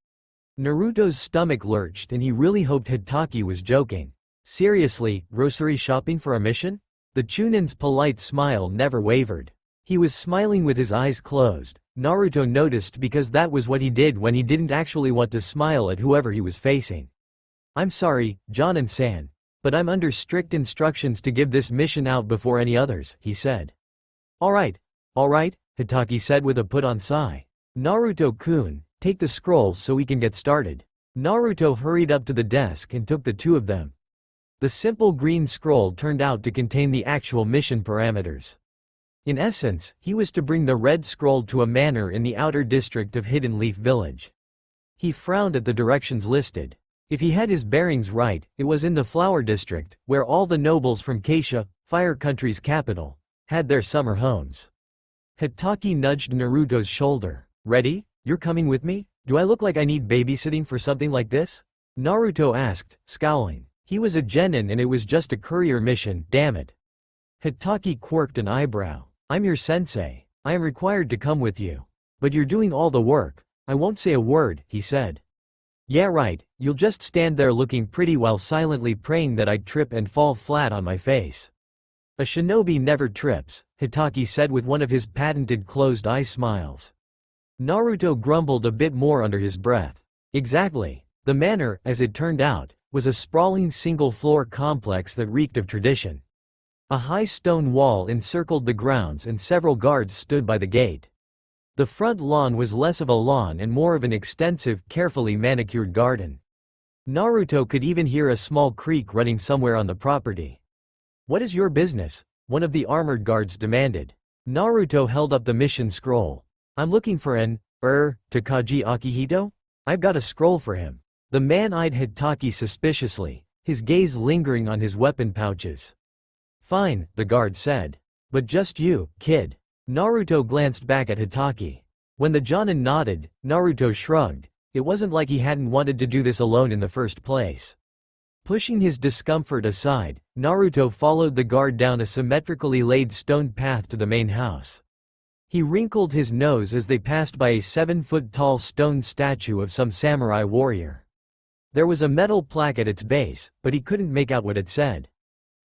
Naruto's stomach lurched and he really hoped Hitaki was joking. Seriously, grocery shopping for a mission? The chunin's polite smile never wavered. He was smiling with his eyes closed. Naruto noticed because that was what he did when he didn't actually want to smile at whoever he was facing. I'm sorry, Jonin-san, but I'm under strict instructions to give this mission out before any others, he said. Alright, Hitaki said with a put-on sigh. Naruto-kun, take the scrolls so we can get started. Naruto hurried up to the desk and took the two of them. The simple green scroll turned out to contain the actual mission parameters. In essence, he was to bring the red scroll to a manor in the outer district of Hidden Leaf Village. He frowned at the directions listed. If he had his bearings right, it was in the Flower District, where all the nobles from Kisha, Fire Country's capital, had their summer homes. Hitaki nudged Naruto's shoulder. Ready? You're coming with me? Do I look like I need babysitting for something like this? Naruto asked, scowling. He was a genin and it was just a courier mission, damn it. Hitaki quirked an eyebrow. I'm your sensei. I am required to come with you. But you're doing all the work. I won't say a word, he said. Yeah right, you'll just stand there looking pretty while silently praying that I'd trip and fall flat on my face. A shinobi never trips, Hitaki said with one of his patented closed-eye smiles. Naruto grumbled a bit more under his breath. Exactly. The manor, as it turned out, was a sprawling single-floor complex that reeked of tradition. A high stone wall encircled the grounds and several guards stood by the gate. The front lawn was less of a lawn and more of an extensive, carefully manicured garden. Naruto could even hear a small creek running somewhere on the property. What is your business? One of the armored guards demanded. Naruto held up the mission scroll. I'm looking for an, Takagi Akihito? I've got a scroll for him. The man eyed Hitaki suspiciously, his gaze lingering on his weapon pouches. Fine, the guard said. But just you, kid. Naruto glanced back at Hitaki. When the Jonin nodded, Naruto shrugged. It wasn't like he hadn't wanted to do this alone in the first place. Pushing his discomfort aside, Naruto followed the guard down a symmetrically laid stone path to the main house. He wrinkled his nose as they passed by a 7-foot-tall stone statue of some samurai warrior. There was a metal plaque at its base, but he couldn't make out what it said.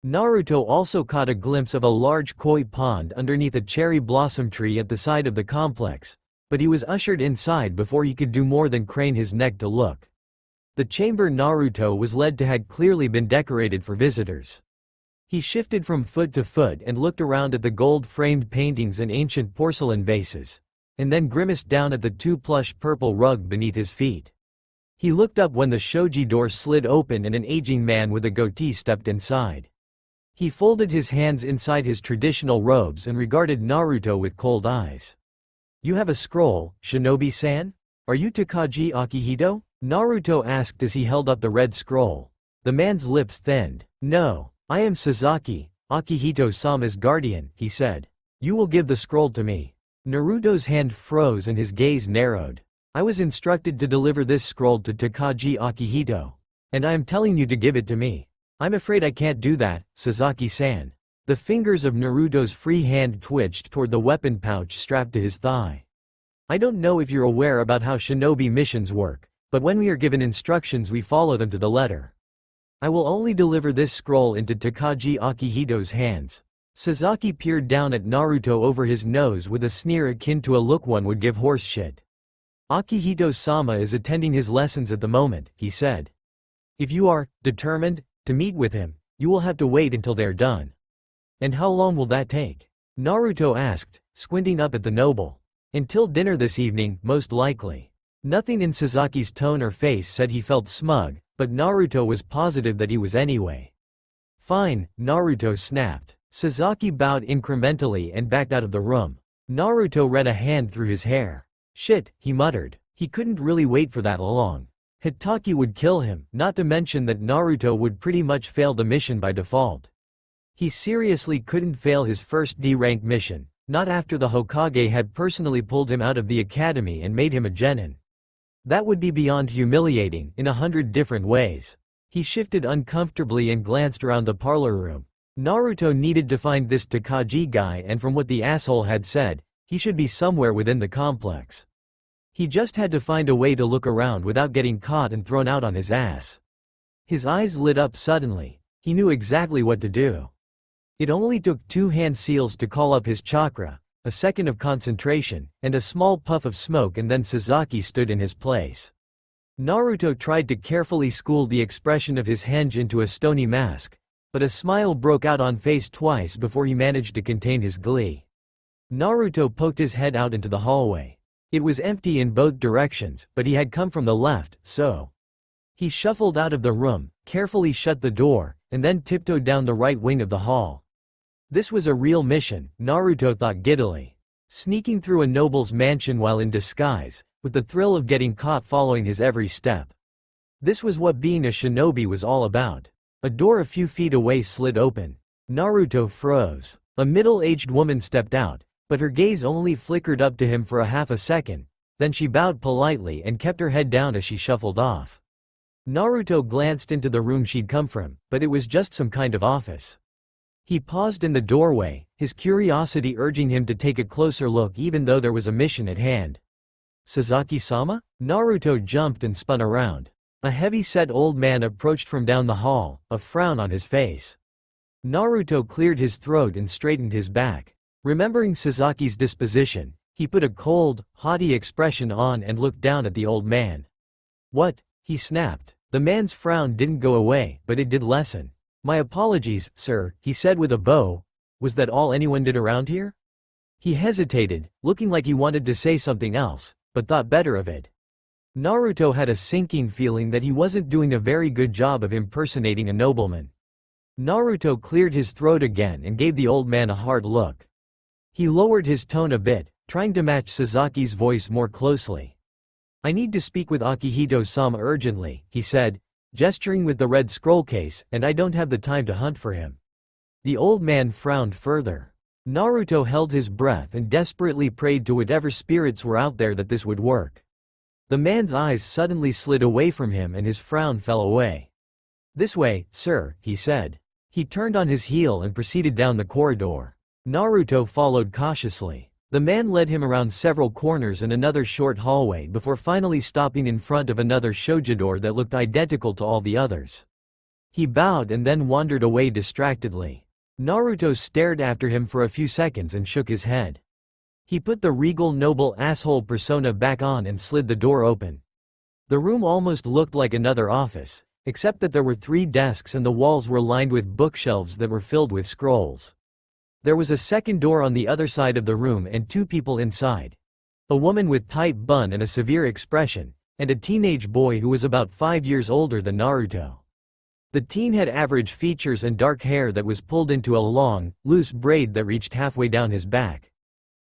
Naruto also caught a glimpse of a large koi pond underneath a cherry blossom tree at the side of the complex, but he was ushered inside before he could do more than crane his neck to look. The chamber Naruto was led to had clearly been decorated for visitors. He shifted from foot to foot and looked around at the gold-framed paintings and ancient porcelain vases, and then grimaced down at the 2-plush purple rug beneath his feet. He looked up when the shoji door slid open and an aging man with a goatee stepped inside. He folded his hands inside his traditional robes and regarded Naruto with cold eyes. "You have a scroll, Shinobi-san? Are you Takagi Akihito?" Naruto asked as he held up the red scroll. The man's lips thinned. "No, I am Sasaki, Akihito-sama's guardian," he said. "You will give the scroll to me." Naruto's hand froze and his gaze narrowed. "I was instructed to deliver this scroll to Takagi Akihito. And I am telling you to give it to me." "I'm afraid I can't do that, Sasaki-san." The fingers of Naruto's free hand twitched toward the weapon pouch strapped to his thigh. "I don't know if you're aware about how shinobi missions work, but when we are given instructions we follow them to the letter. I will only deliver this scroll into Takagi Akihito's hands." Sasaki peered down at Naruto over his nose with a sneer akin to a look one would give horse shit. "Akihito-sama is attending his lessons at the moment," he said. "If you are determined to meet with him, you will have to wait until they're done." "And how long will that take?" Naruto asked, squinting up at the noble. "Until dinner this evening, most likely." Nothing in Sasaki's tone or face said he felt smug, but Naruto was positive that he was anyway. "Fine," Naruto snapped. Sasaki bowed incrementally and backed out of the room. Naruto ran a hand through his hair. "Shit," he muttered. He couldn't really wait for that long. Hitaki would kill him, not to mention that Naruto would pretty much fail the mission by default. He seriously couldn't fail his first D-rank mission, not after the Hokage had personally pulled him out of the academy and made him a genin. That would be beyond humiliating in 100 different ways. He shifted uncomfortably and glanced around the parlor room. Naruto needed to find this Takagi guy, and from what the asshole had said, he should be somewhere within the complex. He just had to find a way to look around without getting caught and thrown out on his ass. His eyes lit up suddenly. He knew exactly what to do. It only took 2 hand seals to call up his chakra, a second of concentration, and a small puff of smoke, and then Sasaki stood in his place. Naruto tried to carefully school the expression of his henge into a stony mask, but a smile broke out on face twice before he managed to contain his glee. Naruto poked his head out into the hallway. It was empty in both directions, but he had come from the left, so he shuffled out of the room, carefully shut the door, and then tiptoed down the right wing of the hall. This was a real mission, Naruto thought giddily. Sneaking through a noble's mansion while in disguise, with the thrill of getting caught following his every step. This was what being a shinobi was all about. A door a few feet away slid open. Naruto froze. A middle-aged woman stepped out, but her gaze only flickered up to him for a half a second, then she bowed politely and kept her head down as she shuffled off. Naruto glanced into the room she'd come from, but it was just some kind of office. He paused in the doorway, his curiosity urging him to take a closer look even though there was a mission at hand. "Sasaki-sama?" Naruto jumped and spun around. A heavy-set old man approached from down the hall, a frown on his face. Naruto cleared his throat and straightened his back. Remembering Sasaki's disposition, he put a cold, haughty expression on and looked down at the old man. "What?" he snapped. The man's frown didn't go away, but it did lessen. "My apologies, sir," he said with a bow. "Was that all anyone did around here?" He hesitated, looking like he wanted to say something else, but thought better of it. Naruto had a sinking feeling that he wasn't doing a very good job of impersonating a nobleman. Naruto cleared his throat again and gave the old man a hard look. He lowered his tone a bit, trying to match Sasaki's voice more closely. "I need to speak with Akihito-sama urgently," he said, gesturing with the red scroll case, "and I don't have the time to hunt for him." The old man frowned further. Naruto held his breath and desperately prayed to whatever spirits were out there that this would work. The man's eyes suddenly slid away from him and his frown fell away. "This way, sir," he said. He turned on his heel and proceeded down the corridor. Naruto followed cautiously. The man led him around several corners and another short hallway before finally stopping in front of another shoji door that looked identical to all the others. He bowed and then wandered away distractedly. Naruto stared after him for a few seconds and shook his head. He put the regal noble asshole persona back on and slid the door open. The room almost looked like another office, except that there were 3 desks and the walls were lined with bookshelves that were filled with scrolls. There was a second door on the other side of the room and 2 people inside. A woman with tight bun and a severe expression, and a teenage boy who was about 5 years older than Naruto. The teen had average features and dark hair that was pulled into a long, loose braid that reached halfway down his back.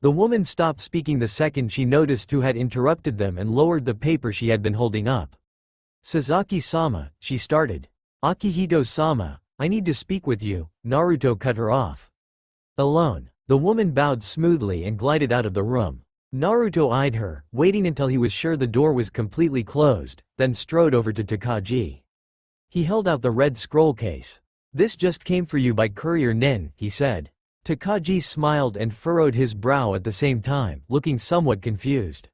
The woman stopped speaking the second she noticed who had interrupted them and lowered the paper she had been holding up. "Sasaki-sama," she started. "Akihito-sama, I need to speak with you," Naruto cut her off. "Alone." The woman bowed smoothly and glided out of the room. Naruto eyed her, waiting until he was sure the door was completely closed, then strode over to Takagi. He held out the red scroll case. "This just came for you by courier Nin," he said. Takagi smiled and furrowed his brow at the same time, looking somewhat confused.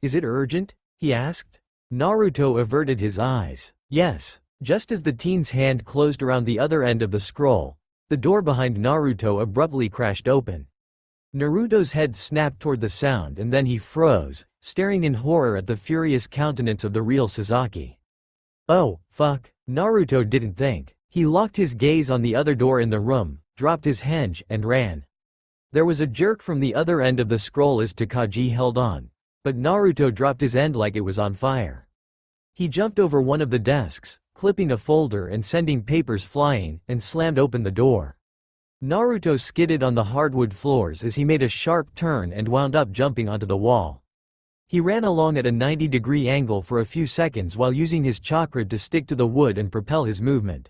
"Is it urgent?" he asked. Naruto averted his eyes. "Yes." Just as the teen's hand closed around the other end of the scroll, the door behind Naruto abruptly crashed open. Naruto's head snapped toward the sound and then he froze, staring in horror at the furious countenance of the real Sasaki. "Oh, fuck." Naruto didn't think. He locked his gaze on the other door in the room, dropped his henge, and ran. There was a jerk from the other end of the scroll as Takagi held on, but Naruto dropped his end like it was on fire. He jumped over one of the desks, clipping a folder and sending papers flying, and slammed open the door. Naruto skidded on the hardwood floors as he made a sharp turn and wound up jumping onto the wall. He ran along at a 90-degree angle for a few seconds while using his chakra to stick to the wood and propel his movement.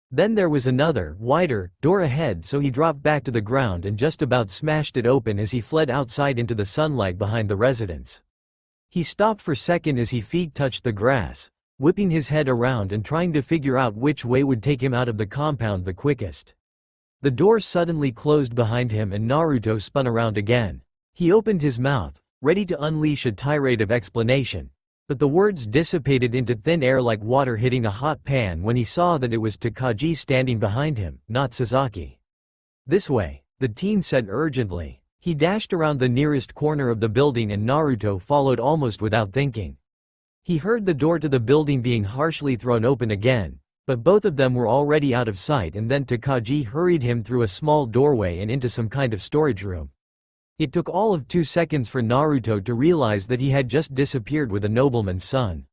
Then there was another, wider, door ahead, so he dropped back to the ground and just about smashed it open as he fled outside into the sunlight behind the residence. He stopped for a second as his feet touched the grass, whipping his head around and trying to figure out which way would take him out of the compound the quickest. The door suddenly closed behind him and Naruto spun around again. He opened his mouth, ready to unleash a tirade of explanation, but the words dissipated into thin air like water hitting a hot pan when he saw that it was Takagi standing behind him, not Sasaki. "This way," the teen said urgently. He dashed around the nearest corner of the building and Naruto followed almost without thinking. He heard the door to the building being harshly thrown open again, but both of them were already out of sight and then Takagi hurried him through a small doorway and into some kind of storage room. It took all of 2 seconds for Naruto to realize that he had just disappeared with a nobleman's son.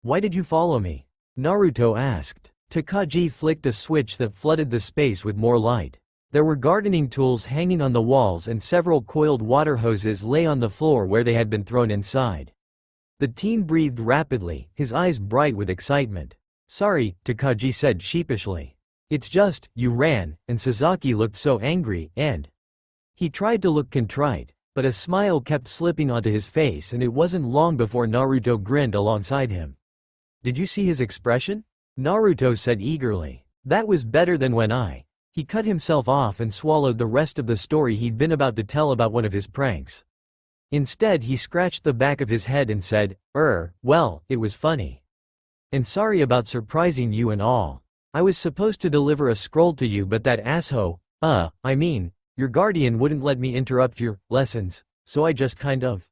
"Why did you follow me?" Naruto asked. Takagi flicked a switch that flooded the space with more light. There were gardening tools hanging on the walls and several coiled water hoses lay on the floor where they had been thrown inside. The teen breathed rapidly, his eyes bright with excitement. "Sorry," Takagi said sheepishly. "It's just, you ran, and Sasaki looked so angry, and..." He tried to look contrite, but a smile kept slipping onto his face and it wasn't long before Naruto grinned alongside him. "Did you see his expression?" Naruto said eagerly. "That was better than when I..." He cut himself off and swallowed the rest of the story he'd been about to tell about one of his pranks. Instead he scratched the back of his head and said, well, it was funny. And sorry about surprising you and all. I was supposed to deliver a scroll to you but that asshole, your guardian wouldn't let me interrupt your lessons, so I just kind of..."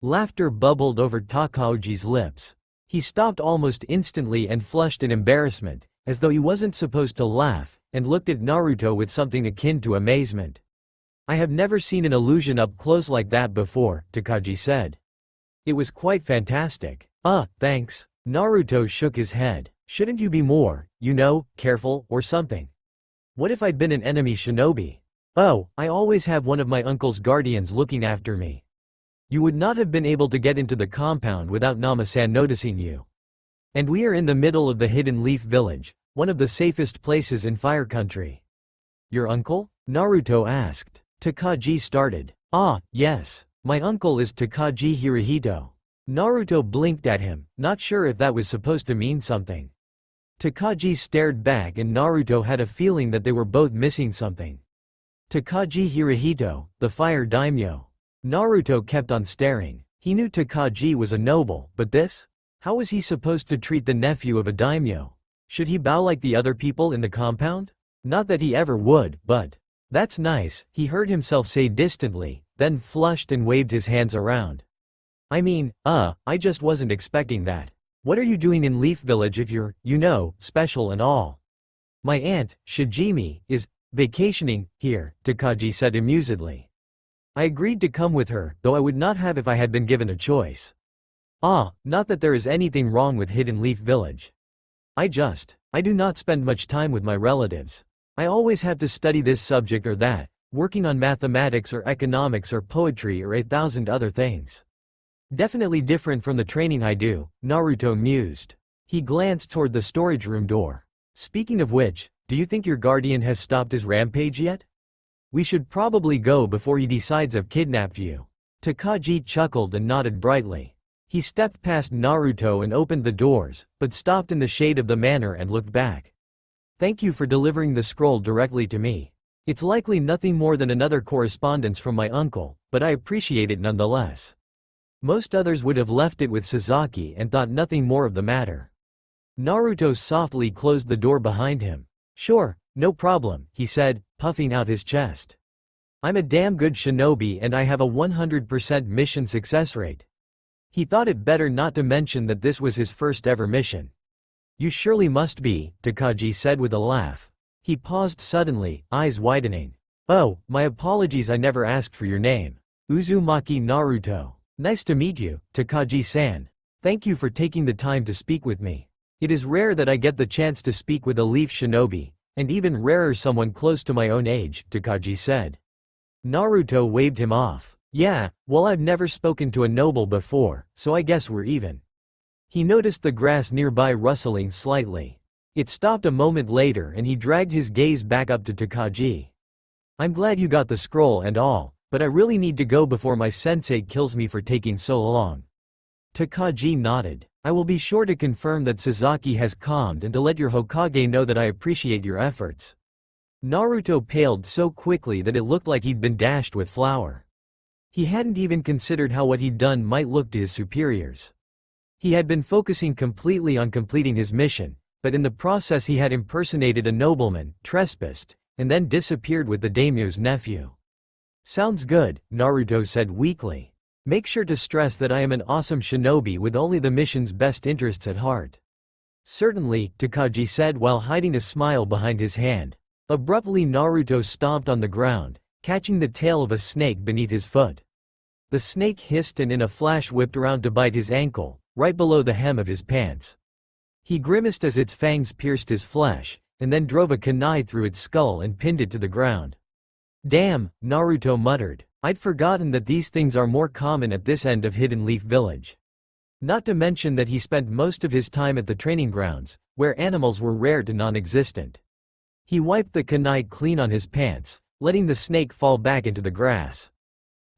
Laughter bubbled over Takaoji's lips. He stopped almost instantly and flushed in embarrassment, as though he wasn't supposed to laugh, and looked at Naruto with something akin to amazement. "I have never seen an illusion up close like that before," Takagi said. "It was quite fantastic." Thanks." Naruto shook his head. "Shouldn't you be more, careful, or something? What if I'd been an enemy shinobi? Oh, I always have one of my uncle's guardians looking after me. You would not have been able to get into the compound without Nama-san noticing you. And we are in the middle of the Hidden Leaf Village, one of the safest places in Fire Country." "Your uncle?" Naruto asked. Takagi started. Yes. My uncle is Takagi Hirohito." Naruto blinked at him, not sure if that was supposed to mean something. Takagi stared back and Naruto had a feeling that they were both missing something. Takagi Hirohito, the fire daimyo. Naruto kept on staring. He knew Takagi was a noble, but this? How was he supposed to treat the nephew of a daimyo? Should he bow like the other people in the compound? Not that he ever would, but… That's nice, he heard himself say distantly, then flushed and waved his hands around. I mean, I just wasn't expecting that. What are you doing in Leaf Village if you're, you know, special and all? My aunt, Shijimi, is vacationing here, Takagi said amusedly. I agreed to come with her, though I would not have if I had been given a choice. Not that there is anything wrong with Hidden Leaf Village. I do not spend much time with my relatives. I always have to study this subject or that, working on mathematics or economics or poetry or 1,000 other things. Definitely different from the training I do, Naruto mused. He glanced toward the storage room door. Speaking of which, do you think your guardian has stopped his rampage yet? We should probably go before he decides I've kidnapped you. Takagi chuckled and nodded brightly. He stepped past Naruto and opened the doors, but stopped in the shade of the manor and looked back. Thank you for delivering the scroll directly to me. It's likely nothing more than another correspondence from my uncle, but I appreciate it nonetheless. Most others would have left it with Sasaki and thought nothing more of the matter. Naruto softly closed the door behind him. Sure, no problem, he said, puffing out his chest. I'm a damn good shinobi and I have a 100% mission success rate. He thought it better not to mention that this was his first ever mission. You surely must be, Takagi said with a laugh. He paused suddenly, eyes widening. Oh, my apologies, I never asked for your name. Uzumaki Naruto. Nice to meet you, Takagi-san. Thank you for taking the time to speak with me. It is rare that I get the chance to speak with a leaf shinobi, and even rarer someone close to my own age, Takagi said. Naruto waved him off. Yeah, well, I've never spoken to a noble before, so I guess we're even. He noticed the grass nearby rustling slightly. It stopped a moment later and he dragged his gaze back up to Takagi. I'm glad you got the scroll and all, but I really need to go before my sensei kills me for taking so long. Takagi nodded. I will be sure to confirm that Sasaki has calmed and to let your Hokage know that I appreciate your efforts. Naruto paled so quickly that it looked like he'd been dashed with flour. He hadn't even considered how what he'd done might look to his superiors. He had been focusing completely on completing his mission, but in the process he had impersonated a nobleman, trespassed, and then disappeared with the daimyo's nephew. Sounds good, Naruto said weakly. Make sure to stress that I am an awesome shinobi with only the mission's best interests at heart. Certainly, Takagi said while hiding a smile behind his hand. Abruptly Naruto stomped on the ground, catching the tail of a snake beneath his foot. The snake hissed and in a flash whipped around to bite his ankle, right below the hem of his pants. He grimaced as its fangs pierced his flesh, and then drove a kunai through its skull and pinned it to the ground. Damn, Naruto muttered. I'd forgotten that these things are more common at this end of Hidden Leaf Village. Not to mention that he spent most of his time at the training grounds, where animals were rare to non-existent. He wiped the kunai clean on his pants, letting the snake fall back into the grass.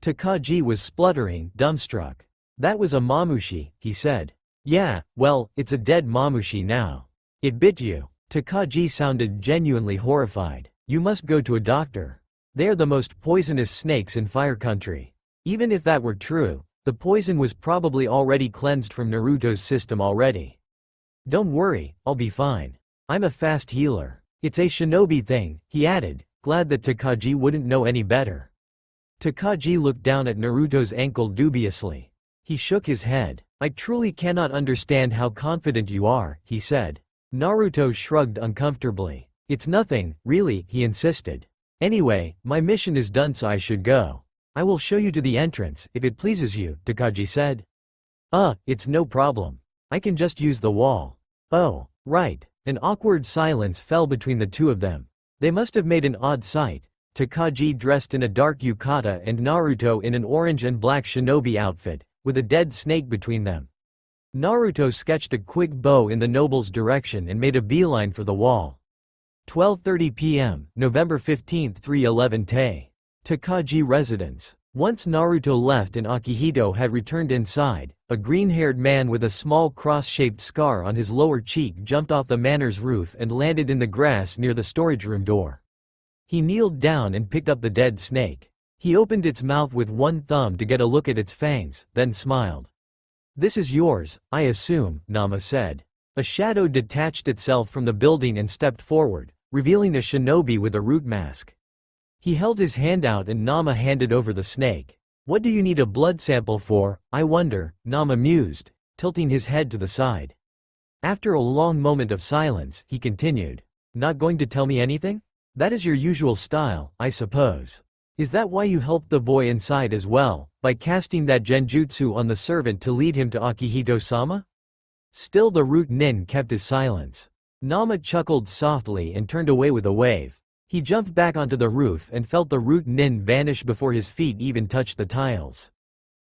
Takagi was spluttering, dumbstruck. That was a mamushi, he said. Yeah, well, it's a dead mamushi now. It bit you. Takagi sounded genuinely horrified. You must go to a doctor. They are the most poisonous snakes in Fire Country. Even if that were true, the poison was probably already cleansed from Naruto's system already. Don't worry, I'll be fine. I'm a fast healer. It's a shinobi thing, he added, glad that Takagi wouldn't know any better. Takagi looked down at Naruto's ankle dubiously. He shook his head. I truly cannot understand how confident you are, he said. Naruto shrugged uncomfortably. It's nothing, really, he insisted. Anyway, my mission is done so I should go. I will show you to the entrance, if it pleases you, Takagi said. It's no problem. I can just use the wall. Oh, right. An awkward silence fell between the two of them. They must have made an odd sight. Takagi dressed in a dark yukata and Naruto in an orange and black shinobi outfit, with a dead snake between them. Naruto sketched a quick bow in the noble's direction and made a beeline for the wall. 12:30 p.m., November 15, 3:11 Takagi residence. Once Naruto left and Akihito had returned inside, A green-haired man with a small cross-shaped scar on his lower cheek jumped off the manor's roof and landed in the grass near the storage room door. He kneeled down and picked up the dead snake. He opened its mouth with one thumb to get a look at its fangs, then smiled. "This is yours, I assume," Nama said. A shadow detached itself from the building and stepped forward, revealing a shinobi with a root mask. He held his hand out and Nama handed over the snake. "What do you need a blood sample for, I wonder?" Nama mused, tilting his head to the side. After a long moment of silence, he continued. "Not going to tell me anything? That is your usual style, I suppose. Is that why you helped the boy inside as well, by casting that genjutsu on the servant to lead him to Akihito-sama?" Still the root nin kept his silence. Nama chuckled softly and turned away with a wave. He jumped back onto the roof and felt the root nin vanish before his feet even touched the tiles.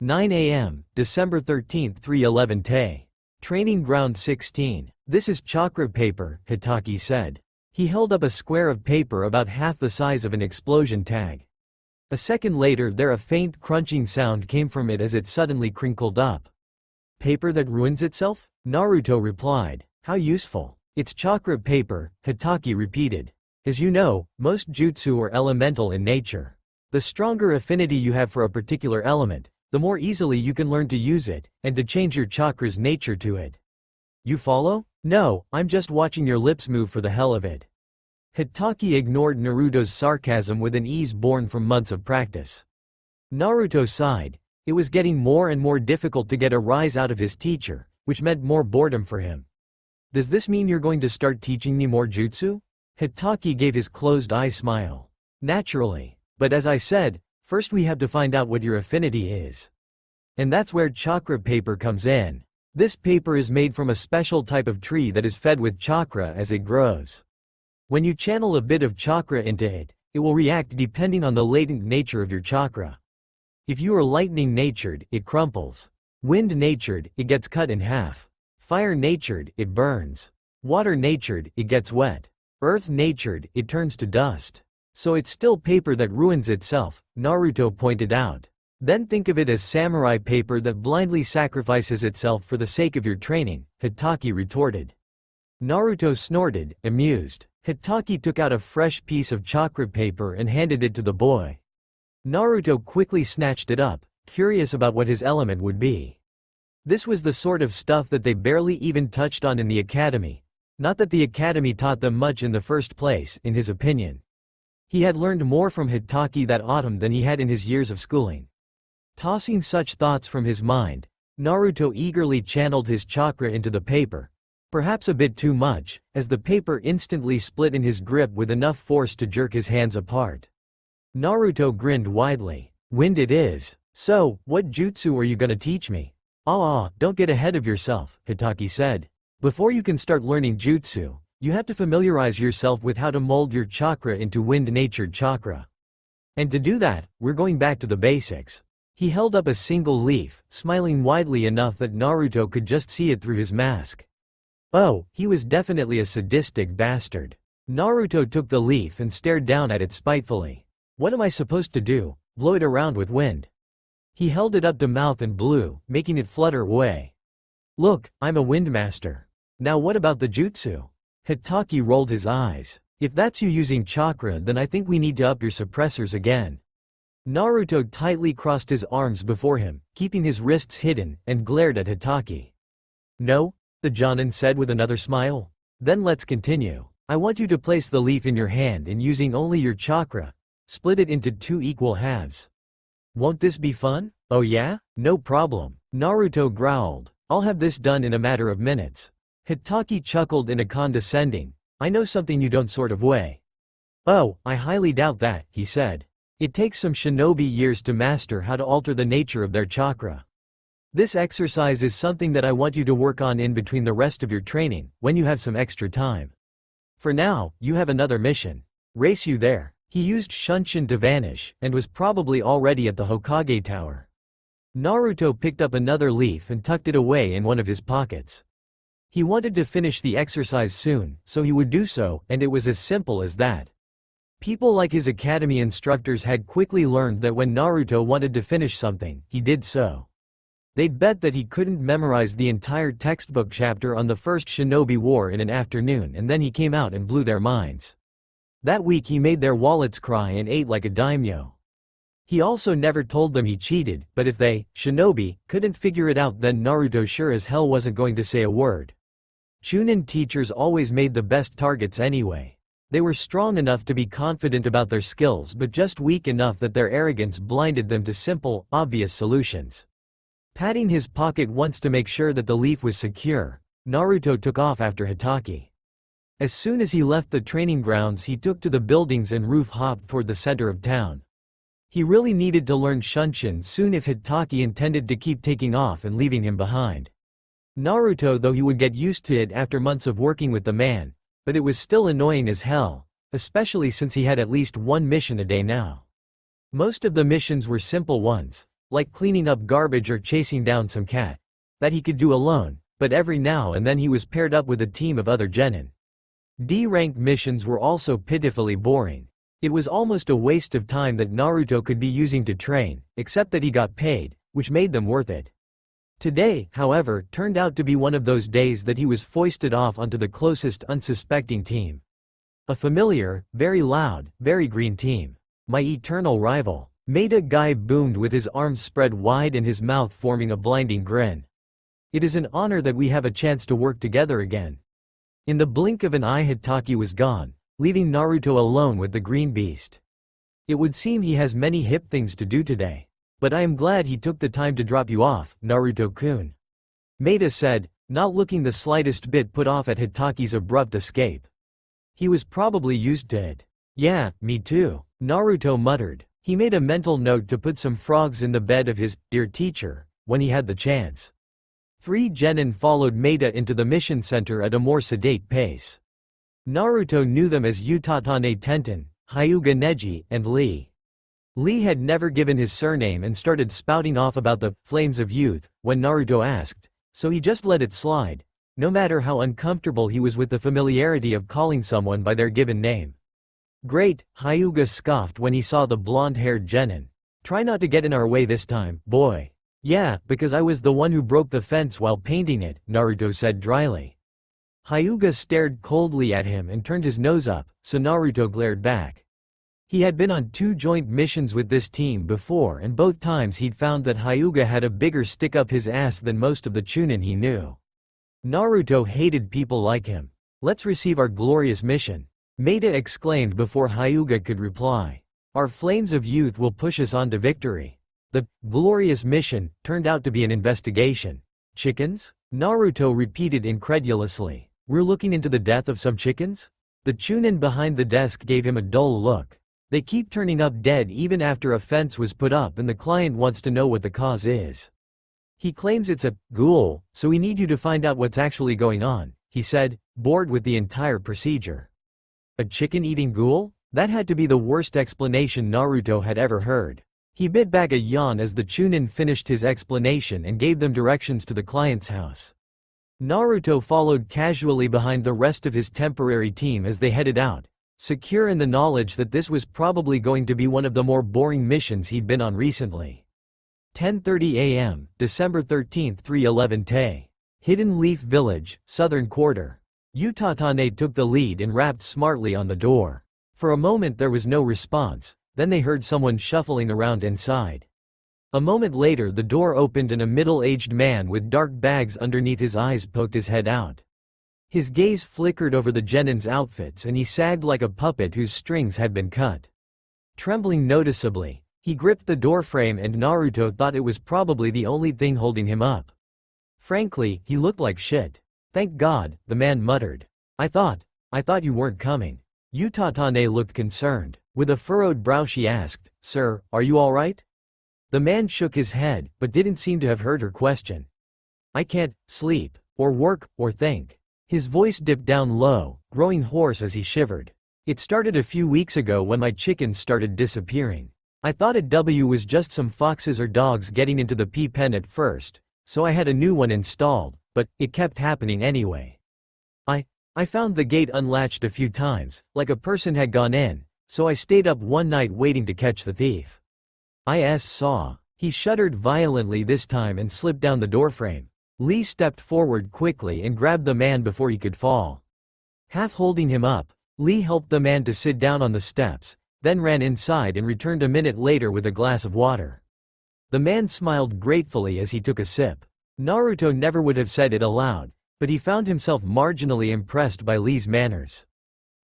9 a.m., December 13, 3:11 Te. Training Ground 16. "This is chakra paper," Hitaki said. He held up a square of paper about half the size of an explosion tag. A second later a faint crunching sound came from it as it suddenly crinkled up. "Paper that ruins itself?" Naruto replied. "How useful." "It's chakra paper," Hitaki repeated. "As you know, most jutsu are elemental in nature. The stronger affinity you have for a particular element, the more easily you can learn to use it, and to change your chakra's nature to it. You follow? No, I'm just watching your lips move for the hell of it." Hitaki ignored Naruto's sarcasm with an ease born from months of practice. Naruto sighed. It was getting more and more difficult to get a rise out of his teacher, which meant more boredom for him. "Does this mean you're going to start teaching me more jutsu?" Hitaki gave his closed-eye smile. "Naturally. But as I said, first we have to find out what your affinity is. And that's where chakra paper comes in. This paper is made from a special type of tree that is fed with chakra as it grows. When you channel a bit of chakra into it, it will react depending on the latent nature of your chakra. If you are lightning-natured, it crumples. Wind-natured, it gets cut in half. Fire-natured, it burns. Water-natured, it gets wet. Earth-natured, it turns to dust. So it's still paper that ruins itself," Naruto pointed out. "Then think of it as samurai paper that blindly sacrifices itself for the sake of your training," Hitaki retorted. Naruto snorted, amused. Hitaki took out a fresh piece of chakra paper and handed it to the boy. Naruto quickly snatched it up, curious about what his element would be. This was the sort of stuff that they barely even touched on in the academy. Not that the academy taught them much in the first place, in his opinion. He had learned more from Hitaki that autumn than he had in his years of schooling. Tossing such thoughts from his mind, Naruto eagerly channeled his chakra into the paper. Perhaps a bit too much, as the paper instantly split in his grip with enough force to jerk his hands apart. Naruto grinned widely. "Wind it is. So, what jutsu are you gonna teach me?" Don't get ahead of yourself," Hitaki said. "Before you can start learning jutsu, you have to familiarize yourself with how to mold your chakra into wind-natured chakra. And to do that, we're going back to the basics." He held up a single leaf, smiling widely enough that Naruto could just see it through his mask. Oh, he was definitely a sadistic bastard. Naruto took the leaf and stared down at it spitefully. "What am I supposed to do, blow it around with wind?" He held it up to mouth and blew, making it flutter away. "Look, I'm a windmaster. Now what about the jutsu?" Hitaki rolled his eyes. "If that's you using chakra, then I think we need to up your suppressors again." Naruto tightly crossed his arms before him, keeping his wrists hidden, and glared at Hitaki. "No?" the Jonin said with another smile. "Then let's continue. I want you to place the leaf in your hand and using only your chakra, split it into 2 equal halves. Won't this be fun?" "Oh yeah? No problem," Naruto growled. "I'll have this done in a matter of minutes." Hitaki chuckled in a condescending, "I know something you don't sort of way." "Oh, I highly doubt that," he said. "It takes some shinobi years to master how to alter the nature of their chakra. This exercise is something that I want you to work on in between the rest of your training, when you have some extra time. For now, you have another mission. Race you there." He used Shunshin to vanish, and was probably already at the Hokage tower. Naruto picked up another leaf and tucked it away in one of his pockets. He wanted to finish the exercise soon, so he would do so, and it was as simple as that. People like his academy instructors had quickly learned that when Naruto wanted to finish something, he did so. They'd bet that he couldn't memorize the entire textbook chapter on the first shinobi war in an afternoon, and then he came out and blew their minds. That week he made their wallets cry and ate like a daimyo. He also never told them he cheated, but if they, shinobi, couldn't figure it out, then Naruto sure as hell wasn't going to say a word. Chunin teachers always made the best targets anyway. They were strong enough to be confident about their skills, but just weak enough that their arrogance blinded them to simple, obvious solutions. Patting his pocket once to make sure that the leaf was secure, Naruto took off after Hitaki. As soon as he left the training grounds, he took to the buildings and roof-hopped toward the center of town. He really needed to learn Shunshin soon if Hitaki intended to keep taking off and leaving him behind. Naruto, though, he would get used to it after months of working with the man, but it was still annoying as hell, especially since he had at least one mission a day now. Most of the missions were simple ones, like cleaning up garbage or chasing down some cat, that he could do alone, but every now and then he was paired up with a team of other genin. D-rank missions were also pitifully boring. It was almost a waste of time that Naruto could be using to train, except that he got paid, which made them worth it. Today, however, turned out to be one of those days that he was foisted off onto the closest unsuspecting team. A familiar, very loud, very green team. My eternal rival. Maida Guy boomed with his arms spread wide and his mouth forming a blinding grin. It is an honor that we have a chance to work together again. In the blink of an eye, Hitaki was gone, leaving Naruto alone with the green beast. It would seem he has many hip things to do today. But I am glad he took the time to drop you off, Naruto-kun. Maida said, not looking the slightest bit put off at Hitaki's abrupt escape. He was probably used to it. Yeah, me too, Naruto muttered. He made a mental note to put some frogs in the bed of his dear teacher when he had the chance. 3 genin followed Maida into the mission center at a more sedate pace. Naruto knew them as Utatane Tenten, Hyuga Neji, and Lee. Lee had never given his surname and started spouting off about the flames of youth when Naruto asked, so he just let it slide, no matter how uncomfortable he was with the familiarity of calling someone by their given name. Great, Hyuga scoffed when he saw the blonde-haired genin. Try not to get in our way this time, boy. Yeah, because I was the one who broke the fence while painting it, Naruto said dryly. Hyuga stared coldly at him and turned his nose up, so Naruto glared back. He had been on 2 joint missions with this team before, and both times he'd found that Hyuga had a bigger stick up his ass than most of the Chunin he knew. Naruto hated people like him. Let's receive our glorious mission, Maida exclaimed before Hyuga could reply. Our flames of youth will push us on to victory. The glorious mission turned out to be an investigation. Chickens? Naruto repeated incredulously. We're looking into the death of some chickens? The Chunin behind the desk gave him a dull look. They keep turning up dead even after a fence was put up, and the client wants to know what the cause is. He claims it's a ghoul, so we need you to find out what's actually going on, he said, bored with the entire procedure. A chicken-eating ghoul? That had to be the worst explanation Naruto had ever heard. He bit back a yawn as the Chunin finished his explanation and gave them directions to the client's house. Naruto followed casually behind the rest of his temporary team as they headed out, secure in the knowledge that this was probably going to be one of the more boring missions he'd been on recently. 10:30 a.m., December 13, 311 Te. Hidden Leaf Village, Southern Quarter. Utatane took the lead and rapped smartly on the door. For a moment there was no response, then they heard someone shuffling around inside. A moment later the door opened and a middle-aged man with dark bags underneath his eyes poked his head out. His gaze flickered over the genin's outfits and he sagged like a puppet whose strings had been cut. Trembling noticeably, he gripped the doorframe and Naruto thought it was probably the only thing holding him up. Frankly, he looked like shit. Thank God, the man muttered. I thought you weren't coming. Utatane looked concerned. With a furrowed brow she asked, Sir, are you alright? The man shook his head, but didn't seem to have heard her question. I can't sleep, or work, or think. His voice dipped down low, growing hoarse as he shivered. It started a few weeks ago when my chickens started disappearing. I thought it was just some foxes or dogs getting into the pea pen at first, so I had a new one installed, but it kept happening anyway. I found the gate unlatched a few times, like a person had gone in, so I stayed up one night waiting to catch the thief. I saw. He shuddered violently this time and slipped down the doorframe. Lee stepped forward quickly and grabbed the man before he could fall. Half holding him up, Lee helped the man to sit down on the steps, then ran inside and returned a minute later with a glass of water. The man smiled gratefully as he took a sip. Naruto never would have said it aloud, but he found himself marginally impressed by Lee's manners.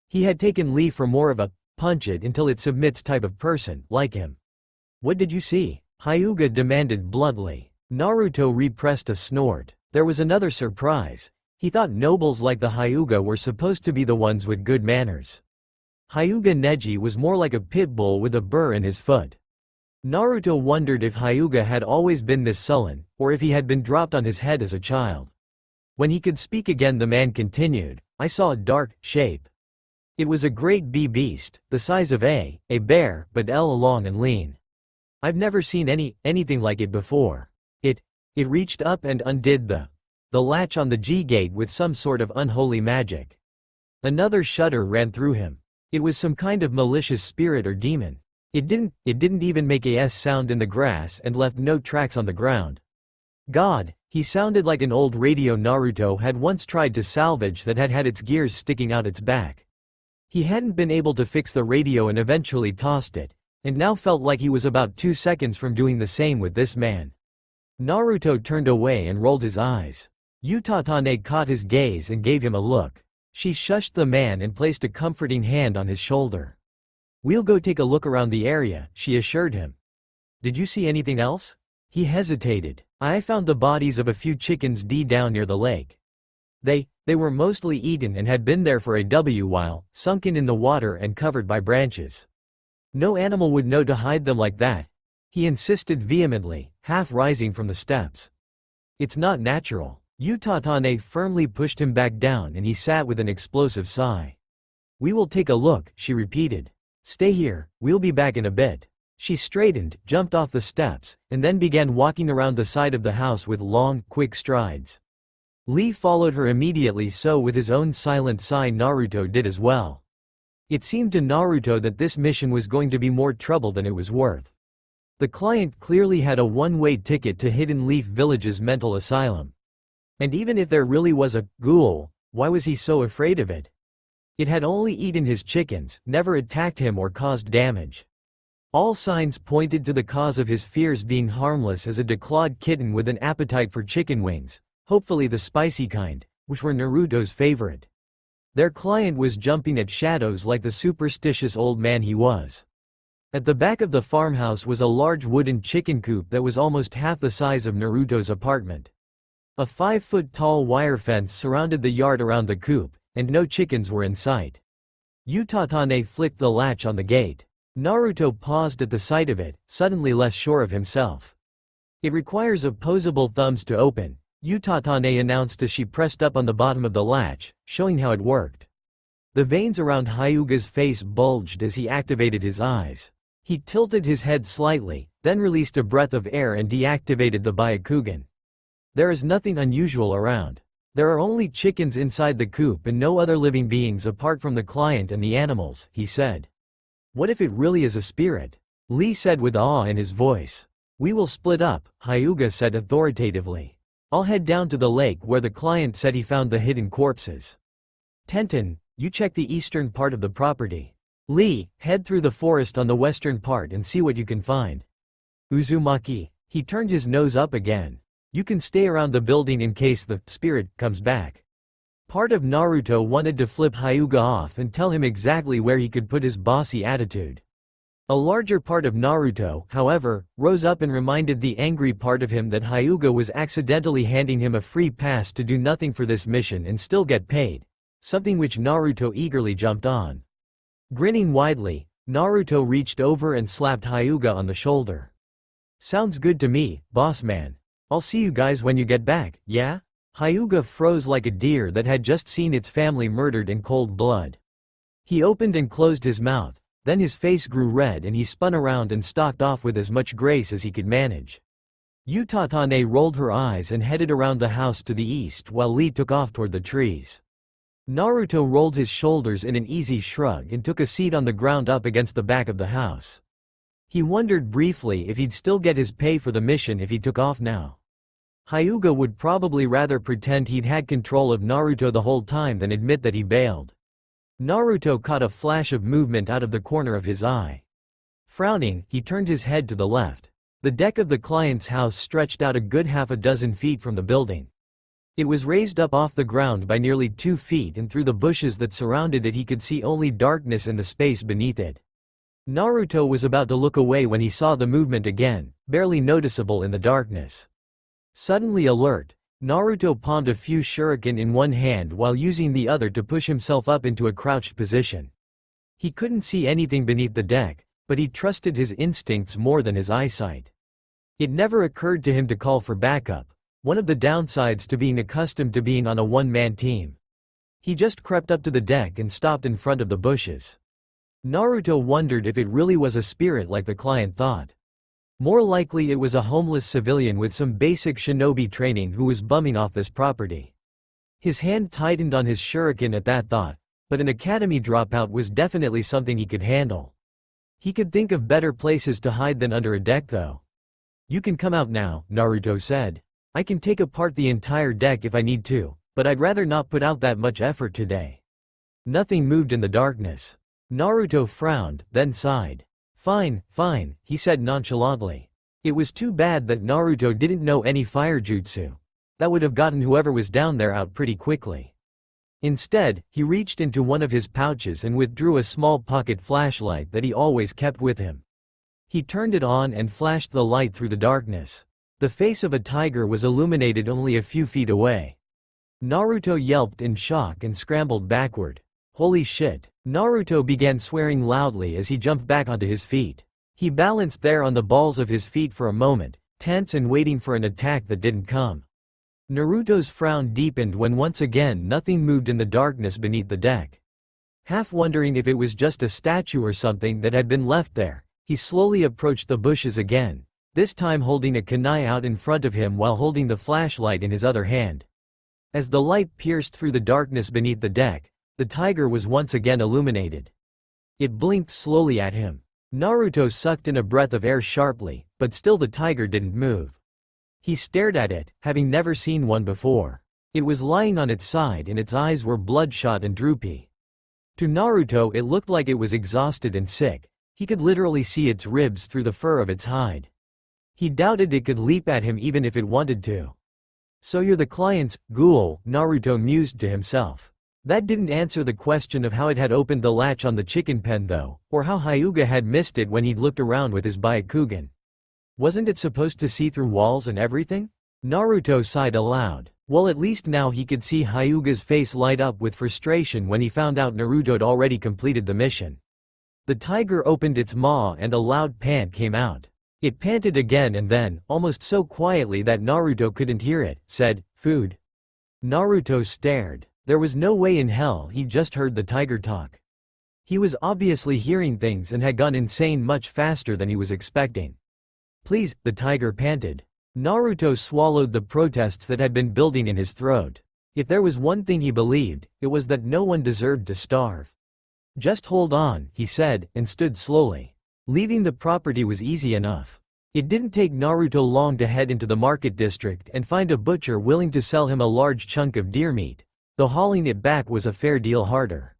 He had taken Lee for more of a punch-it-until-it-submits type of person, like him. "What did you see?" Hyuga demanded bluntly. Naruto repressed a snort. There was another surprise. He thought nobles like the Hyuga were supposed to be the ones with good manners. Hyuga Neji was more like a pit bull with a burr in his foot. Naruto wondered if Hyuga had always been this sullen, or if he had been dropped on his head as a child. When he could speak again, the man continued, "I saw a dark shape. It was a great beast, the size of a bear, but long and lean. I've never seen anything like it before. It reached up and undid the latch on the G-gate with some sort of unholy magic." Another shudder ran through him. It was some kind of malicious spirit or demon. It didn't even make a S sound in the grass and left no tracks on the ground. God, he sounded like an old radio Naruto had once tried to salvage that had its gears sticking out its back. He hadn't been able to fix the radio and eventually tossed it, and now felt like he was about 2 seconds from doing the same with this man. Naruto turned away and rolled his eyes. Utatane caught his gaze and gave him a look. She shushed the man and placed a comforting hand on his shoulder. "We'll go take a look around the area," she assured him. "Did you see anything else?" He hesitated. "I found the bodies of a few chickens down near the lake. They were mostly eaten and had been there for a while, sunken in the water and covered by branches. No animal would know to hide them like that," he insisted vehemently, half rising from the steps. "It's not natural." Utatane firmly pushed him back down and he sat with an explosive sigh. "We will take a look," she repeated. "Stay here, we'll be back in a bit." She straightened, jumped off the steps, and then began walking around the side of the house with long, quick strides. Lee followed her immediately, so with his own silent sigh Naruto did as well. It seemed to Naruto that this mission was going to be more trouble than it was worth. The client clearly had a one-way ticket to Hidden Leaf Village's mental asylum. And even if there really was a ghoul, why was he so afraid of it? It had only eaten his chickens, never attacked him or caused damage. All signs pointed to the cause of his fears being harmless as a declawed kitten with an appetite for chicken wings, hopefully the spicy kind, which were Naruto's favorite. Their client was jumping at shadows like the superstitious old man he was. At the back of the farmhouse was a large wooden chicken coop that was almost half the size of Naruto's apartment. A 5-foot-tall wire fence surrounded the yard around the coop, and no chickens were in sight. Utatane flicked the latch on the gate. Naruto paused at the sight of it, suddenly less sure of himself. "It requires opposable thumbs to open," Utatane announced as she pressed up on the bottom of the latch, showing how it worked. The veins around Hyuga's face bulged as he activated his eyes. He tilted his head slightly, then released a breath of air and deactivated the Byakugan. "There is nothing unusual around. There are only chickens inside the coop and no other living beings apart from the client and the animals," he said. "What if it really is a spirit?" Lee said with awe in his voice. "We will split up," Hyuga said authoritatively. "I'll head down to the lake where the client said he found the hidden corpses. Tenten, you check the eastern part of the property. Lee, head through the forest on the western part and see what you can find. Uzumaki," he turned his nose up again. "You can stay around the building in case the spirit comes back." Part of Naruto wanted to flip Hyuga off and tell him exactly where he could put his bossy attitude. A larger part of Naruto, however, rose up and reminded the angry part of him that Hyuga was accidentally handing him a free pass to do nothing for this mission and still get paid, something which Naruto eagerly jumped on. Grinning widely, Naruto reached over and slapped Hyuga on the shoulder. "Sounds good to me, boss man. I'll see you guys when you get back, yeah?" Hyuga froze like a deer that had just seen its family murdered in cold blood. He opened and closed his mouth, then his face grew red and he spun around and stalked off with as much grace as he could manage. Utatane rolled her eyes and headed around the house to the east while Lee took off toward the trees. Naruto rolled his shoulders in an easy shrug and took a seat on the ground up against the back of the house. He wondered briefly if he'd still get his pay for the mission if he took off now. Hyuga would probably rather pretend he'd had control of Naruto the whole time than admit that he bailed. Naruto caught a flash of movement out of the corner of his eye. Frowning, he turned his head to the left. The deck of the client's house stretched out a good half a dozen feet from the building. It was raised up off the ground by nearly 2 feet, and through the bushes that surrounded it he could see only darkness and the space beneath it. Naruto was about to look away when he saw the movement again, barely noticeable in the darkness. Suddenly alert, Naruto palmed a few shuriken in one hand while using the other to push himself up into a crouched position. He couldn't see anything beneath the deck, but he trusted his instincts more than his eyesight. It never occurred to him to call for backup, one of the downsides to being accustomed to being on a one-man team. He just crept up to the deck and stopped in front of the bushes. Naruto wondered if it really was a spirit like the client thought. More likely it was a homeless civilian with some basic shinobi training who was bumming off this property. His hand tightened on his shuriken at that thought, but an academy dropout was definitely something he could handle. He could think of better places to hide than under a deck though. "You can come out now," Naruto said. "I can take apart the entire deck if I need to, but I'd rather not put out that much effort today." Nothing moved in the darkness. Naruto frowned, then sighed. Fine, he said nonchalantly. It was too bad that Naruto didn't know any fire jutsu. That would have gotten whoever was down there out pretty quickly. Instead, he reached into one of his pouches and withdrew a small pocket flashlight that he always kept with him. He turned it on and flashed the light through the darkness. The face of a tiger was illuminated only a few feet away. Naruto yelped in shock and scrambled backward. Holy shit! Naruto began swearing loudly as he jumped back onto his feet. He balanced there on the balls of his feet for a moment, tense and waiting for an attack that didn't come. Naruto's frown deepened when once again nothing moved in the darkness beneath the deck. Half wondering if it was just a statue or something that had been left there, he slowly approached the bushes again, this time holding a kunai out in front of him while holding the flashlight in his other hand. As the light pierced through the darkness beneath the deck, the tiger was once again illuminated. It blinked slowly at him. Naruto sucked in a breath of air sharply, but still the tiger didn't move. He stared at it, having never seen one before. It was lying on its side and its eyes were bloodshot and droopy. To Naruto it looked like it was exhausted and sick. He could literally see its ribs through the fur of its hide. He doubted it could leap at him even if it wanted to. "So you're the client's ghoul," Naruto mused to himself. That didn't answer the question of how it had opened the latch on the chicken pen though, or how Hyuga had missed it when he'd looked around with his Byakugan. Wasn't it supposed to see through walls and everything? Naruto sighed aloud. Well, at least now he could see Hyuga's face light up with frustration when he found out Naruto'd already completed the mission. The tiger opened its maw and a loud pant came out. It panted again and then, almost so quietly that Naruto couldn't hear it, said, "Food." Naruto stared. There was no way in hell he'd just heard the tiger talk. He was obviously hearing things and had gone insane much faster than he was expecting. "Please," the tiger panted. Naruto swallowed the protests that had been building in his throat. If there was one thing he believed, it was that no one deserved to starve. "Just hold on," he said, and stood slowly. Leaving the property was easy enough. It didn't take Naruto long to head into the market district and find a butcher willing to sell him a large chunk of deer meat, though hauling it back was a fair deal harder.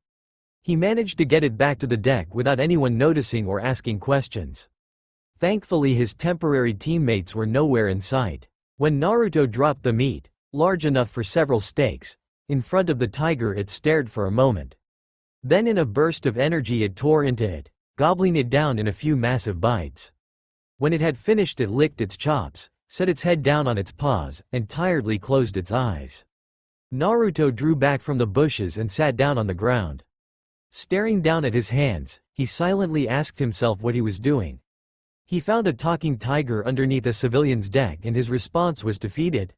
He managed to get it back to the deck without anyone noticing or asking questions. Thankfully his temporary teammates were nowhere in sight. When Naruto dropped the meat, large enough for several steaks, in front of the tiger, it stared for a moment. Then in a burst of energy it tore into it, gobbling it down in a few massive bites. When it had finished it licked its chops, set its head down on its paws, and tiredly closed its eyes. Naruto drew back from the bushes and sat down on the ground. Staring down at his hands, he silently asked himself what he was doing. He found a talking tiger underneath a civilian's deck and his response was to feed it.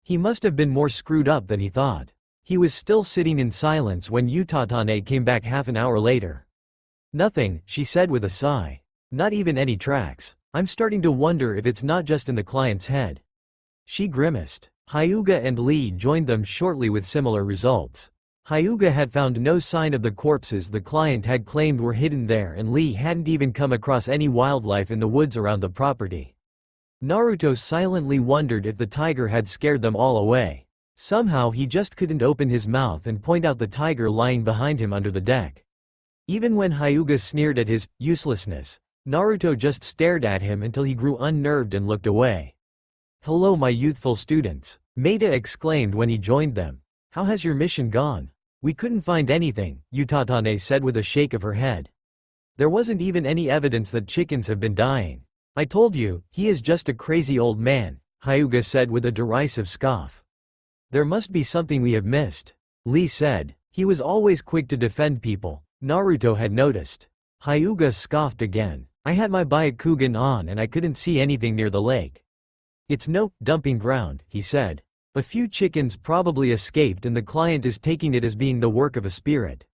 He must have been more screwed up than he thought. He was still sitting in silence when Utatane came back half an hour later. "Nothing," she said with a sigh. "Not even any tracks. I'm starting to wonder if it's not just in the client's head." She grimaced. Hyuga and Lee joined them shortly with similar results. Hyuga had found no sign of the corpses the client had claimed were hidden there, and Lee hadn't even come across any wildlife in the woods around the property. Naruto silently wondered if the tiger had scared them all away. Somehow he just couldn't open his mouth and point out the tiger lying behind him under the deck. Even when Hyuga sneered at his uselessness, Naruto just stared at him until he grew unnerved and looked away. "Hello my youthful students," Maida exclaimed when he joined them. "How has your mission gone?" "We couldn't find anything," Utatane said with a shake of her head. "There wasn't even any evidence that chickens have been dying." "I told you, he is just a crazy old man," Hyuga said with a derisive scoff. "There must be something we have missed," Lee said. He was always quick to defend people, Naruto had noticed. Hyuga scoffed again. "I had my Byakugan on and I couldn't see anything near the lake." "It's no dumping ground," he said. "A few chickens probably escaped and the client is taking it as being the work of a spirit."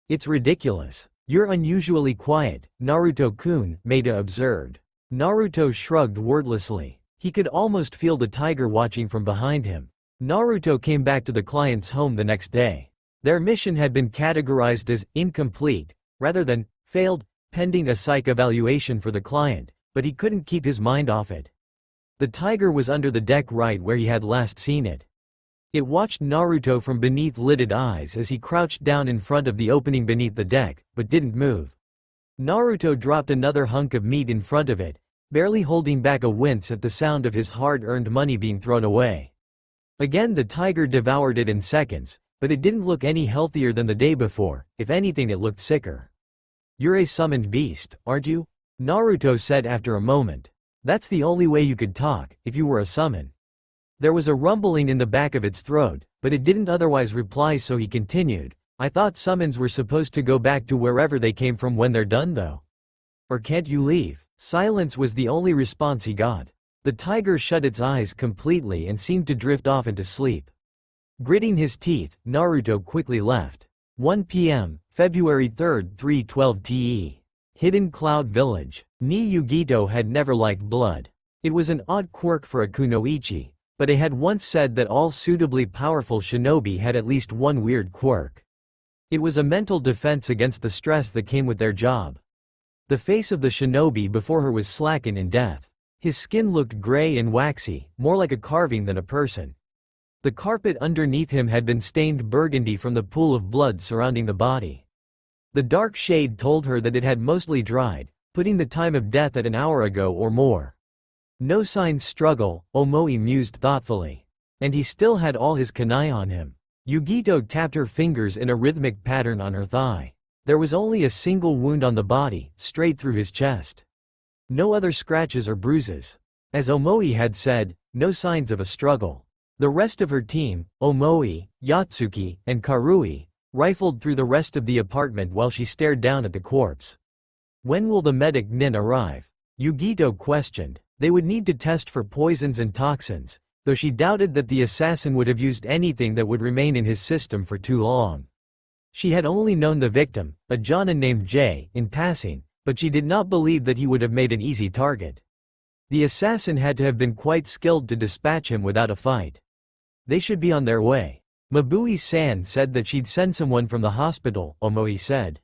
"It's ridiculous. You're unusually quiet, Naruto-kun," Maida observed. Naruto shrugged wordlessly. He could almost feel the tiger watching from behind him. Naruto came back to the client's home the next day. Their mission had been categorized as incomplete, rather than failed, pending a psych evaluation for the client, but he couldn't keep his mind off it. The tiger was under the deck right where he had last seen it. It watched Naruto from beneath lidded eyes as he crouched down in front of the opening beneath the deck, but didn't move. Naruto dropped another hunk of meat in front of it, barely holding back a wince at the sound of his hard-earned money being thrown away. Again the tiger devoured it in seconds, but it didn't look any healthier than the day before. If anything, it looked sicker. "You're a summoned beast, aren't you?" Naruto said after a moment. "That's the only way you could talk, if you were a summon." There was a rumbling in the back of its throat, but it didn't otherwise reply, so he continued. "I thought summons were supposed to go back to wherever they came from when they're done though. Or can't you leave?" Silence was the only response he got. The tiger shut its eyes completely and seemed to drift off into sleep. Gritting his teeth, Naruto quickly left. 1 p.m., February 3, 3:12 TE. Hidden Cloud Village. Ni Yugito had never liked blood. It was an odd quirk for a kunoichi, but he had once said that all suitably powerful shinobi had at least one weird quirk. It was a mental defense against the stress that came with their job. The face of the shinobi before her was slackened in death. His skin looked gray and waxy, more like a carving than a person. The carpet underneath him had been stained burgundy from the pool of blood surrounding the body. The dark shade told her that it had mostly dried, putting the time of death at an hour ago or more. No signs struggle, Omoi mused thoughtfully. And he still had all his kunai on him. Yugito tapped her fingers in a rhythmic pattern on her thigh. There was only a single wound on the body, straight through his chest. No other scratches or bruises. As Omoi had said, no signs of a struggle. The rest of her team, Omoi, Yatsuki, and Karui, rifled through the rest of the apartment while she stared down at the corpse. "When will the medic Nin arrive?" Yugito questioned. They would need to test for poisons and toxins, though she doubted that the assassin would have used anything that would remain in his system for too long. She had only known the victim, a Jonin named Jay, in passing, but she did not believe that he would have made an easy target. The assassin had to have been quite skilled to dispatch him without a fight. They should be on their way. Mabui-san said that she'd send someone from the hospital, Omoi said.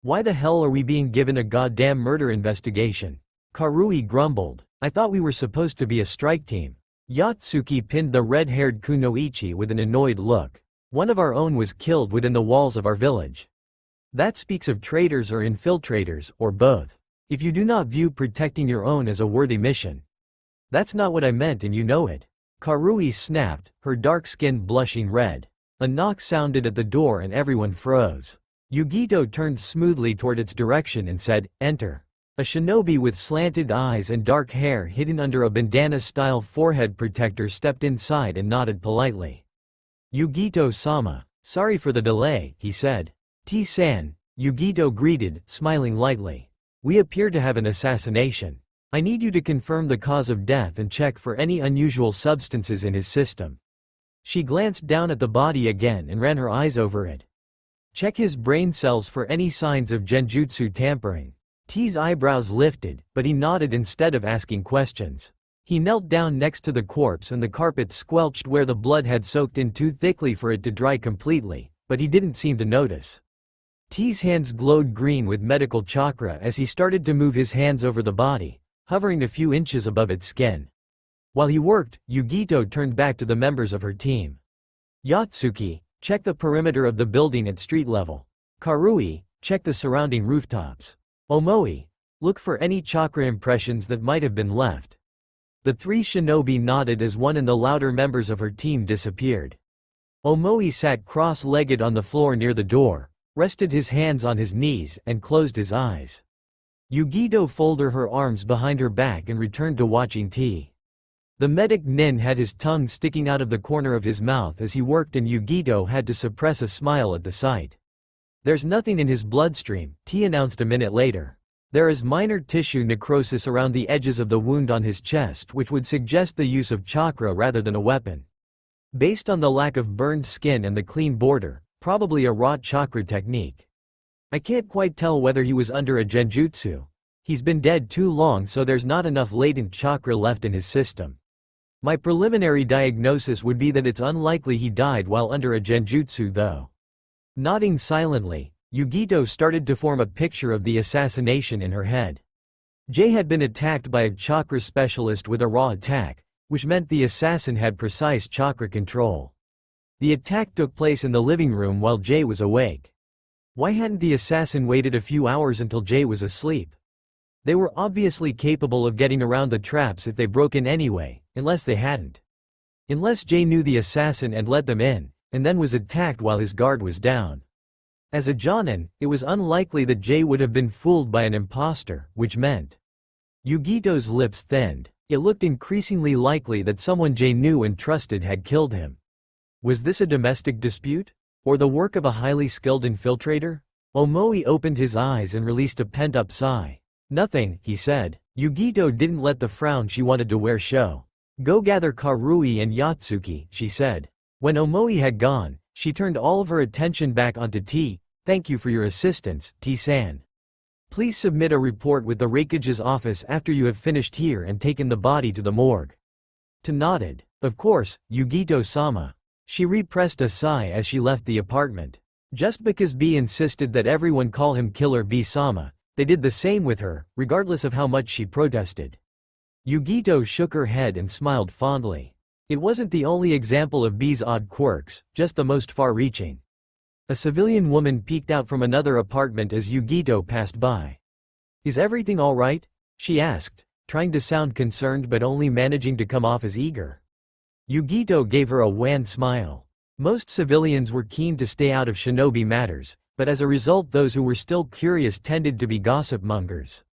"Why the hell are we being given a goddamn murder investigation?" Karui grumbled. "I thought we were supposed to be a strike team." Yatsuki pinned the red-haired kunoichi with an annoyed look. "One of our own was killed within the walls of our village. That speaks of traitors or infiltrators, or both. If you do not view protecting your own as a worthy mission." "That's not what I meant and you know it." Karui snapped, her dark skin blushing red. A knock sounded at the door and everyone froze. Yugito turned smoothly toward its direction and said, "Enter." A shinobi with slanted eyes and dark hair hidden under a bandana-style forehead protector stepped inside and nodded politely. "Yugito-sama. Sorry for the delay," he said. "T-san," Yugito greeted, smiling lightly. "We appear to have an assassination. I need you to confirm the cause of death and check for any unusual substances in his system." She glanced down at the body again and ran her eyes over it. "Check his brain cells for any signs of genjutsu tampering." T's eyebrows lifted, but he nodded instead of asking questions. He knelt down next to the corpse and the carpet squelched where the blood had soaked in too thickly for it to dry completely, but he didn't seem to notice. T's hands glowed green with medical chakra as he started to move his hands over the body, hovering a few inches above its skin. While he worked, Yugito turned back to the members of her team. Yatsuki, check the perimeter of the building at street level. Karui, check the surrounding rooftops. Omoi, look for any chakra impressions that might have been left. The three shinobi nodded as one and the louder members of her team disappeared. Omoi sat cross-legged on the floor near the door, rested his hands on his knees, and closed his eyes. Yugito folded her arms behind her back and returned to watching T. The medic Nin had his tongue sticking out of the corner of his mouth as he worked, and Yugito had to suppress a smile at the sight. There's nothing in his bloodstream, T announced a minute later. There is minor tissue necrosis around the edges of the wound on his chest, which would suggest the use of chakra rather than a weapon. Based on the lack of burned skin and the clean border, probably a raw chakra technique. I can't quite tell whether he was under a genjutsu. He's been dead too long, so there's not enough latent chakra left in his system. My preliminary diagnosis would be that it's unlikely he died while under a genjutsu though. Nodding silently, Yugito started to form a picture of the assassination in her head. Jay had been attacked by a chakra specialist with a raw attack, which meant the assassin had precise chakra control. The attack took place in the living room while Jay was awake. Why hadn't the assassin waited a few hours until Jay was asleep? They were obviously capable of getting around the traps if they broke in anyway, unless they hadn't. Unless Jay knew the assassin and let them in, and then was attacked while his guard was down. As a Jonin, it was unlikely that Jay would have been fooled by an imposter, which meant. Yugito's lips thinned. It looked increasingly likely that someone Jay knew and trusted had killed him. Was this a domestic dispute? Or the work of a highly skilled infiltrator? Omoi opened his eyes and released a pent-up sigh. Nothing, he said. Yugito didn't let the frown she wanted to wear show. Go gather Karui and Yatsuki, she said. When Omoi had gone, she turned all of her attention back onto T. Thank you for your assistance, T-san. Please submit a report with the Hokage's office after you have finished here and taken the body to the morgue. T nodded. Of course, Yugito-sama. She repressed a sigh as she left the apartment. Just because B insisted that everyone call him Killer B-sama, they did the same with her, regardless of how much she protested. Yugito shook her head and smiled fondly. It wasn't the only example of B's odd quirks, just the most far-reaching. A civilian woman peeked out from another apartment as Yugito passed by. Is everything all right? She asked, trying to sound concerned but only managing to come off as eager. Yugito gave her a wan smile. Most civilians were keen to stay out of shinobi matters, but as a result those who were still curious tended to be gossip mongers.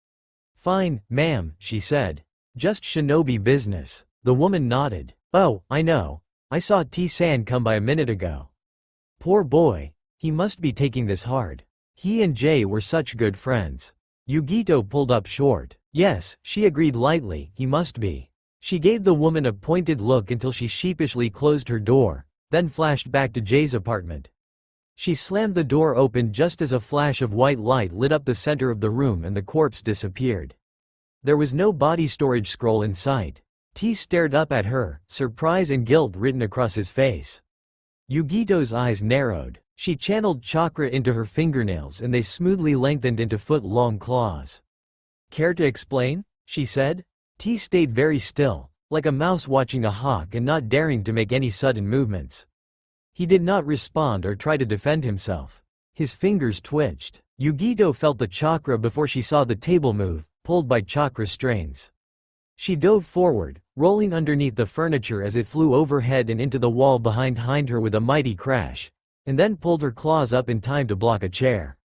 Fine, ma'am, she said. Just shinobi business. The woman nodded. Oh, I know. I saw T-san come by a minute ago. Poor boy. He must be taking this hard. He and Jay were such good friends. Yugito pulled up short. Yes, she agreed lightly, he must be. She gave the woman a pointed look until she sheepishly closed her door, then flashed back to Jay's apartment. She slammed the door open just as a flash of white light lit up the center of the room and the corpse disappeared. There was no body storage scroll in sight. T stared up at her, surprise and guilt written across his face. Yugito's eyes narrowed. She channeled chakra into her fingernails and they smoothly lengthened into foot-long claws. Care to explain? She said. T stayed very still, like a mouse watching a hawk and not daring to make any sudden movements. He did not respond or try to defend himself. His fingers twitched. Yugito felt the chakra before she saw the table move, pulled by chakra strains. She dove forward, rolling underneath the furniture as it flew overhead and into the wall behind her with a mighty crash, and then pulled her claws up in time to block a chair.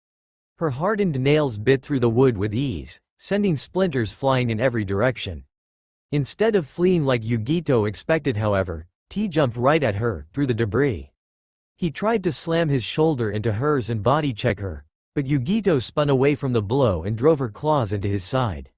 Her hardened nails bit through the wood with ease, sending splinters flying in every direction. Instead of fleeing like Yugito expected, however, T jumped right at her, through the debris. He tried to slam his shoulder into hers and body check her, but Yugito spun away from the blow and drove her claws into his side.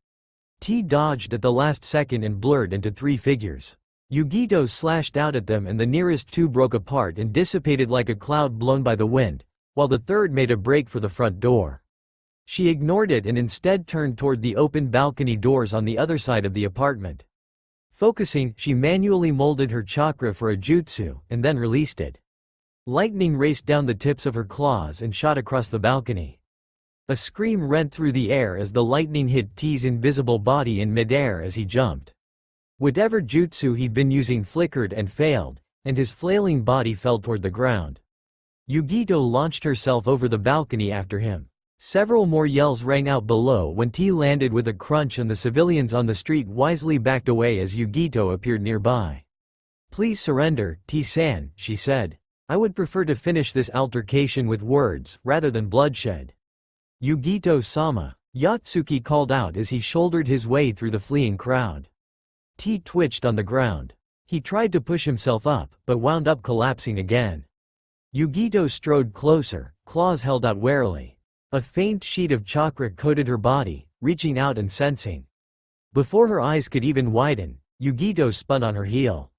T dodged at the last second and blurred into three figures. Yugito slashed out at them and the nearest two broke apart and dissipated like a cloud blown by the wind, while the third made a break for the front door. She ignored it and instead turned toward the open balcony doors on the other side of the apartment. Focusing, she manually molded her chakra for a jutsu, and then released it. Lightning raced down the tips of her claws and shot across the balcony. A scream rent through the air as the lightning hit T's invisible body in midair as he jumped. Whatever jutsu he'd been using flickered and failed, and his flailing body fell toward the ground. Yugito launched herself over the balcony after him. Several more yells rang out below when T landed with a crunch and the civilians on the street wisely backed away as Yugito appeared nearby. "Please surrender, T-san," she said. "I would prefer to finish this altercation with words, rather than bloodshed." "Yugito-sama," Yatsuki called out as he shouldered his way through the fleeing crowd. T twitched on the ground. He tried to push himself up, but wound up collapsing again. Yugito strode closer, claws held out warily. A faint sheet of chakra coated her body, reaching out and sensing. Before her eyes could even widen, Yugito spun on her heel.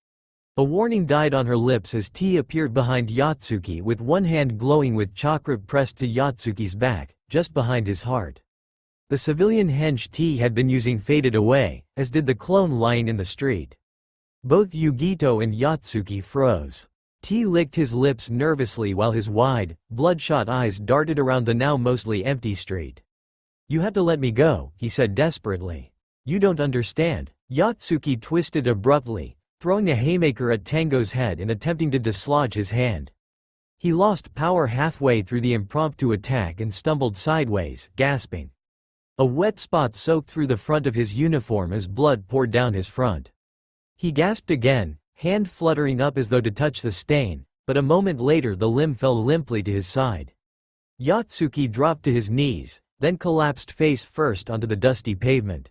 A warning died on her lips as T appeared behind Yatsuki with one hand glowing with chakra pressed to Yatsuki's back, just behind his heart. The civilian henge T had been using faded away, as did the clone lying in the street. Both Yugito and Yatsuki froze. T licked his lips nervously while his wide, bloodshot eyes darted around the now mostly empty street. "You have to let me go," he said desperately. "You don't understand." Yatsuki twisted abruptly, throwing a haymaker at Tango's head and attempting to dislodge his hand. He lost power halfway through the impromptu attack and stumbled sideways, gasping. A wet spot soaked through the front of his uniform as blood poured down his front. He gasped again, hand fluttering up as though to touch the stain, but a moment later the limb fell limply to his side. Yatsuki dropped to his knees, then collapsed face first onto the dusty pavement.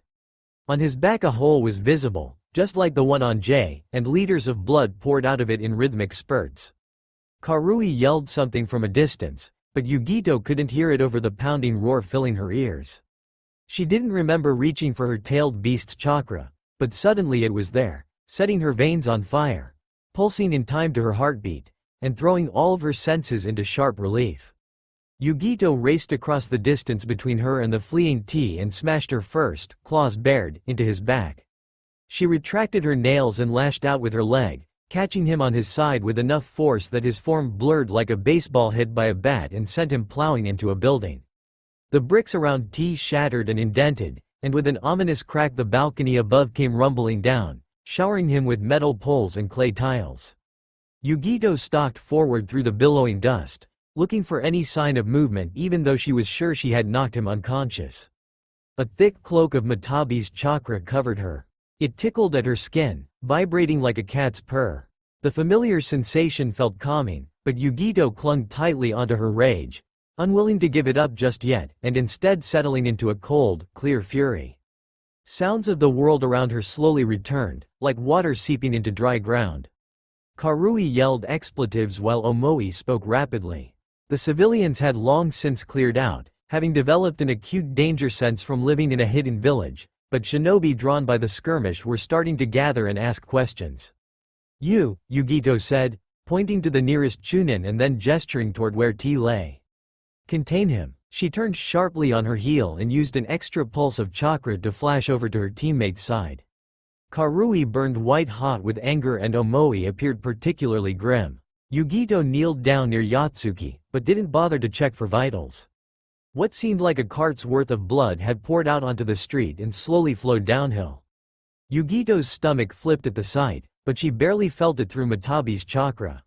On his back a hole was visible, just like the one on J, and liters of blood poured out of it in rhythmic spurts. Karui yelled something from a distance, but Yugito couldn't hear it over the pounding roar filling her ears. She didn't remember reaching for her tailed beast's chakra, but suddenly it was there, setting her veins on fire, pulsing in time to her heartbeat, and throwing all of her senses into sharp relief. Yugito raced across the distance between her and the fleeing T and smashed her first, claws bared, into his back. She retracted her nails and lashed out with her leg, catching him on his side with enough force that his form blurred like a baseball hit by a bat and sent him plowing into a building. The bricks around T shattered and indented, and with an ominous crack the balcony above came rumbling down, showering him with metal poles and clay tiles. Yugito stalked forward through the billowing dust, looking for any sign of movement even though she was sure she had knocked him unconscious. A thick cloak of Matabi's chakra covered her. It tickled at her skin, vibrating like a cat's purr. The familiar sensation felt calming, but Yugito clung tightly onto her rage, unwilling to give it up just yet, and instead settling into a cold, clear fury. Sounds of the world around her slowly returned, like water seeping into dry ground. Karui yelled expletives while Omoi spoke rapidly. The civilians had long since cleared out, having developed an acute danger sense from living in a hidden village, but shinobi drawn by the skirmish were starting to gather and ask questions. Yugito said, pointing to the nearest chunin and then gesturing toward where T lay. "Contain him." She turned sharply on her heel and used an extra pulse of chakra to flash over to her teammate's side. Karui burned white-hot with anger and Omoi appeared particularly grim. Yugito kneeled down near Yatsuki, but didn't bother to check for vitals. What seemed like a cart's worth of blood had poured out onto the street and slowly flowed downhill. Yugito's stomach flipped at the sight, but she barely felt it through Matabi's chakra.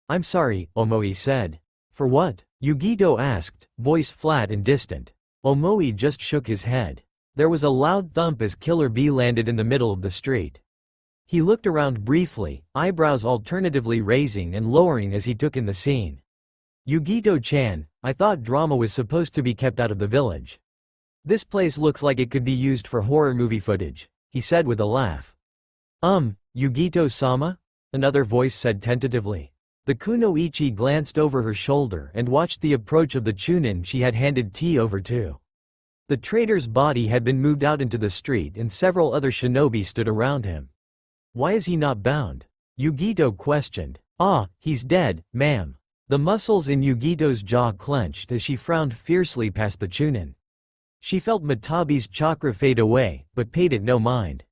"I'm sorry," Omoi said. "For what?" Yugito asked, voice flat and distant. Omoi just shook his head. There was a loud thump as Killer B landed in the middle of the street. He looked around briefly, eyebrows alternatively raising and lowering as he took in the scene. "Yugito-chan, I thought drama was supposed to be kept out of the village. This place looks like it could be used for horror movie footage," he said with a laugh. Yugito-sama?" another voice said tentatively. The kunoichi glanced over her shoulder and watched the approach of the chunin she had handed tea over to. The traitor's body had been moved out into the street and several other shinobi stood around him. "Why is he not bound?" Yugito questioned. "Ah, he's dead, ma'am." The muscles in Yugito's jaw clenched as she frowned fiercely past the chunin. She felt Matabi's chakra fade away, but paid it no mind.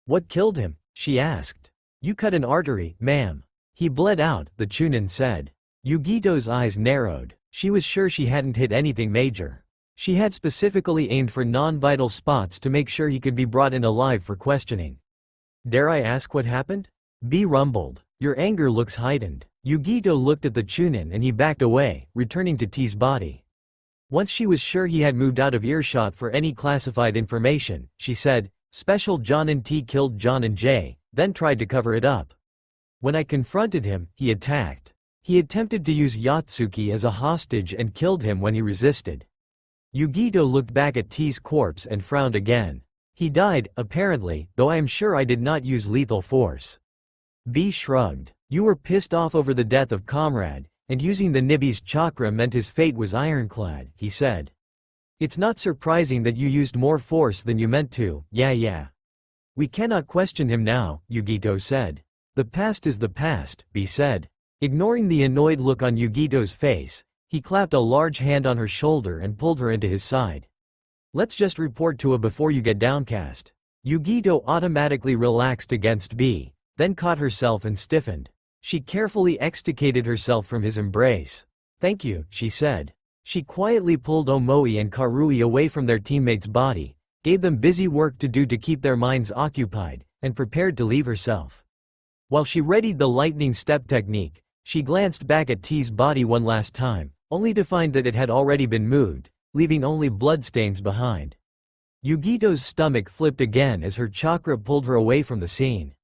"What killed him?" she asked. "You cut an artery, ma'am. He bled out," the chunin said. Yugito's eyes narrowed. She was sure she hadn't hit anything major. She had specifically aimed for non-vital spots to make sure he could be brought in alive for questioning. "Dare I ask what happened?" B rumbled. "Your anger looks heightened." Yugito looked at the Chunin and he backed away, returning to T's body. Once she was sure he had moved out of earshot for any classified information, she said, "Special John and T killed John and J, then tried to cover it up. When I confronted him, he attacked. He attempted to use Yatsuki as a hostage and killed him when he resisted." Yugito looked back at T's corpse and frowned again. "He died, apparently, though I am sure I did not use lethal force." B shrugged. "You were pissed off over the death of Comrade, and using the Nibi's chakra meant his fate was ironclad," he said. "It's not surprising that you used more force than you meant to, yeah. We cannot question him now," Yugito said. "The past is the past," B said. Ignoring the annoyed look on Yugito's face, he clapped a large hand on her shoulder and pulled her into his side. "Let's just report to A before you get downcast." Yugito automatically relaxed against B, then caught herself and stiffened. She carefully extricated herself from his embrace. "Thank you," she said. She quietly pulled Omoi and Karui away from their teammate's body, gave them busy work to do to keep their minds occupied, and prepared to leave herself. While she readied the lightning step technique, she glanced back at T's body one last time, only to find that it had already been moved, leaving only bloodstains behind. Yugito's stomach flipped again as her chakra pulled her away from the scene.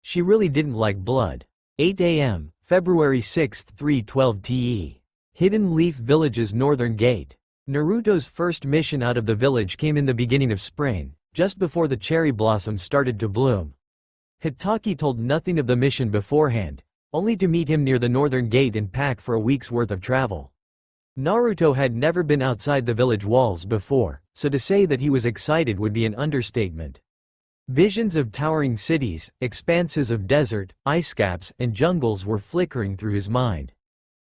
She really didn't like blood. 8 a.m., February 6, 3:12 TE. Hidden Leaf Village's northern gate. Naruto's first mission out of the village came in the beginning of spring, just before the cherry blossoms started to bloom. Hitaki told nothing of the mission beforehand, only to meet him near the northern gate and pack for a week's worth of travel. Naruto had never been outside the village walls before, so to say that he was excited would be an understatement. Visions of towering cities, expanses of desert, ice caps, and jungles were flickering through his mind.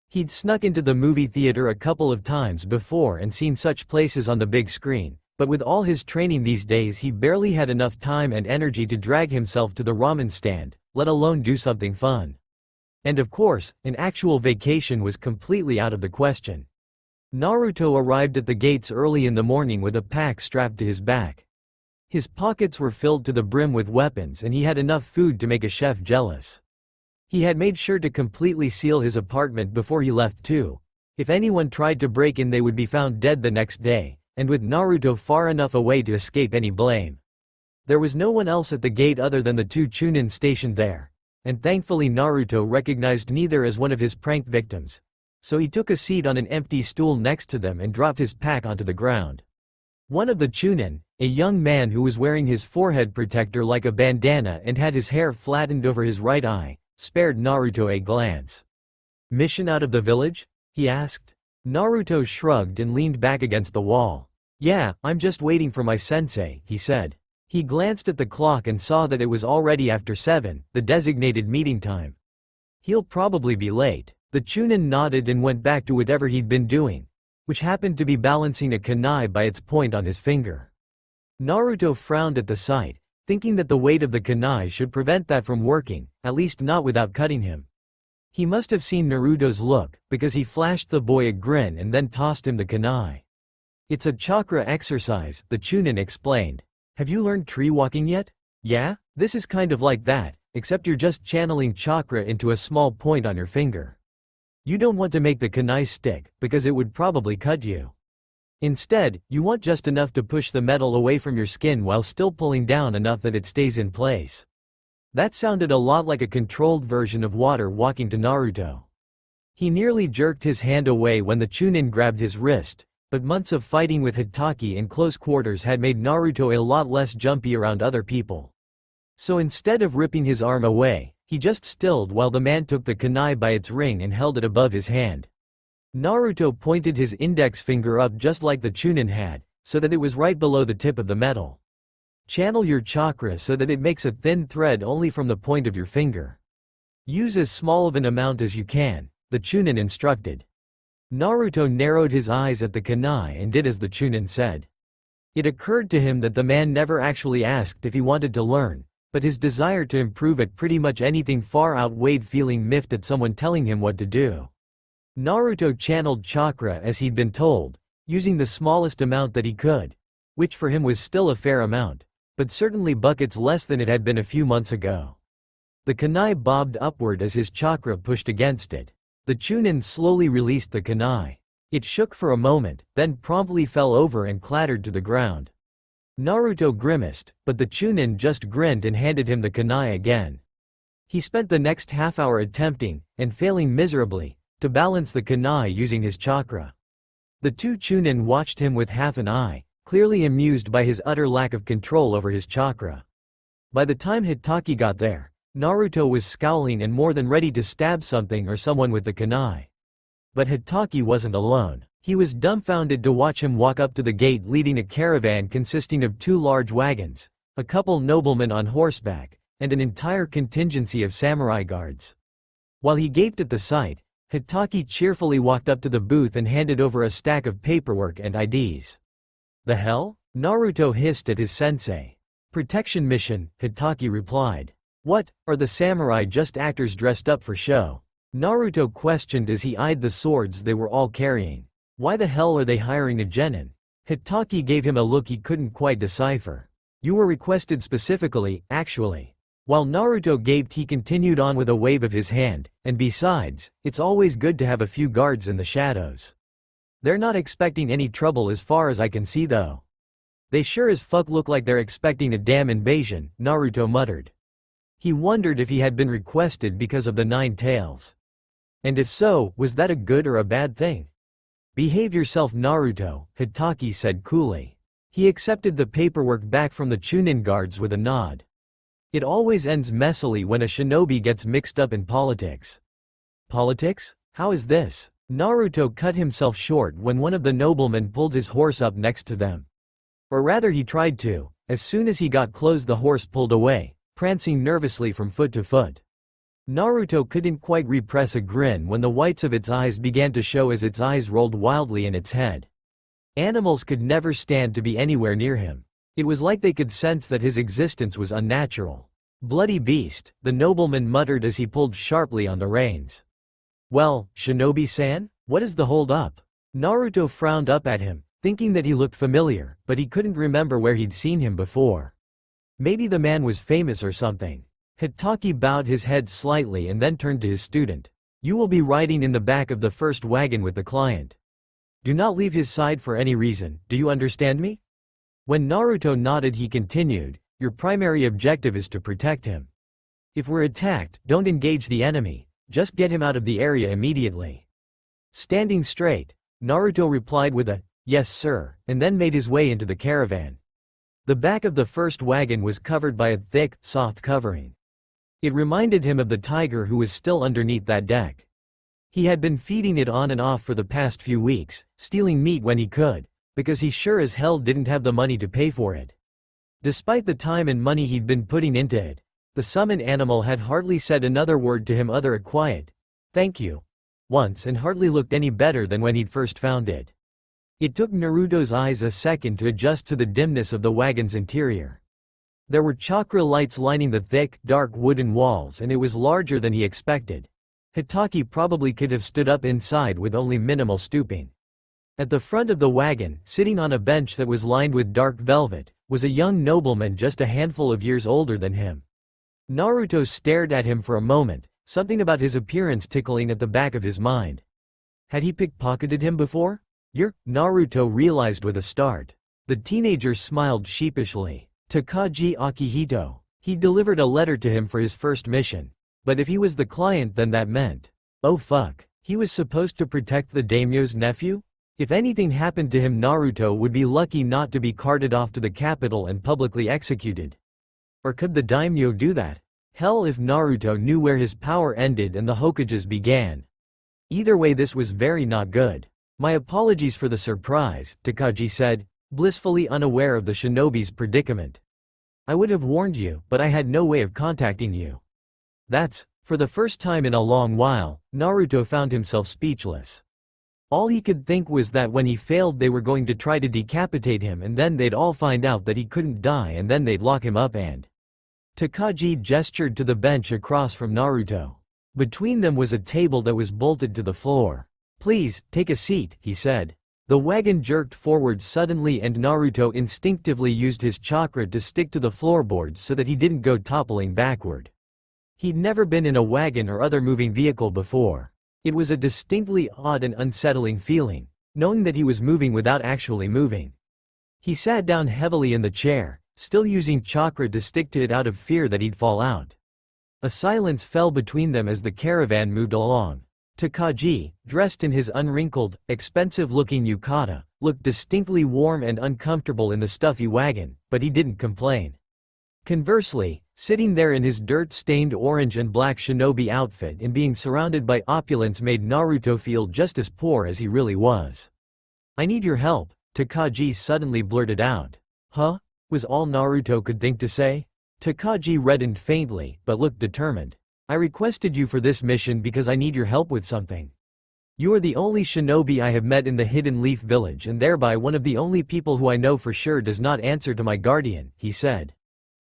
He'd snuck into the movie theater a couple of times before and seen such places on the big screen, but with all his training these days he barely had enough time and energy to drag himself to the ramen stand, let alone do something fun. And of course, an actual vacation was completely out of the question. Naruto arrived at the gates early in the morning with a pack strapped to his back. His pockets were filled to the brim with weapons and he had enough food to make a chef jealous. He had made sure to completely seal his apartment before he left too. If anyone tried to break in they would be found dead the next day, and with Naruto far enough away to escape any blame. There was no one else at the gate other than the two Chunin stationed there, and thankfully Naruto recognized neither as one of his prank victims. So he took a seat on an empty stool next to them and dropped his pack onto the ground. One of the Chunin, a young man who was wearing his forehead protector like a bandana and had his hair flattened over his right eye, spared Naruto a glance. "Mission out of the village?" he asked. Naruto shrugged and leaned back against the wall. "Yeah, I'm just waiting for my sensei," he said. He glanced at the clock and saw that it was already after 7, the designated meeting time. "He'll probably be late." The Chunin nodded and went back to whatever he'd been doing, which happened to be balancing a kunai by its point on his finger. Naruto frowned at the sight, thinking that the weight of the kunai should prevent that from working, at least not without cutting him. He must have seen Naruto's look, because he flashed the boy a grin and then tossed him the kunai. "It's a chakra exercise," the Chunin explained. "Have you learned tree walking yet?" "Yeah, this is kind of like that, except you're just channeling chakra into a small point on your finger. You don't want to make the kunai stick, because it would probably cut you. Instead, you want just enough to push the metal away from your skin while still pulling down enough that it stays in place." That sounded a lot like a controlled version of water walking to Naruto. He nearly jerked his hand away when the Chunin grabbed his wrist, but months of fighting with Hitaki in close quarters had made Naruto a lot less jumpy around other people. So instead of ripping his arm away, he just stilled while the man took the kunai by its ring and held it above his hand. Naruto pointed his index finger up just like the Chunin had, so that it was right below the tip of the metal. "Channel your chakra so that it makes a thin thread only from the point of your finger. Use as small of an amount as you can," the Chunin instructed. Naruto narrowed his eyes at the kunai and did as the Chunin said. It occurred to him that the man never actually asked if he wanted to learn, but his desire to improve at pretty much anything far outweighed feeling miffed at someone telling him what to do. Naruto channeled chakra as he'd been told, using the smallest amount that he could, which for him was still a fair amount, but certainly buckets less than it had been a few months ago. The kunai bobbed upward as his chakra pushed against it. The Chunin slowly released the kunai. It shook for a moment, then promptly fell over and clattered to the ground. Naruto grimaced, but the Chunin just grinned and handed him the kunai again. He spent the next half-hour attempting, and failing miserably, to balance the kunai using his chakra. The two Chunin watched him with half an eye, clearly amused by his utter lack of control over his chakra. By the time Hitachi got there, Naruto was scowling and more than ready to stab something or someone with the kunai. But Hitachi wasn't alone. He was dumbfounded to watch him walk up to the gate leading a caravan consisting of 2 large wagons, a couple noblemen on horseback, and an entire contingency of samurai guards. While he gaped at the sight, Hitachi cheerfully walked up to the booth and handed over a stack of paperwork and IDs. "The hell?" Naruto hissed at his sensei. "Protection mission," Hitachi replied. "What, are the samurai just actors dressed up for show?" Naruto questioned as he eyed the swords they were all carrying. "Why the hell are they hiring a genin?" Hitachi gave him a look he couldn't quite decipher. "You were requested specifically, actually." While Naruto gaped, he continued on with a wave of his hand, "And besides, it's always good to have a few guards in the shadows. They're not expecting any trouble as far as I can see though. They sure as fuck look like they're expecting a damn invasion," Naruto muttered. He wondered if he had been requested because of the 9 tails. And if so, was that a good or a bad thing? "Behave yourself, Naruto," Hitachi said coolly. He accepted the paperwork back from the Chunin guards with a nod. It always ends messily when a shinobi gets mixed up in politics. "Politics? How is this?" Naruto cut himself short when one of the noblemen pulled his horse up next to them. Or rather he tried to. As soon as he got close the horse pulled away, prancing nervously from foot to foot. Naruto couldn't quite repress a grin when the whites of its eyes began to show as its eyes rolled wildly in its head. Animals could never stand to be anywhere near him. It was like they could sense that his existence was unnatural. "Bloody beast," the nobleman muttered as he pulled sharply on the reins. "Well, Shinobi-san, what is the hold up?" Naruto frowned up at him, thinking that he looked familiar, but he couldn't remember where he'd seen him before. Maybe the man was famous or something. Hitachi bowed his head slightly and then turned to his student. "You will be riding in the back of the first wagon with the client. Do not leave his side for any reason, do you understand me?" When Naruto nodded he continued, "Your primary objective is to protect him. If we're attacked, don't engage the enemy, just get him out of the area immediately." Standing straight, Naruto replied with a, "Yes sir," and then made his way into the caravan. The back of the first wagon was covered by a thick, soft covering. It reminded him of the tiger who was still underneath that deck. He had been feeding it on and off for the past few weeks, stealing meat when he could, because he sure as hell didn't have the money to pay for it. Despite the time and money he'd been putting into it, the summoned animal had hardly said another word to him other a quiet, "Thank you," once and hardly looked any better than when he'd first found it. It took Naruto's eyes a second to adjust to the dimness of the wagon's interior. There were chakra lights lining the thick, dark wooden walls and it was larger than he expected. Hitachi probably could have stood up inside with only minimal stooping. At the front of the wagon, sitting on a bench that was lined with dark velvet, was a young nobleman just a handful of years older than him. Naruto stared at him for a moment, something about his appearance tickling at the back of his mind. Had he pickpocketed him before? Naruto realized with a start. The teenager smiled sheepishly. Takagi Akihito. He delivered a letter to him for his first mission. But if he was the client then that meant, oh fuck, he was supposed to protect the daimyo's nephew? If anything happened to him Naruto would be lucky not to be carted off to the capital and publicly executed. Or could the daimyo do that? Hell if Naruto knew where his power ended and the Hokages began. Either way this was very not good. My apologies for the surprise, Takagi said, blissfully unaware of the shinobi's predicament. I would have warned you, but I had no way of contacting you. For the first time in a long while, Naruto found himself speechless. All he could think was that when he failed they were going to try to decapitate him and then they'd all find out that he couldn't die and then they'd lock him up and… Takagi gestured to the bench across from Naruto. Between them was a table that was bolted to the floor. "Please, take a seat," he said. The wagon jerked forward suddenly and Naruto instinctively used his chakra to stick to the floorboards so that he didn't go toppling backward. He'd never been in a wagon or other moving vehicle before. It was a distinctly odd and unsettling feeling, knowing that he was moving without actually moving. He sat down heavily in the chair, still using chakra to stick to it out of fear that he'd fall out. A silence fell between them as the caravan moved along. Kakashi, dressed in his unwrinkled, expensive-looking yukata, looked distinctly warm and uncomfortable in the stuffy wagon, but he didn't complain. Conversely, sitting there in his dirt-stained orange and black shinobi outfit and being surrounded by opulence made Naruto feel just as poor as he really was. "I need your help," Kakashi suddenly blurted out. "Huh?" was all Naruto could think to say. Kakashi reddened faintly, but looked determined. "I requested you for this mission because I need your help with something. You are the only shinobi I have met in the Hidden Leaf Village and thereby one of the only people who I know for sure does not answer to my guardian," he said.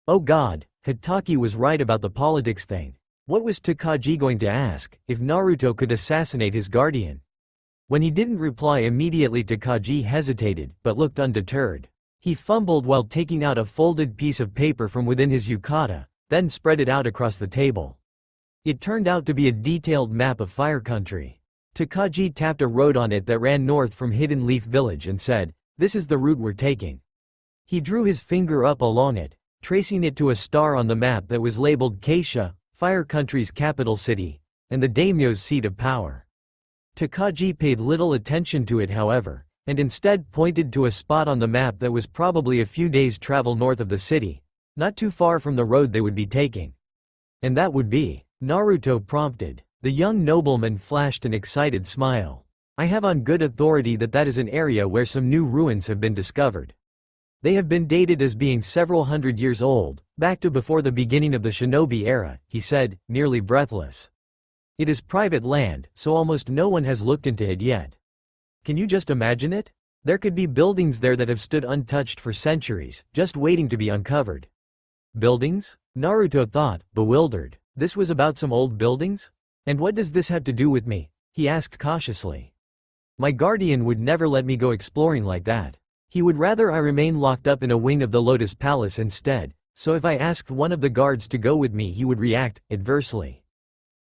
Oh god, Hitaki was right about the politics thing. What was Kakashi going to ask, if Naruto could assassinate his guardian? When he didn't reply immediately, Kakashi hesitated, but looked undeterred. He fumbled while taking out a folded piece of paper from within his yukata, then spread it out across the table. It turned out to be a detailed map of Fire Country. Kakashi tapped a road on it that ran north from Hidden Leaf Village and said, "This is the route we're taking." He drew his finger up along it, tracing it to a star on the map that was labeled Kisha, Fire Country's capital city, and the daimyo's seat of power. Kakashi paid little attention to it however, and instead pointed to a spot on the map that was probably a few days' travel north of the city, not too far from the road they would be taking. "And that would be?" Naruto prompted. The young nobleman flashed an excited smile. "I have on good authority that that is an area where some new ruins have been discovered. They have been dated as being several hundred years old, back to before the beginning of the shinobi era," he said, nearly breathless. "It is private land, so almost no one has looked into it yet. Can you just imagine it? There could be buildings there that have stood untouched for centuries, just waiting to be uncovered." Buildings? Naruto thought, bewildered. This was about some old buildings? "And what does this have to do with me?" he asked cautiously. "My guardian would never let me go exploring like that. He would rather I remain locked up in a wing of the Lotus Palace instead, so if I asked one of the guards to go with me he would react adversely.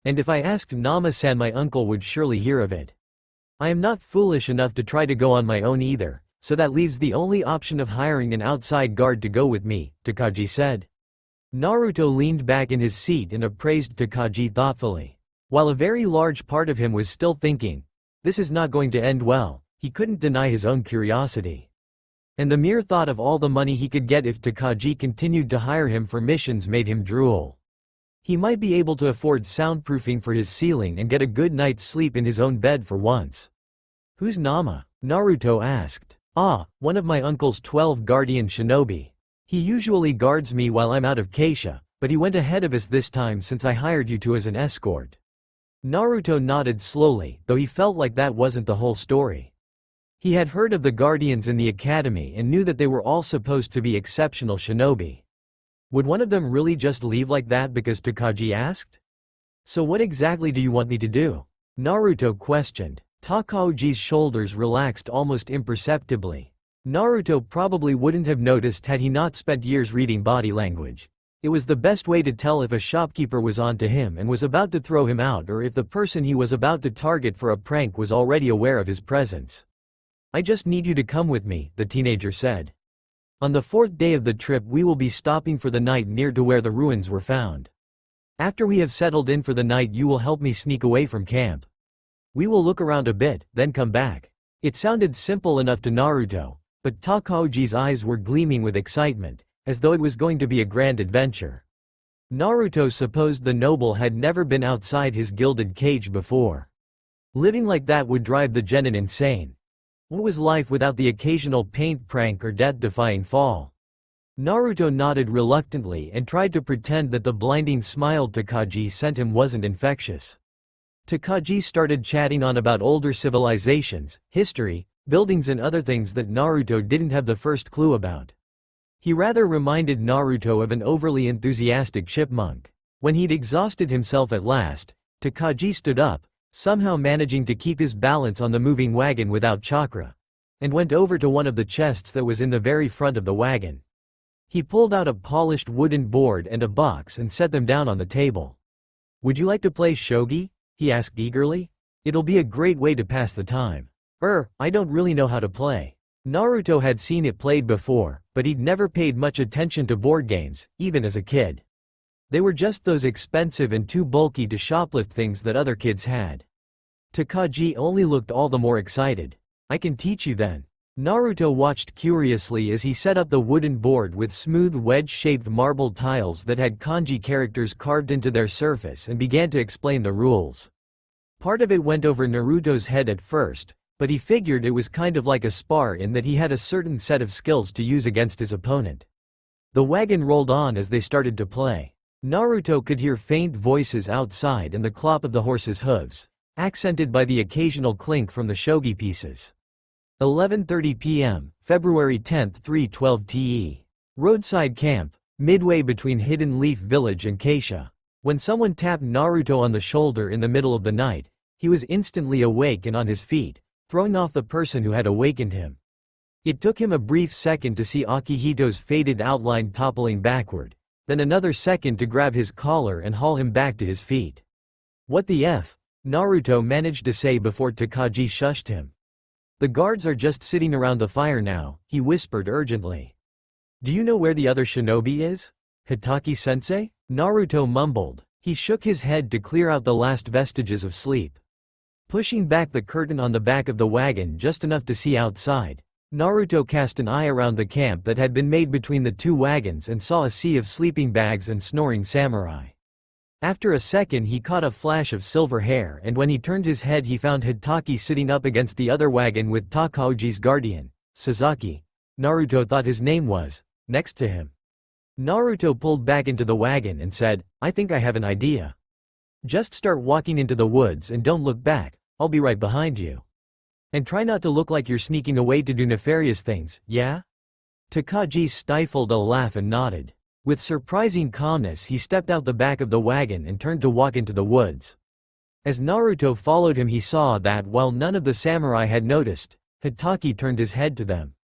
And if I asked Nama-san my uncle would surely hear of it. I am not foolish enough to try to go on my own either, so that leaves the only option of hiring an outside guard to go with me," Kakashi said. Naruto leaned back in his seat and appraised Kakashi thoughtfully. While a very large part of him was still thinking, "This is not going to end well," he couldn't deny his own curiosity. And the mere thought of all the money he could get if Kakashi continued to hire him for missions made him drool. He might be able to afford soundproofing for his ceiling and get a good night's sleep in his own bed for once. "Who's Nama?" Naruto asked. "Ah, one of my uncle's 12 guardian shinobi. He usually guards me while I'm out of Kisha, but he went ahead of us this time since I hired you two as an escort." Naruto nodded slowly, though he felt like that wasn't the whole story. He had heard of the guardians in the academy and knew that they were all supposed to be exceptional shinobi. Would one of them really just leave like that because Kakashi asked? "So what exactly do you want me to do?" Naruto questioned. Takauji's shoulders relaxed almost imperceptibly. Naruto probably wouldn't have noticed had he not spent years reading body language. It was the best way to tell if a shopkeeper was on to him and was about to throw him out or if the person he was about to target for a prank was already aware of his presence. "I just need you to come with me," the teenager said. "On the 4th day of the trip we will be stopping for the night near to where the ruins were found. After we have settled in for the night you will help me sneak away from camp. We will look around a bit, then come back." It sounded simple enough to Naruto, but Takauji's eyes were gleaming with excitement, as though it was going to be a grand adventure. Naruto supposed the noble had never been outside his gilded cage before. Living like that would drive the genin insane. What was life without the occasional paint prank or death-defying fall? Naruto nodded reluctantly and tried to pretend that the blinding smile Kakashi sent him wasn't infectious. Kakashi started chatting on about older civilizations, history, buildings and other things that Naruto didn't have the first clue about. He rather reminded Naruto of an overly enthusiastic chipmunk. When he'd exhausted himself at last, Kakashi stood up, somehow managing to keep his balance on the moving wagon without chakra, and went over to one of the chests that was in the very front of the wagon. He pulled out a polished wooden board and a box and set them down on the table. "Would you like to play shogi?" he asked eagerly. "It'll be a great way to pass the time." I don't really know how to play." Naruto had seen it played before, but he'd never paid much attention to board games, even as a kid. They were just those expensive and too bulky to shoplift things that other kids had. Takagi only looked all the more excited. "I can teach you then." Naruto watched curiously as he set up the wooden board with smooth wedge-shaped marble tiles that had kanji characters carved into their surface and began to explain the rules. Part of it went over Naruto's head at first, but he figured it was kind of like a spar in that he had a certain set of skills to use against his opponent. The wagon rolled on as they started to play. Naruto could hear faint voices outside and the clop of the horse's hooves, accented by the occasional clink from the shogi pieces. 11:30 p.m., February 10, 3:12 TE. Roadside camp, midway between Hidden Leaf Village and Kisha. When someone tapped Naruto on the shoulder in the middle of the night, he was instantly awake and on his feet, throwing off the person who had awakened him. It took him a brief second to see Akihito's faded outline toppling backward, then another second to grab his collar and haul him back to his feet. "What the F?" Naruto managed to say before Takagi shushed him. "The guards are just sitting around the fire now," he whispered urgently. "Do you know where the other shinobi is? Hitaki-sensei?" Naruto mumbled. He shook his head to clear out the last vestiges of sleep. Pushing back the curtain on the back of the wagon just enough to see outside, Naruto cast an eye around the camp that had been made between the two wagons and saw a sea of sleeping bags and snoring samurai. After a second he caught a flash of silver hair, and when he turned his head he found Hitaki sitting up against the other wagon with Takaoji's guardian, Sasaki, Naruto thought his name was, next to him. Naruto pulled back into the wagon and said, "I think I have an idea. Just start walking into the woods and don't look back, I'll be right behind you. And try not to look like you're sneaking away to do nefarious things, yeah?" Takagi stifled a laugh and nodded. With surprising calmness he stepped out the back of the wagon and turned to walk into the woods. As Naruto followed him he saw that while none of the samurai had noticed, Hitaki turned his head to them.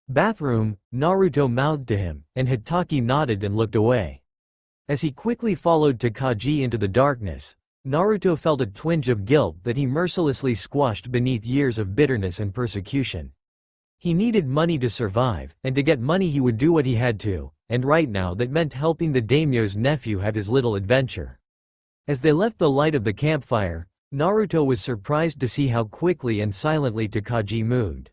"Bathroom," Naruto mouthed to him, and Hitaki nodded and looked away. As he quickly followed Takagi into the darkness, Naruto felt a twinge of guilt that he mercilessly squashed beneath years of bitterness and persecution. He needed money to survive, and to get money he would do what he had to, and right now that meant helping the daimyo's nephew have his little adventure. As they left the light of the campfire, Naruto was surprised to see how quickly and silently Takagi moved.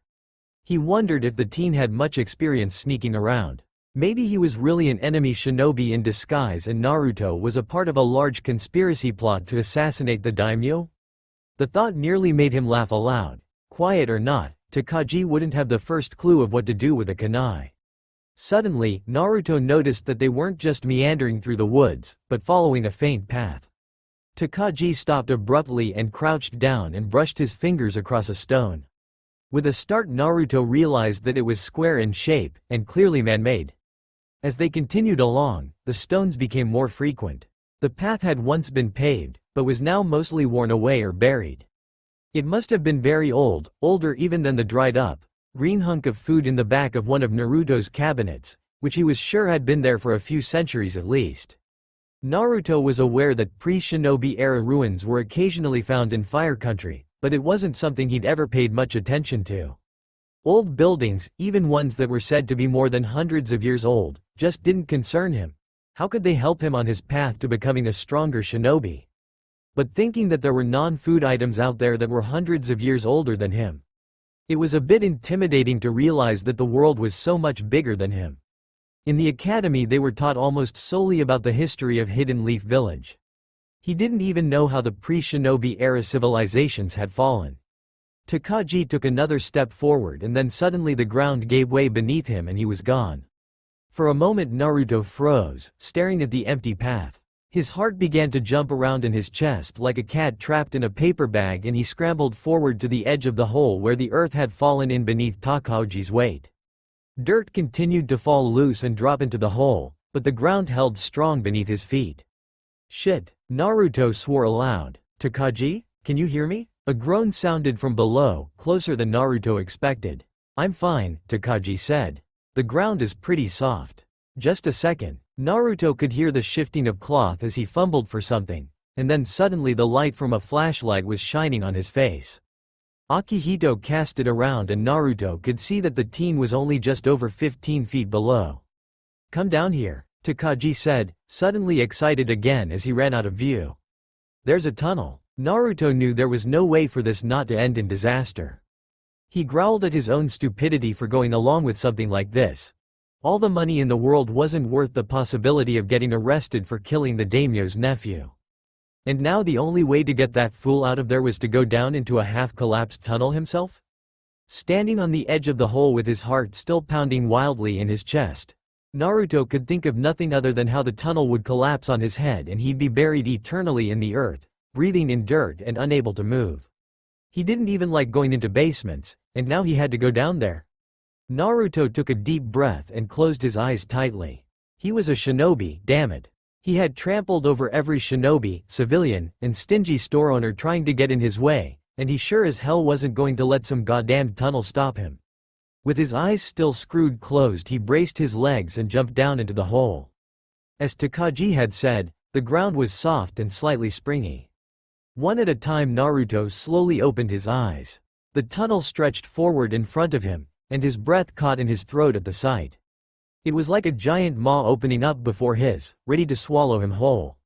He wondered if the teen had much experience sneaking around. Maybe he was really an enemy shinobi in disguise and Naruto was a part of a large conspiracy plot to assassinate the daimyo? The thought nearly made him laugh aloud. Quiet or not, Takagi wouldn't have the first clue of what to do with a kunai. Suddenly, Naruto noticed that they weren't just meandering through the woods, but following a faint path. Takagi stopped abruptly and crouched down and brushed his fingers across a stone. With a start Naruto realized that it was square in shape, and clearly man-made. As they continued along, the stones became more frequent. The path had once been paved, but was now mostly worn away or buried. It must have been very old, older even than the dried-up, green hunk of food in the back of one of Naruto's cabinets, which he was sure had been there for a few centuries at least. Naruto was aware that pre-shinobi-era ruins were occasionally found in Fire Country, but it wasn't something he'd ever paid much attention to. Old buildings, even ones that were said to be more than hundreds of years old, just didn't concern him. How could they help him on his path to becoming a stronger shinobi? But thinking that there were non-food items out there that were hundreds of years older than him. It was a bit intimidating to realize that the world was so much bigger than him. In the academy they were taught almost solely about the history of Hidden Leaf Village. He didn't even know how the pre-shinobi-era civilizations had fallen. Takagi took another step forward and then suddenly the ground gave way beneath him and he was gone. For a moment Naruto froze, staring at the empty path. His heart began to jump around in his chest like a cat trapped in a paper bag and he scrambled forward to the edge of the hole where the earth had fallen in beneath Takaoji's weight. Dirt continued to fall loose and drop into the hole, but the ground held strong beneath his feet. Shit, Naruto swore aloud. Takagi? Can you hear me? A groan sounded from below, closer than Naruto expected. I'm fine, Kakashi said. The ground is pretty soft. Just a second. Naruto could hear the shifting of cloth as he fumbled for something, and then suddenly the light from a flashlight was shining on his face. Akihito cast it around and Naruto could see that the teen was only just over 15 feet below. Come down here, Kakashi said, suddenly excited again as he ran out of view. There's a tunnel. Naruto knew there was no way for this not to end in disaster. He growled at his own stupidity for going along with something like this. All the money in the world wasn't worth the possibility of getting arrested for killing the daimyo's nephew. And now the only way to get that fool out of there was to go down into a half-collapsed tunnel himself? Standing on the edge of the hole with his heart still pounding wildly in his chest, Naruto could think of nothing other than how the tunnel would collapse on his head and he'd be buried eternally in the earth, breathing in dirt and unable to move. He didn't even like going into basements, and now he had to go down there. Naruto took a deep breath and closed his eyes tightly. He was a shinobi, damn it. He had trampled over every shinobi, civilian, and stingy store owner trying to get in his way, and he sure as hell wasn't going to let some goddamned tunnel stop him. With his eyes still screwed closed, he braced his legs and jumped down into the hole. As Kakashi had said, the ground was soft and slightly springy. One at a time, Naruto slowly opened his eyes. The tunnel stretched forward in front of him, and his breath caught in his throat at the sight. It was like a giant maw opening up before his, ready to swallow him whole.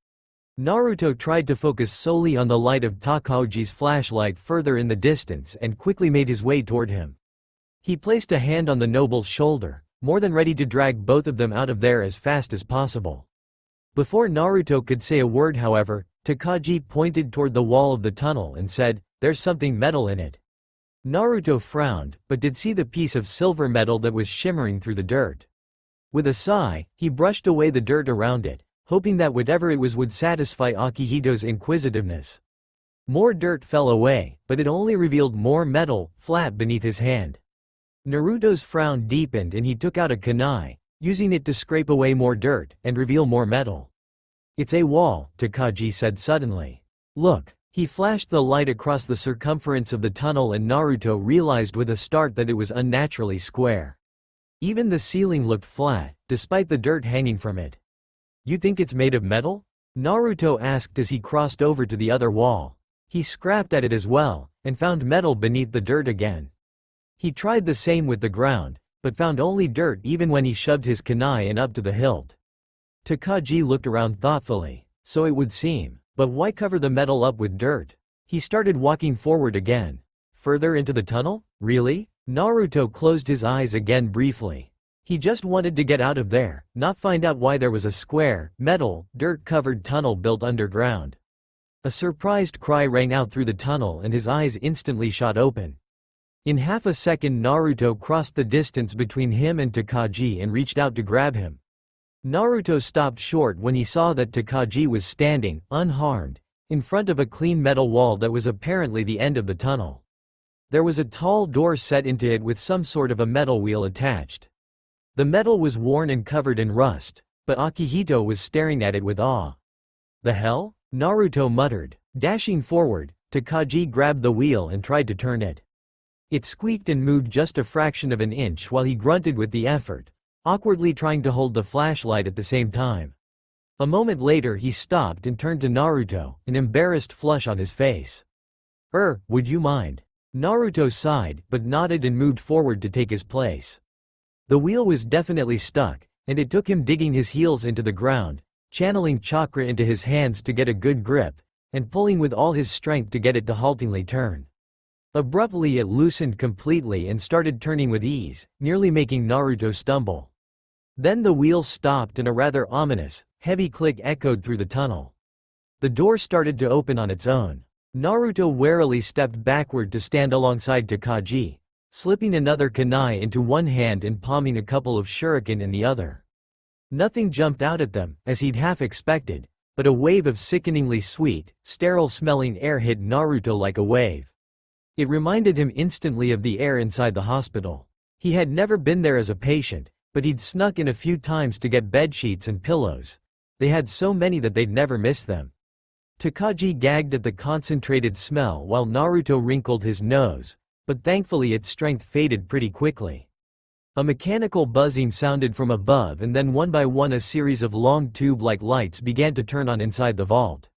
Naruto tried to focus solely on the light of Takahji's flashlight further in the distance and quickly made his way toward him. He placed a hand on the noble's shoulder, more than ready to drag both of them out of there as fast as possible. Before Naruto could say a word, however, Kakashi pointed toward the wall of the tunnel and said, "There's something metal in it." Naruto frowned, but did see the piece of silver metal that was shimmering through the dirt. With a sigh, he brushed away the dirt around it, hoping that whatever it was would satisfy Akihito's inquisitiveness. More dirt fell away, but it only revealed more metal, flat beneath his hand. Naruto's frown deepened and he took out a kunai, using it to scrape away more dirt and reveal more metal. "It's a wall," Kakashi said suddenly. "Look." He flashed the light across the circumference of the tunnel and Naruto realized with a start that it was unnaturally square. Even the ceiling looked flat, despite the dirt hanging from it. "You think it's made of metal?" Naruto asked as he crossed over to the other wall. He scrapped at it as well, and found metal beneath the dirt again. He tried the same with the ground, but found only dirt even when he shoved his kunai in up to the hilt. Kakashi looked around thoughtfully. So it would seem. But why cover the metal up with dirt? He started walking forward again. Further into the tunnel? Really? Naruto closed his eyes again briefly. He just wanted to get out of there, not find out why there was a square, metal, dirt-covered tunnel built underground. A surprised cry rang out through the tunnel and his eyes instantly shot open. In half a second Naruto crossed the distance between him and Kakashi and reached out to grab him. Naruto stopped short when he saw that Kakashi was standing, unharmed, in front of a clean metal wall that was apparently the end of the tunnel. There was a tall door set into it with some sort of a metal wheel attached. The metal was worn and covered in rust, but Akihito was staring at it with awe. "The hell?" Naruto muttered. Dashing forward, Kakashi grabbed the wheel and tried to turn it. It squeaked and moved just a fraction of an inch while he grunted with the effort, awkwardly trying to hold the flashlight at the same time. A moment later he stopped and turned to Naruto, an embarrassed flush on his face. Would you mind?" Naruto sighed, but nodded and moved forward to take his place. The wheel was definitely stuck, and it took him digging his heels into the ground, channeling chakra into his hands to get a good grip, and pulling with all his strength to get it to haltingly turn. Abruptly it loosened completely and started turning with ease, nearly making Naruto stumble. Then the wheel stopped and a rather ominous, heavy click echoed through the tunnel. The door started to open on its own. Naruto warily stepped backward to stand alongside Kakashi, slipping another kunai into one hand and palming a couple of shuriken in the other. Nothing jumped out at them, as he'd half expected, but a wave of sickeningly sweet, sterile-smelling air hit Naruto like a wave. It reminded him instantly of the air inside the hospital. He had never been there as a patient, but he'd snuck in a few times to get bedsheets and pillows. They had so many that they'd never miss them. Takagi gagged at the concentrated smell while Naruto wrinkled his nose, but thankfully its strength faded pretty quickly. A mechanical buzzing sounded from above, and then one by one a series of long tube-like lights began to turn on inside the vault.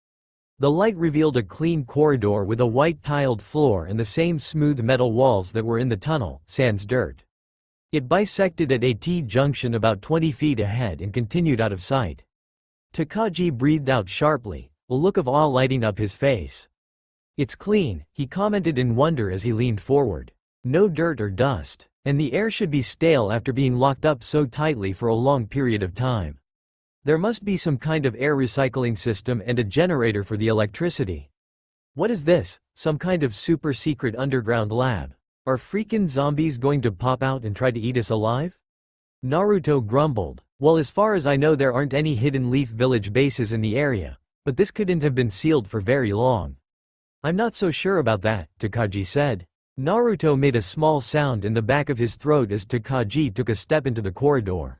The light revealed a clean corridor with a white tiled floor and the same smooth metal walls that were in the tunnel, sans dirt. It bisected at a T-junction about 20 feet ahead and continued out of sight. Takagi breathed out sharply, a look of awe lighting up his face. "It's clean," he commented in wonder as he leaned forward. "No dirt or dust. And the air should be stale after being locked up so tightly for a long period of time. There must be some kind of air recycling system and a generator for the electricity. What is this, some kind of super secret underground lab? Are freakin' zombies going to pop out and try to eat us alive?" Naruto grumbled. "Well, as far as I know there aren't any Hidden Leaf Village bases in the area, but this couldn't have been sealed for very long." "I'm not so sure about that," Takagi said. Naruto made a small sound in the back of his throat as Takagi took a step into the corridor.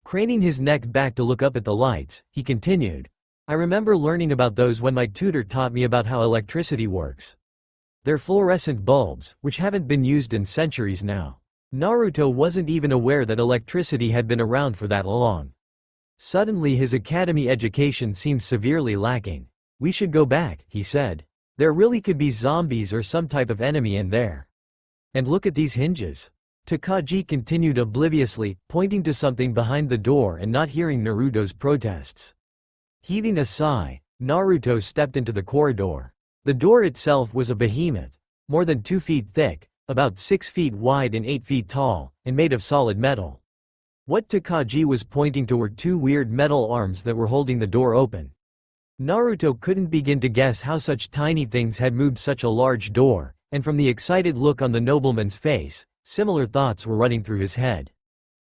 Craning his neck back to look up at the lights, he continued, "I remember learning about those when my tutor taught me about how electricity works. They're fluorescent bulbs, which haven't been used in centuries now." Naruto wasn't even aware that electricity had been around for that long. Suddenly his academy education seemed severely lacking. "We should go back," he said. "There really could be zombies or some type of enemy in there. And look at these hinges." Takagi continued obliviously, pointing to something behind the door and not hearing Naruto's protests. Heaving a sigh, Naruto stepped into the corridor. The door itself was a behemoth, more than 2 feet thick, about 6 feet wide and 8 feet tall, and made of solid metal. What Takagi was pointing to were 2 weird metal arms that were holding the door open. Naruto couldn't begin to guess how such tiny things had moved such a large door, and from the excited look on the nobleman's face, similar thoughts were running through his head.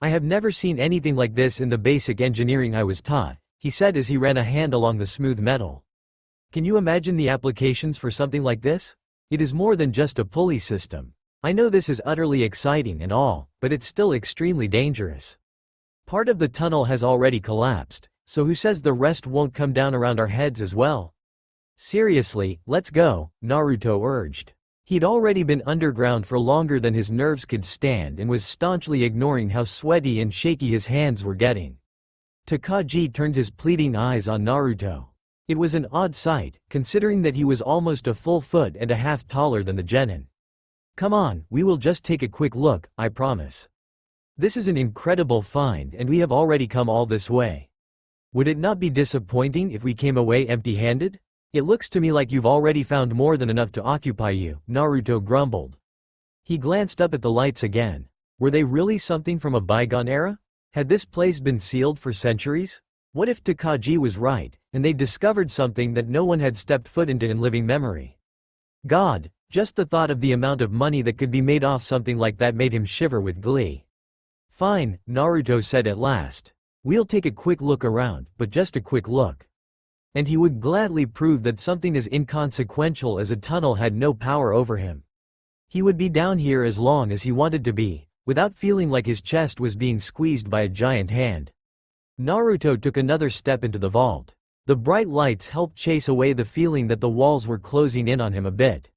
"I have never seen anything like this in the basic engineering I was taught," he said as he ran a hand along the smooth metal. "Can you imagine the applications for something like this? It is more than just a pulley system. I know this is utterly exciting and all, but it's still extremely dangerous. Part of the tunnel has already collapsed, so who says the rest won't come down around our heads as well?" "Seriously, let's go," Naruto urged. He'd already been underground for longer than his nerves could stand and was staunchly ignoring how sweaty and shaky his hands were getting. Takagi turned his pleading eyes on Naruto. It was an odd sight, considering that he was almost a full foot and a half taller than the genin. "Come on, we will just take a quick look, I promise. This is an incredible find and we have already come all this way. Would it not be disappointing if we came away empty-handed? It looks to me like you've already found more than enough to occupy you," Naruto grumbled. He glanced up at the lights again. Were they really something from a bygone era? Had this place been sealed for centuries? What if Takagi was right, and they discovered something that no one had stepped foot into in living memory? God, just the thought of the amount of money that could be made off something like that made him shiver with glee. "Fine," Naruto said at last. "We'll take a quick look around, but just a quick look." And he would gladly prove that something as inconsequential as a tunnel had no power over him. He would be down here as long as he wanted to be, without feeling like his chest was being squeezed by a giant hand. Naruto took another step into the vault. The bright lights helped chase away the feeling that the walls were closing in on him a bit.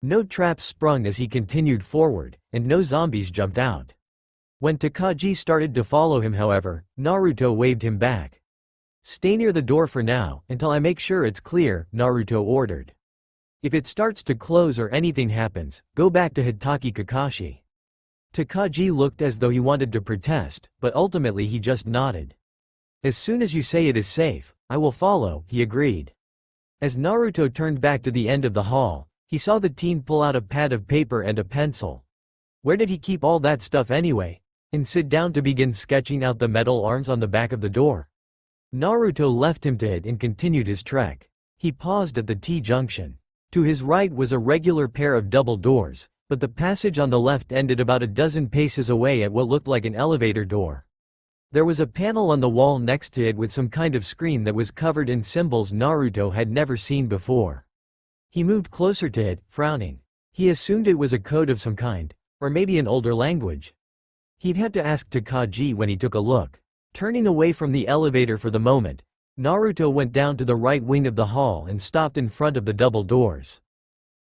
No traps sprung as he continued forward, and no zombies jumped out. When Takagi started to follow him, however, Naruto waved him back. "Stay near the door for now, until I make sure it's clear," Naruto ordered. "If it starts to close or anything happens, go back to Hitaki Kakashi." Takagi looked as though he wanted to protest, but ultimately he just nodded. "As soon as you say it is safe, I will follow," he agreed. As Naruto turned back to the end of the hall, he saw the teen pull out a pad of paper and a pencil. Where did he keep all that stuff anyway? And sit down to begin sketching out the metal arms on the back of the door. Naruto left him to it and continued his trek. He paused at the T-junction. To his right was a regular pair of double doors, but the passage on the left ended about a dozen paces away at what looked like an elevator door. There was a panel on the wall next to it with some kind of screen that was covered in symbols Naruto had never seen before. He moved closer to it, frowning. He assumed it was a code of some kind, or maybe an older language. He'd have to ask Takagi when he took a look. Turning away from the elevator for the moment, Naruto went down to the right wing of the hall and stopped in front of the double doors.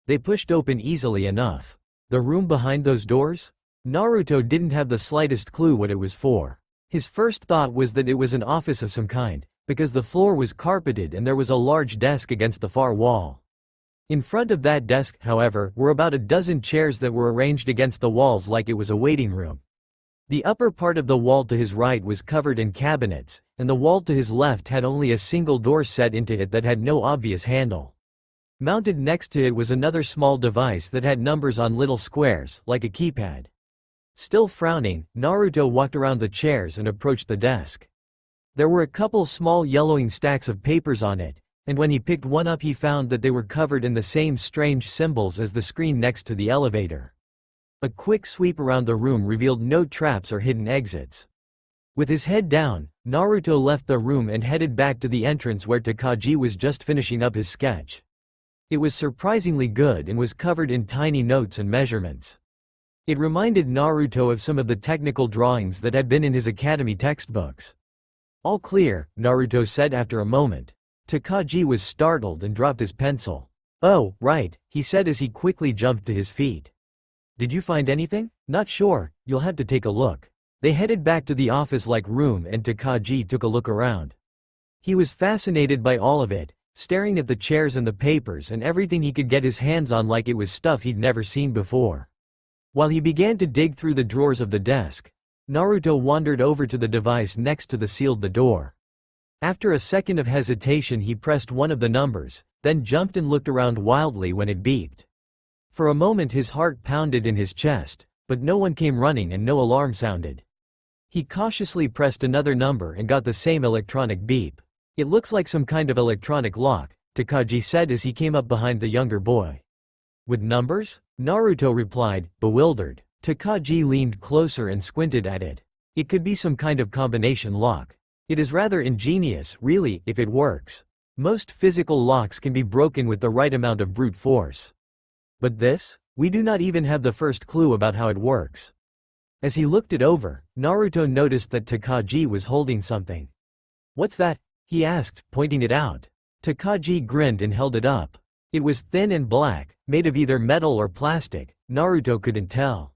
They pushed open easily enough. The room behind those doors? Naruto didn't have the slightest clue what it was for. His first thought was that it was an office of some kind, because the floor was carpeted and there was a large desk against the far wall. In front of that desk, however, were about a dozen chairs that were arranged against the walls like it was a waiting room. The upper part of the wall to his right was covered in cabinets, and the wall to his left had only a single door set into it that had no obvious handle. Mounted next to it was another small device that had numbers on little squares, like a keypad. Still frowning, Naruto walked around the chairs and approached the desk. There were a couple small yellowing stacks of papers on it, and when he picked one up he found that they were covered in the same strange symbols as the screen next to the elevator. A quick sweep around the room revealed no traps or hidden exits. With his head down, Naruto left the room and headed back to the entrance where Kakashi was just finishing up his sketch. It was surprisingly good and was covered in tiny notes and measurements. It reminded Naruto of some of the technical drawings that had been in his academy textbooks. "All clear," Naruto said after a moment. Kakashi was startled and dropped his pencil. "Oh, right," he said as he quickly jumped to his feet. "Did you find anything?" "Not sure, you'll have to take a look." They headed back to the office-like room and Kakashi took a look around. He was fascinated by all of it, staring at the chairs and the papers and everything he could get his hands on like it was stuff he'd never seen before. While he began to dig through the drawers of the desk, Naruto wandered over to the device next to the sealed the door. After a second of hesitation he pressed one of the numbers, then jumped and looked around wildly when it beeped. For a moment his heart pounded in his chest, but no one came running and no alarm sounded. He cautiously pressed another number and got the same electronic beep. "It looks like some kind of electronic lock," Kakashi said as he came up behind the younger boy. "With numbers?" Naruto replied, bewildered. Kakashi leaned closer and squinted at it. "It could be some kind of combination lock. It is rather ingenious, really, if it works. Most physical locks can be broken with the right amount of brute force. But this? We do not even have the first clue about how it works." As he looked it over, Naruto noticed that Kakashi was holding something. "What's that?" he asked, pointing it out. Kakashi grinned and held it up. It was thin and black, made of either metal or plastic, Naruto couldn't tell.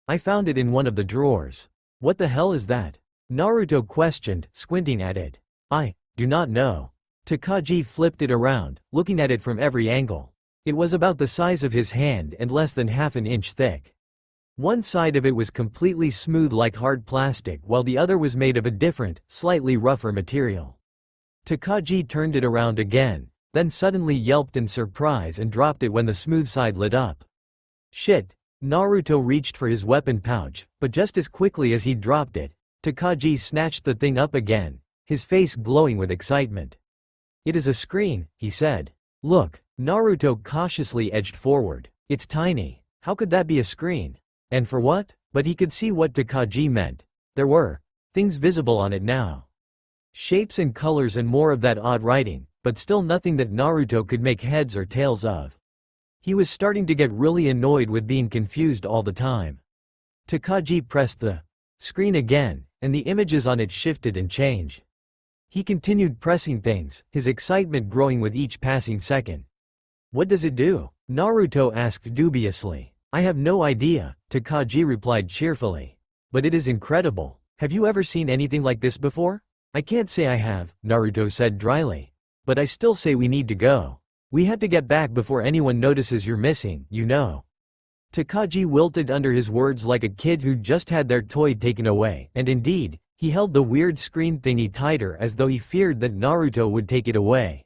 "I found it in one of the drawers." "What the hell is that?" Naruto questioned, squinting at it. "I do not know." Kakashi flipped it around, looking at it from every angle. It was about the size of his hand and less than half an inch thick. One side of it was completely smooth like hard plastic while the other was made of a different, slightly rougher material. Kakashi turned it around again, then suddenly yelped in surprise and dropped it when the smooth side lit up. "Shit!" Naruto reached for his weapon pouch, but just as quickly as he dropped it, Kakashi snatched the thing up again, his face glowing with excitement. "It is a screen," he said. "Look." Naruto cautiously edged forward. "It's tiny. How could that be a screen? And for what?" But he could see what Kakashi meant. There were things visible on it now. Shapes and colors and more of that odd writing, but still nothing that Naruto could make heads or tails of. He was starting to get really annoyed with being confused all the time. Kakashi pressed the screen again, and the images on it shifted and changed. He continued pressing things, his excitement growing with each passing second. "What does it do?" Naruto asked dubiously. "I have no idea," Kakashi replied cheerfully. "But it is incredible. Have you ever seen anything like this before?" "I can't say I have," Naruto said dryly. "But I still say we need to go. We have to get back before anyone notices you're missing, you know." Kakashi wilted under his words like a kid who just had their toy taken away, and indeed, he held the weird screen thingy tighter as though he feared that Naruto would take it away.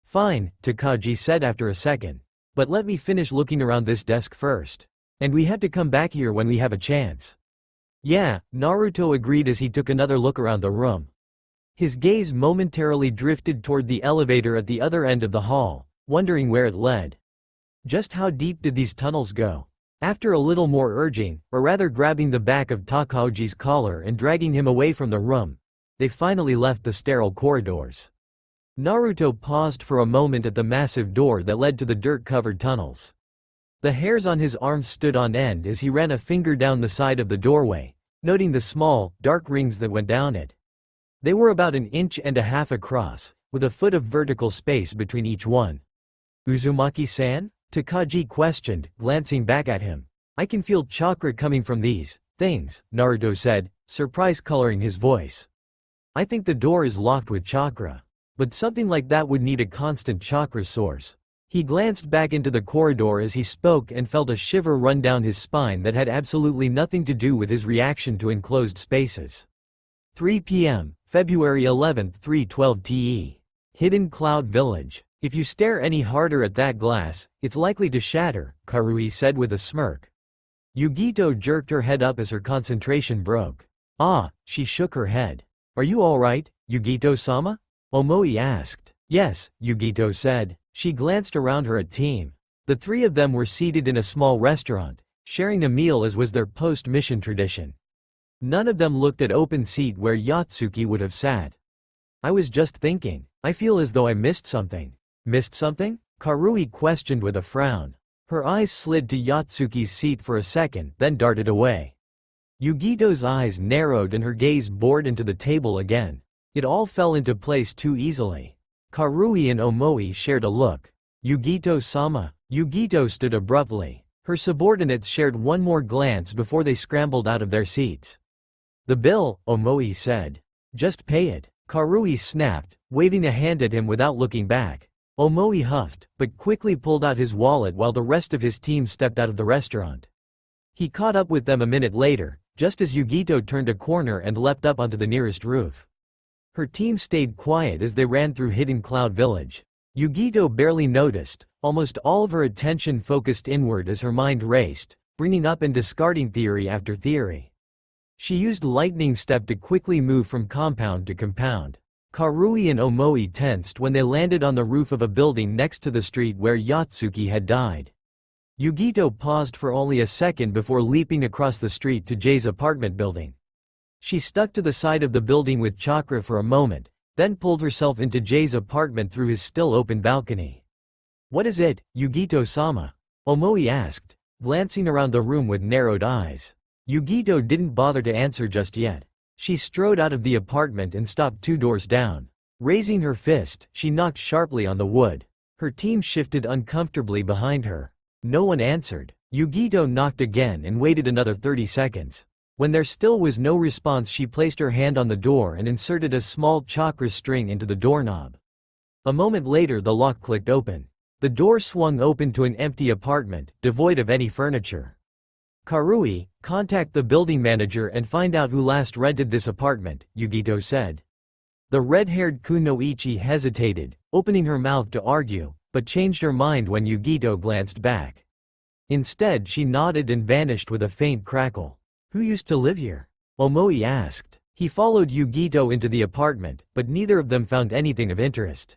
"Fine," Kakashi said after a second. "But let me finish looking around this desk first. And we have to come back here when we have a chance." "Yeah," Naruto agreed as he took another look around the room. His gaze momentarily drifted toward the elevator at the other end of the hall, wondering where it led. Just how deep did these tunnels go? After a little more urging, or rather grabbing the back of Takashi's collar and dragging him away from the room, they finally left the sterile corridors. Naruto paused for a moment at the massive door that led to the dirt-covered tunnels. The hairs on his arms stood on end as he ran a finger down the side of the doorway, noting the small, dark rings that went down it. They were about 1.5 inches across, with a foot of vertical space between each one. Uzumaki-san? Takagi questioned, glancing back at him. I can feel chakra coming from these things, Naruto said, surprise coloring his voice. I think the door is locked with chakra. But something like that would need a constant chakra source. He glanced back into the corridor as he spoke and felt a shiver run down his spine that had absolutely nothing to do with his reaction to enclosed spaces. 3 p.m., February 11, 3:12 TE. Hidden Cloud Village. If you stare any harder at that glass, it's likely to shatter, Karui said with a smirk. Yugito jerked her head up as her concentration broke. Ah, she shook her head. Are you alright, Yugito-sama? Omoi asked. Yes, Yugito said. She glanced around her team. The three of them were seated in a small restaurant, sharing a meal as was their post-mission tradition. None of them looked at open seat where Yatsuki would have sat. I was just thinking, I feel as though I missed something. Missed something? Karui questioned with a frown. Her eyes slid to Yatsuki's seat for a second, then darted away. Yugito's eyes narrowed and her gaze bored into the table again. It all fell into place too easily. Karui and Omoi shared a look. Yugito-sama. Yugito stood abruptly. Her subordinates shared one more glance before they scrambled out of their seats. The bill, Omoi said. Just pay it. Karui snapped, waving a hand at him without looking back. Omoi huffed, but quickly pulled out his wallet while the rest of his team stepped out of the restaurant. He caught up with them a minute later, just as Yugito turned a corner and leapt up onto the nearest roof. Her team stayed quiet as they ran through Hidden Cloud Village. Yugito barely noticed, almost all of her attention focused inward as her mind raced, bringing up and discarding theory after theory. She used lightning step to quickly move from compound to compound. Karui and Omoi tensed when they landed on the roof of a building next to the street where Yatsuki had died. Yugito paused for only a second before leaping across the street to Jay's apartment building. She stuck to the side of the building with Chakra for a moment, then pulled herself into Jay's apartment through his still open balcony. What is it, Yugito-sama? Omoi asked, glancing around the room with narrowed eyes. Yugito didn't bother to answer just yet. She strode out of the apartment and stopped 2 doors down. Raising her fist, she knocked sharply on the wood. Her team shifted uncomfortably behind her. No one answered. Yugito knocked again and waited another 30 seconds. When there still was no response, she placed her hand on the door and inserted a small chakra string into the doorknob. A moment later the lock clicked open. The door swung open to an empty apartment, devoid of any furniture. Karui, contact the building manager and find out who last rented this apartment, Yugito said. The red-haired kunoichi hesitated, opening her mouth to argue, but changed her mind when Yugito glanced back. Instead she nodded and vanished with a faint crackle. Who used to live here? Omoi asked. He followed Yugito into the apartment, but neither of them found anything of interest.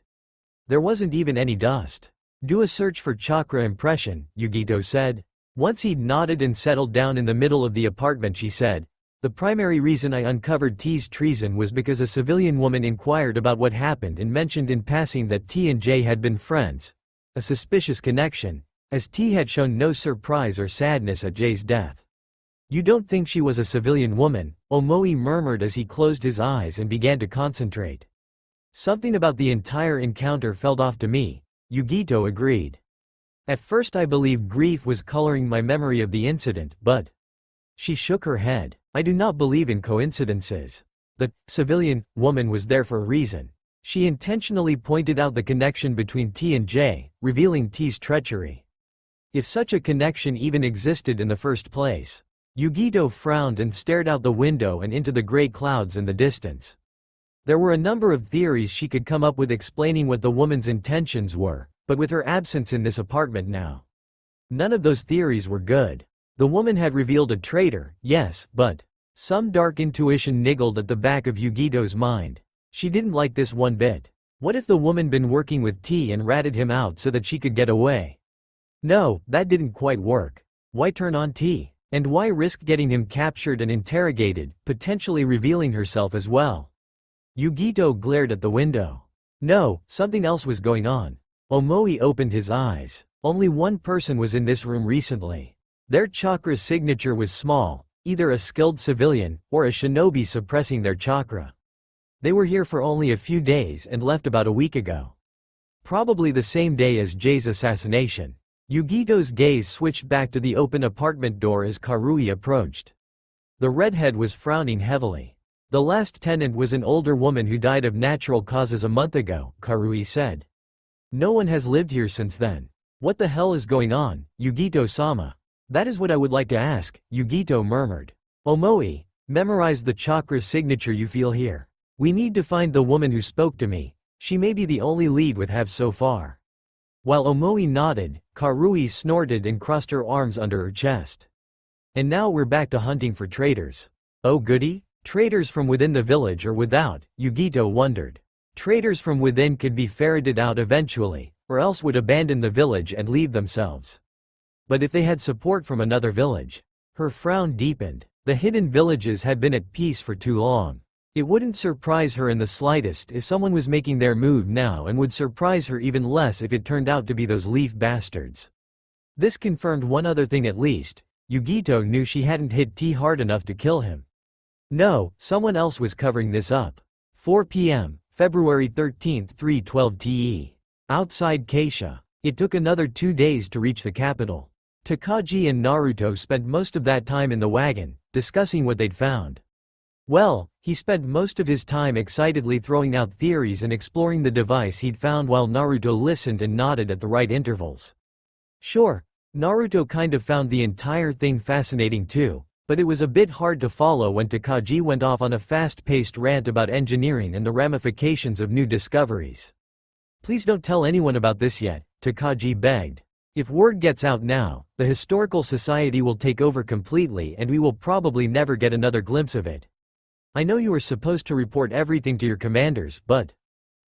There wasn't even any dust. Do a search for chakra impression, Yugito said. Once he'd nodded and settled down in the middle of the apartment, she said, the primary reason I uncovered T's treason was because a civilian woman inquired about what happened and mentioned in passing that T and J had been friends. A suspicious connection, as T had shown no surprise or sadness at J's death. You don't think she was a civilian woman? Omoi murmured as he closed his eyes and began to concentrate. Something about the entire encounter felt off to me, Yugito agreed. At first I believed grief was coloring my memory of the incident, but... She shook her head. I do not believe in coincidences. The civilian woman was there for a reason. She intentionally pointed out the connection between T and J, revealing T's treachery. If such a connection even existed in the first place. Yugito frowned and stared out the window and into the gray clouds in the distance. There were a number of theories she could come up with explaining what the woman's intentions were, but with her absence in this apartment now, none of those theories were good. The woman had revealed a traitor, yes, but some dark intuition niggled at the back of Yugito's mind. She didn't like this one bit. What if the woman been working with T and ratted him out so that she could get away? No, that didn't quite work. Why turn on T? And why risk getting him captured and interrogated, potentially revealing herself as well? Yugito glared at the window. No, something else was going on. Omoi opened his eyes. Only one person was in this room recently. Their chakra signature was small, either a skilled civilian, or a shinobi suppressing their chakra. They were here for only a few days and left about a week ago. Probably the same day as Jay's assassination. Yugito's gaze switched back to the open apartment door as Karui approached. The redhead was frowning heavily. The last tenant was an older woman who died of natural causes a month ago, Karui said. No one has lived here since then. What the hell is going on, Yugito-sama? That is what I would like to ask, Yugito murmured. Omoi, memorize the chakra signature you feel here. We need to find the woman who spoke to me. She may be the only lead we have so far. While Omoi nodded, Karui snorted and crossed her arms under her chest. And now we're back to hunting for traitors. Oh goody? Traitors from within the village or without, Yugito wondered. Traitors from within could be ferreted out eventually, or else would abandon the village and leave themselves. But if they had support from another village? Her frown deepened. The hidden villages had been at peace for too long. It wouldn't surprise her in the slightest if someone was making their move now, and would surprise her even less if it turned out to be those leaf bastards. This confirmed one other thing at least. Yugito knew she hadn't hit T hard enough to kill him. No, someone else was covering this up. 4 p.m., February 13, 3:12 TE. Outside Kisha. It took another 2 days to reach the capital. Takagi and Naruto spent most of that time in the wagon, discussing what they'd found. Well, he spent most of his time excitedly throwing out theories and exploring the device he'd found while Naruto listened and nodded at the right intervals. Sure, Naruto kind of found the entire thing fascinating too, but it was a bit hard to follow when Takagi went off on a fast-paced rant about engineering and the ramifications of new discoveries. Please don't tell anyone about this yet, Takagi begged. If word gets out now, the Historical Society will take over completely and we will probably never get another glimpse of it. I know you are supposed to report everything to your commanders, but…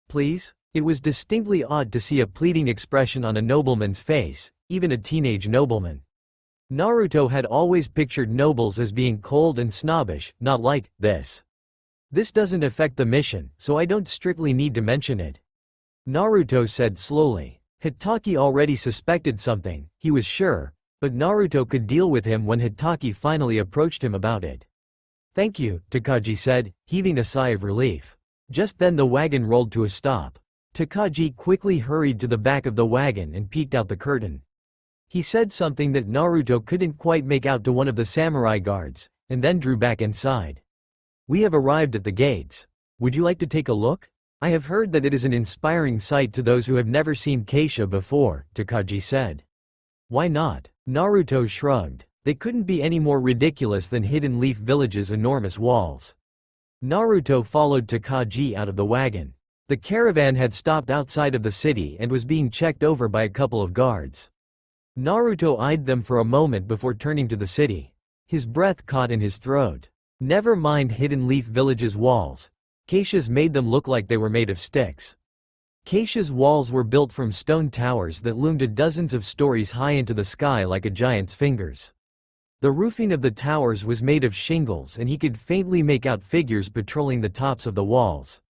Please? It was distinctly odd to see a pleading expression on a nobleman's face, even a teenage nobleman. Naruto had always pictured nobles as being cold and snobbish, not like this. This doesn't affect the mission, so I don't strictly need to mention it. Naruto said slowly. Hitaki already suspected something, he was sure, but Naruto could deal with him when Hitaki finally approached him about it. Thank you, Takagi said, heaving a sigh of relief. Just then the wagon rolled to a stop. Takagi quickly hurried to the back of the wagon and peeked out the curtain. He said something that Naruto couldn't quite make out to one of the samurai guards, and then drew back inside. We have arrived at the gates. Would you like to take a look? I have heard that it is an inspiring sight to those who have never seen Kisha before, Takagi said. Why not? Naruto shrugged. They couldn't be any more ridiculous than Hidden Leaf Village's enormous walls. Naruto followed Takagi out of the wagon. The caravan had stopped outside of the city and was being checked over by a couple of guards. Naruto eyed them for a moment before turning to the city. His breath caught in his throat. Never mind Hidden Leaf Village's walls. Kisha's made them look like they were made of sticks. Kisha's walls were built from stone towers that loomed dozens of stories high into the sky like a giant's fingers. The roofing of the towers was made of shingles and he could faintly make out figures patrolling the tops of the walls.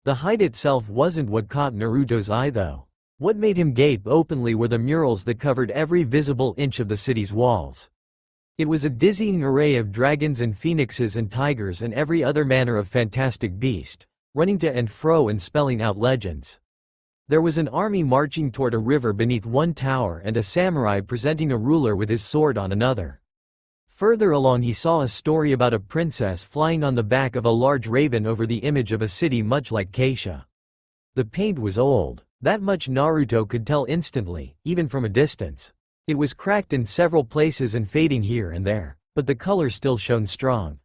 The height itself wasn't what caught Naruto's eye though. What made him gape openly were the murals that covered every visible inch of the city's walls. It was a dizzying array of dragons and phoenixes and tigers and every other manner of fantastic beast, running to and fro and spelling out legends. There was an army marching toward a river beneath one tower and a samurai presenting a ruler with his sword on another. Further along he saw a story about a princess flying on the back of a large raven over the image of a city much like Kisha. The paint was old. That much Naruto could tell instantly, even from a distance. It was cracked in several places and fading here and there, but the color still shone strong.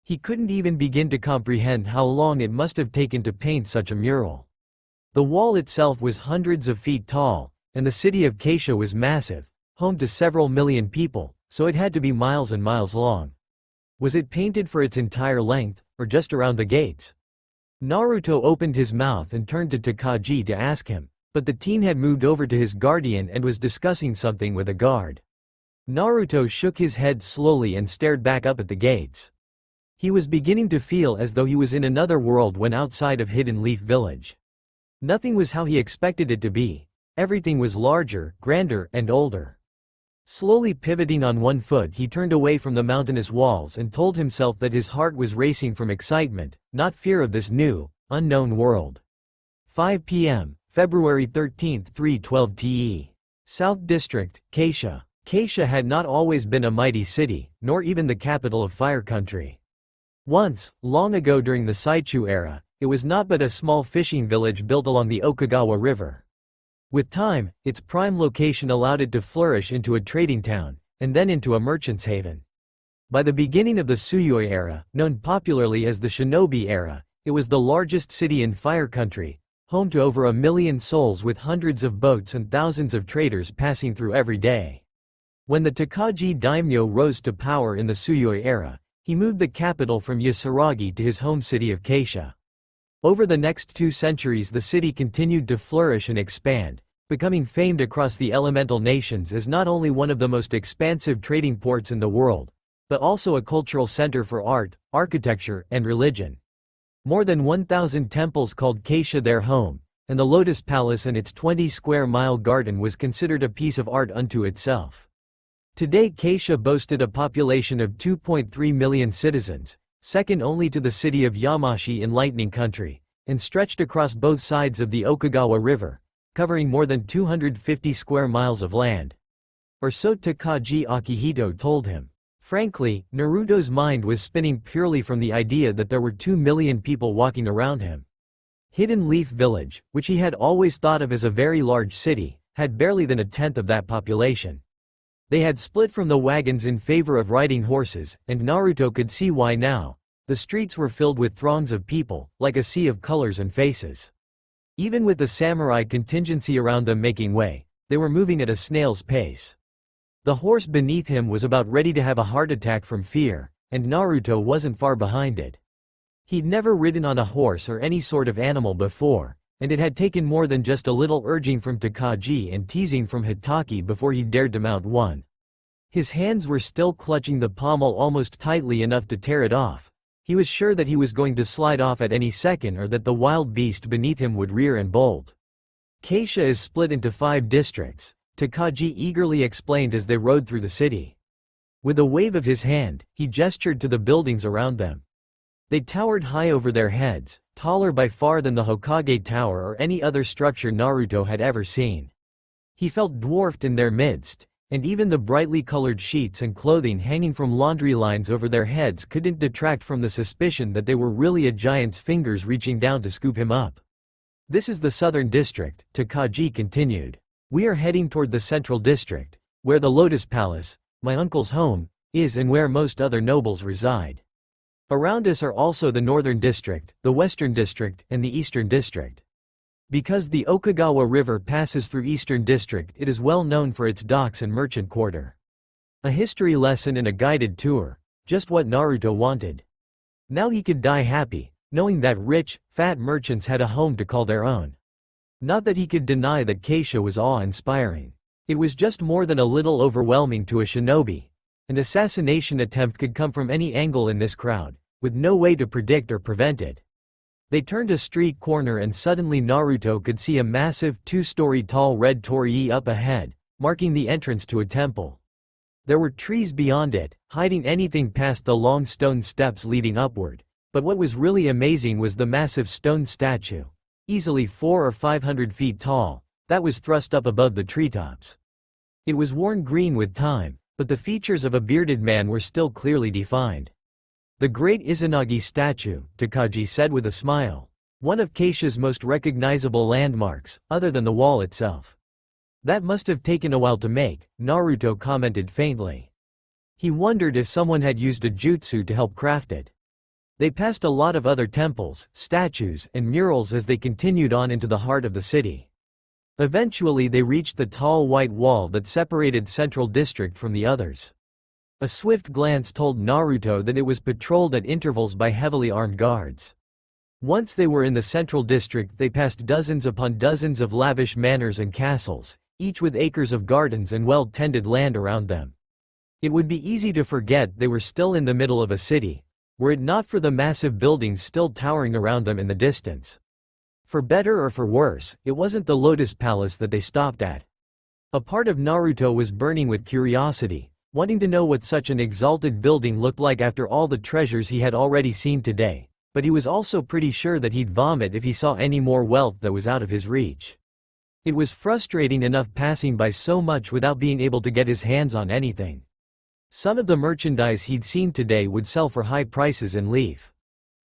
He couldn't even begin to comprehend how long it must have taken to paint such a mural. The wall itself was hundreds of feet tall, and the city of Kisha was massive, home to several million people, so it had to be miles and miles long. Was it painted for its entire length, or just around the gates? Naruto opened his mouth and turned to Takagi to ask him, but the teen had moved over to his guardian and was discussing something with a guard. Naruto shook his head slowly and stared back up at the gates. He was beginning to feel as though he was in another world when outside of Hidden Leaf Village. Nothing was how he expected it to be. Everything was larger, grander, and older. Slowly pivoting on one foot, he turned away from the mountainous walls and told himself that his heart was racing from excitement, not fear of this new, unknown world. 5 p.m., February 13, 3:12 TE. South District, Kisha. Kisha had not always been a mighty city, nor even the capital of Fire Country. Once, long ago during the Saichu era, it was not but a small fishing village built along the Okagawa River. With time, its prime location allowed it to flourish into a trading town, and then into a merchant's haven. By the beginning of the Suyoi era, known popularly as the Shinobi era, it was the largest city in Fire Country, home to over 1 million souls with hundreds of boats and thousands of traders passing through every day. When the Takagi daimyo rose to power in the Suyoi era, he moved the capital from Yasuragi to his home city of Kisha. Over the next 2 centuries the city continued to flourish and expand, becoming famed across the elemental nations as not only one of the most expansive trading ports in the world, but also a cultural center for art, architecture, and religion. More than 1,000 temples called Kisha their home, and the Lotus Palace and its 20-square-mile garden was considered a piece of art unto itself. Today Kisha boasted a population of 2.3 million citizens, second only to the city of Yamashi in Lightning Country, and stretched across both sides of the Okagawa River, covering more than 250 square miles of land. Or so Takagi Akihito told him. Frankly, Naruto's mind was spinning purely from the idea that there were 2 million people walking around him. Hidden Leaf Village, which he had always thought of as a very large city, had barely than 1/10 of that population. They had split from the wagons in favor of riding horses, and Naruto could see why now. The streets were filled with throngs of people, like a sea of colors and faces. Even with the samurai contingency around them making way, they were moving at a snail's pace. The horse beneath him was about ready to have a heart attack from fear, and Naruto wasn't far behind it. He'd never ridden on a horse or any sort of animal before, and it had taken more than just a little urging from Takagi and teasing from Hitaki before he dared to mount one. His hands were still clutching the pommel almost tightly enough to tear it off. He was sure that he was going to slide off at any second or that the wild beast beneath him would rear and bolt. Kisha is split into 5 districts, Takagi eagerly explained as they rode through the city. With a wave of his hand, he gestured to the buildings around them. They towered high over their heads, taller by far than the Hokage Tower or any other structure Naruto had ever seen. He felt dwarfed in their midst, and even the brightly colored sheets and clothing hanging from laundry lines over their heads couldn't detract from the suspicion that they were really a giant's fingers reaching down to scoop him up. This is the southern district, Takagi continued. We are heading toward the central district, where the Lotus Palace, my uncle's home, is and where most other nobles reside. Around us are also the northern district, the western district, and the eastern district. Because the Okagawa River passes through eastern district, it is well known for its docks and merchant quarter. A history lesson and a guided tour, just what Naruto wanted. Now he could die happy, knowing that rich, fat merchants had a home to call their own. Not that he could deny that Kisha was awe-inspiring. It was just more than a little overwhelming to a shinobi. An assassination attempt could come from any angle in this crowd, with no way to predict or prevent it. They turned a street corner and suddenly Naruto could see a massive 2-story tall red torii up ahead, marking the entrance to a temple. There were trees beyond it, hiding anything past the long stone steps leading upward, but what was really amazing was the massive stone statue, easily 400 or 500 feet tall, that was thrust up above the treetops. It was worn green with time, but the features of a bearded man were still clearly defined. The great Izanagi statue, Takagi said with a smile. One of Kisha's most recognizable landmarks, other than the wall itself. That must have taken a while to make, Naruto commented faintly. He wondered if someone had used a jutsu to help craft it. They passed a lot of other temples, statues, and murals as they continued on into the heart of the city. Eventually they reached the tall white wall that separated Central District from the others. A swift glance told Naruto that it was patrolled at intervals by heavily armed guards. Once they were in the Central District they passed dozens upon dozens of lavish manors and castles, each with acres of gardens and well-tended land around them. It would be easy to forget they were still in the middle of a city, were it not for the massive buildings still towering around them in the distance. For better or for worse, it wasn't the Lotus Palace that they stopped at. A part of Naruto was burning with curiosity, wanting to know what such an exalted building looked like after all the treasures he had already seen today, but he was also pretty sure that he'd vomit if he saw any more wealth that was out of his reach. It was frustrating enough passing by so much without being able to get his hands on anything. Some of the merchandise he'd seen today would sell for high prices and leave.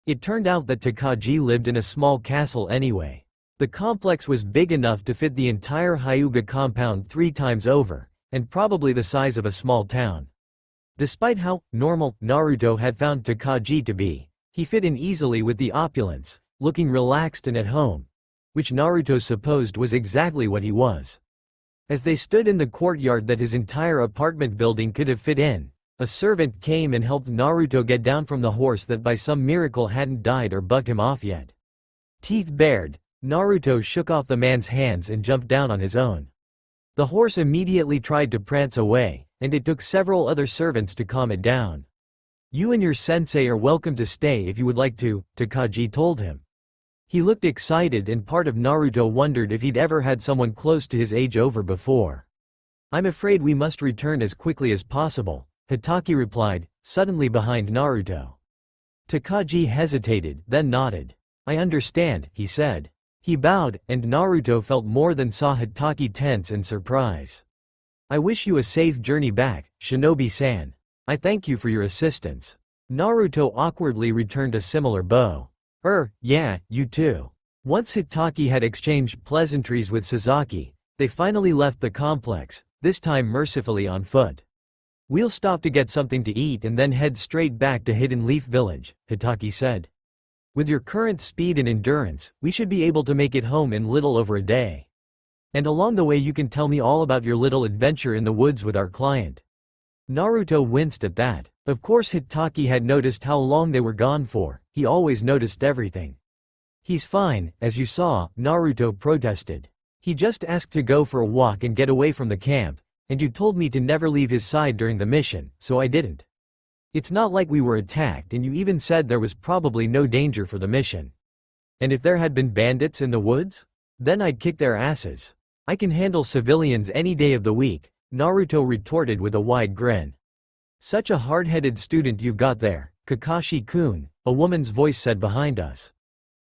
It turned out that Takagi lived in a small castle anyway. The complex was big enough to fit the entire Hyuga compound 3 times over, and probably the size of a small town. Despite how normal Naruto had found Takagi to be, he fit in easily with the opulence, looking relaxed and at home, which Naruto supposed was exactly what he was. As they stood in the courtyard that his entire apartment building could have fit in, a servant came and helped Naruto get down from the horse that by some miracle hadn't died or bucked him off yet. Teeth bared, Naruto shook off the man's hands and jumped down on his own. The horse immediately tried to prance away, and it took several other servants to calm it down. "You and your sensei are welcome to stay if you would like to," Takagi told him. He looked excited, and part of Naruto wondered if he'd ever had someone close to his age over before. "I'm afraid we must return as quickly as possible," Hitaki replied, suddenly behind Naruto. Takagi hesitated, then nodded. "I understand," he said. He bowed, and Naruto felt more than saw Hitaki tense in surprise. "I wish you a safe journey back, Shinobi-san. I thank you for your assistance." Naruto awkwardly returned a similar bow. Yeah, you too." Once Hitaki had exchanged pleasantries with Sasaki, they finally left the complex, this time mercifully on foot. "We'll stop to get something to eat and then head straight back to Hidden Leaf Village," Hitaki said. "With your current speed and endurance, we should be able to make it home in little over a day. And along the way you can tell me all about your little adventure in the woods with our client." Naruto winced at that. Of course Hitaki had noticed how long they were gone for, he always noticed everything. "He's fine, as you saw," Naruto protested. "He just asked to go for a walk and get away from the camp, and you told me to never leave his side during the mission, so I didn't. It's not like we were attacked, and you even said there was probably no danger for the mission. And if there had been bandits in the woods? Then I'd kick their asses. I can handle civilians any day of the week," Naruto retorted with a wide grin. "Such a hard-headed student you've got there, Kakashi-kun," a woman's voice said behind us.